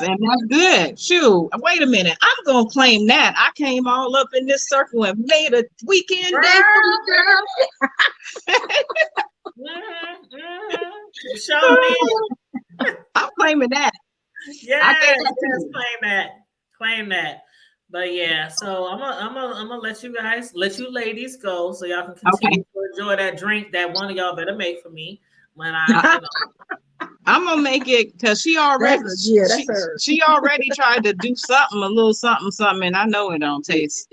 good. Shoot, wait a minute. I'm gonna claim that. I came all up in this circle and made a weekend day for you, girl. Show me. I'm claiming that. Yes, claim that. But yeah, so I'm gonna let you ladies go so y'all can continue to enjoy that drink that one of y'all better make for me when I'm gonna make it because she already she already tried to do something, a little something, and I know it don't taste.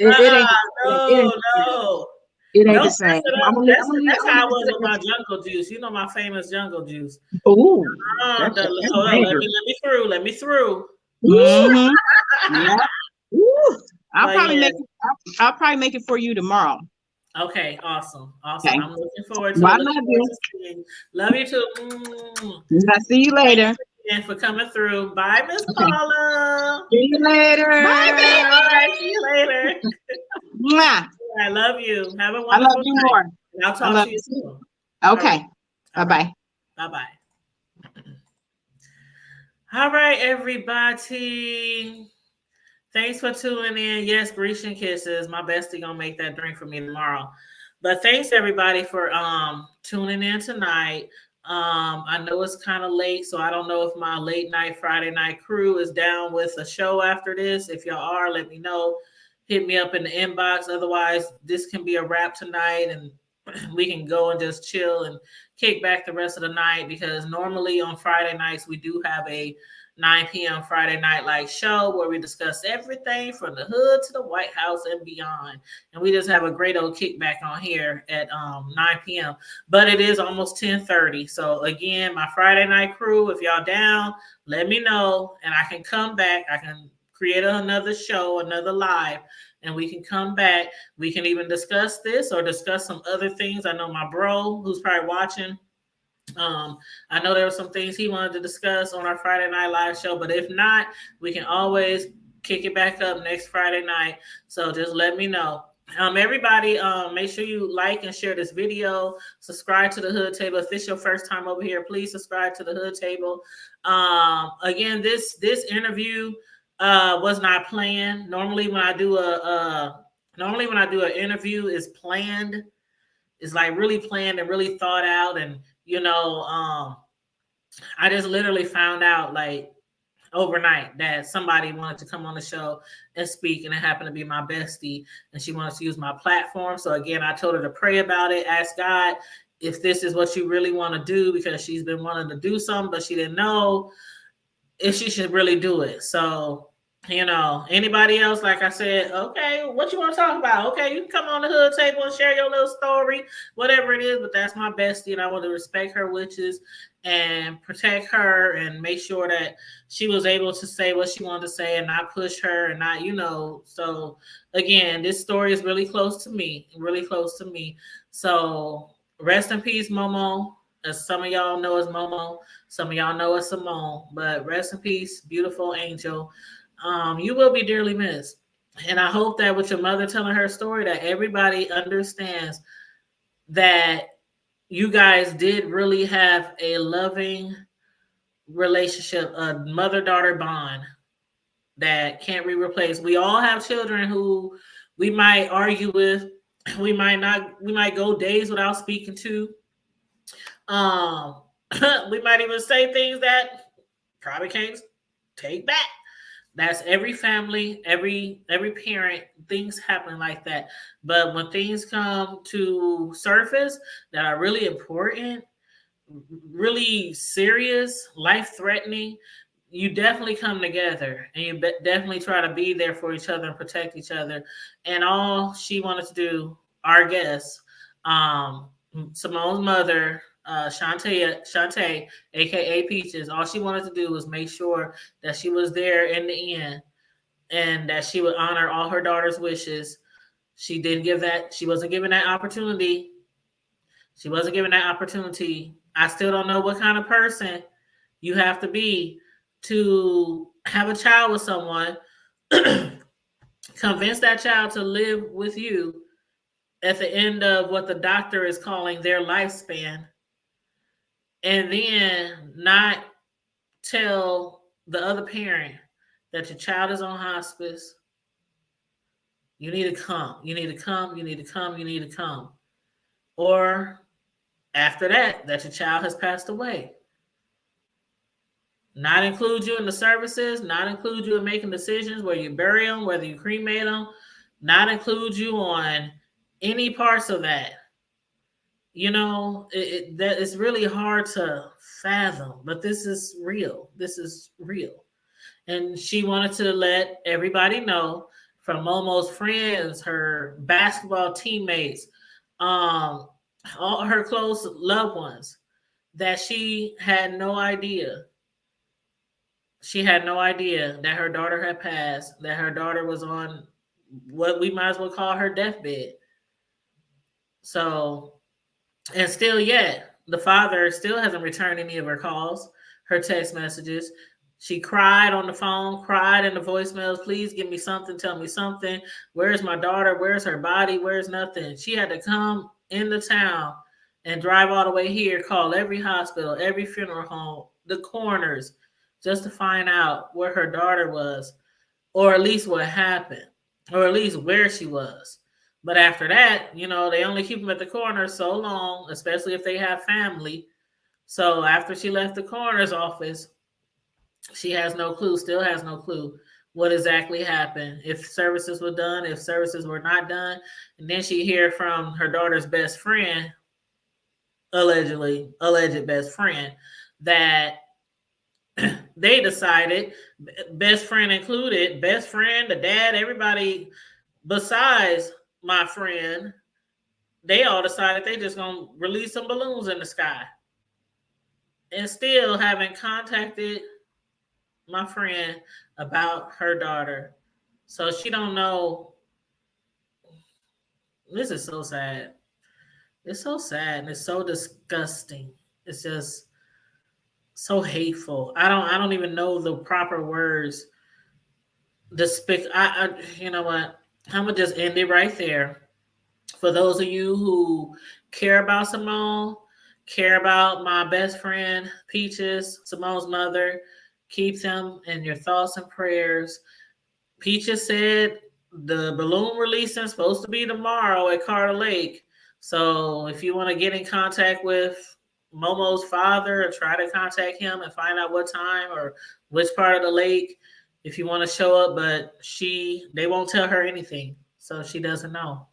It ain't the same. That's how I was with my jungle juice. You know my famous jungle juice. Ooh, Let me through. Mm-hmm. Yeah. Ooh. I'll probably make it for you tomorrow. Okay, awesome. Okay. I'm looking forward to it. Love you too. I'll see you later. And for coming through. Bye, Miss Paula. See you later. Bye, baby. All right, see you later. Mwah. I love you. Have a wonderful I love you night. more. And I'll talk to you soon. Okay. Bye-bye. Right. Bye-bye. All right, everybody. Thanks for tuning in. Yes, Grecian kisses. My bestie gonna make that drink for me tomorrow. But thanks everybody for tuning in tonight. I know it's kind of late, so I don't know if my late night Friday night crew is down with a show after this. If y'all are, let me know. Hit me up in the inbox. Otherwise, this can be a wrap tonight and we can go and just chill and kick back the rest of the night, because normally on Friday nights we do have a 9 p.m. Friday Night Light show where we discuss everything from the hood to the White House and beyond. And we just have a great old kickback on here at 9 p.m. But it is almost 10:30. So again, my Friday night crew, if y'all down, let me know and I can come back. I can create another show, another live, and we can come back. We can even discuss this or discuss some other things. I know my bro, who's probably watching, I know there were some things he wanted to discuss on our Friday night live show, but if not, we can always kick it back up next Friday night. So just let me know. Everybody, make sure you like and share this video. Subscribe to the Hood Table. If this is your first time over here, please subscribe to the Hood Table. Again, this interview was not planned. Normally when I do an interview, is planned. It's like really planned and really thought out. And I just literally found out like overnight that somebody wanted to come on the show and speak, and it happened to be my bestie, and she wanted to use my platform. So again, I told her to pray about it, ask God if this is what you really want to do, because she's been wanting to do something, but she didn't know if she should really do it. So anybody else, like I said, okay, what you want to talk about? Okay, you can come on the Hood Table and share your little story, whatever it is, but that's my bestie and I want to respect her wishes and protect her and make sure that she was able to say what she wanted to say and not push her and not, so again, this story is really close to me, really close to me. So rest in peace, Momo. As some of y'all know as Momo, some of y'all know as Simone, but rest in peace, beautiful angel. You will be dearly missed. And I hope that with your mother telling her story, that everybody understands that you guys did really have a loving relationship, a mother-daughter bond that can't be replaced. We all have children who we might argue with, we might go days without speaking to. We might even say things that probably can't take back. That's every family, every parent. Things happen like that. But when things come to surface that are really important, really serious, life threatening, you definitely come together and you definitely try to be there for each other and protect each other. And all she wanted to do, our guest, Simone's mother, Shante'a, aka Peaches, all she wanted to do was make sure that she was there in the end and that she would honor all her daughter's wishes. She didn't give that, she wasn't given that opportunity. She wasn't given that opportunity. I still don't know what kind of person you have to be to have a child with someone, convince that child to live with you at the end of what the doctor is calling their lifespan, and then not tell the other parent that your child is on hospice. You need to come. You need to come. You need to come. You need to come. Or after that your child has passed away. Not include you in the services, not include you in making decisions where you bury them, whether you cremate them, not include you on any parts of that. That is really hard to fathom, but this is real. This is real. And she wanted to let everybody know, from Momo's friends, her basketball teammates, all her close loved ones, that she had no idea. She had no idea that her daughter had passed, that her daughter was on what we might as well call her deathbed. So, and still yet, the father still hasn't returned any of her calls, her text messages. She cried on the phone, cried in the voicemails, please give me something, tell me something. Where's my daughter? Where's her body? Where's nothing? She had to come into town and drive all the way here, call every hospital, every funeral home, the coroners, just to find out where her daughter was, or at least what happened, or at least where she was. But after that, they only keep them at the coroner so long, especially if they have family. So after she left the coroner's office, she has no clue, still has no clue what exactly happened, if services were done, if services were not done. And then she hear from her daughter's best friend, alleged best friend, that they decided, best friend included, best friend, the dad, everybody besides my friend, they all decided they just gonna release some balloons in the sky, and still haven't contacted my friend about her daughter. So she don't know. This is so sad. It's so sad and it's so disgusting. It's just so hateful. I don't even know the proper words. You know what? I'm gonna just end it right there. For those of you who care about Simone, care about my best friend Peaches, Simone's mother, keep them in your thoughts and prayers. Peaches said the balloon releasing is supposed to be tomorrow at Carter Lake. So if you want to get in contact with Momo's father or try to contact him and find out what time or which part of the lake, if you want to show up, but they won't tell her anything, so she doesn't know.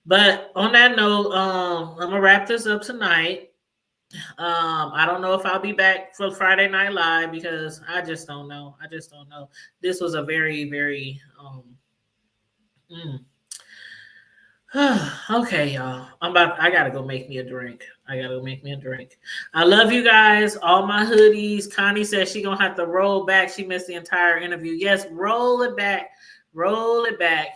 But on that note, I'm gonna wrap this up tonight. I don't know if I'll be back for Friday Night Live because I just don't know. This was a very, very Okay, y'all. I gotta go make me a drink. I love you guys. All my hoodies. Connie says she gonna have to roll back. She missed the entire interview. Yes, roll it back. Roll it back.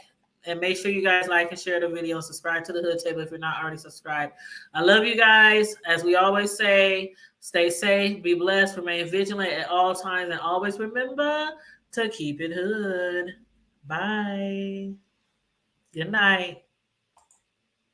And make sure you guys like and share the video and subscribe to the Hood Table if you're not already subscribed. I love you guys. As we always say, stay safe, be blessed, remain vigilant at all times, and always remember to keep it hood. Bye. Good night.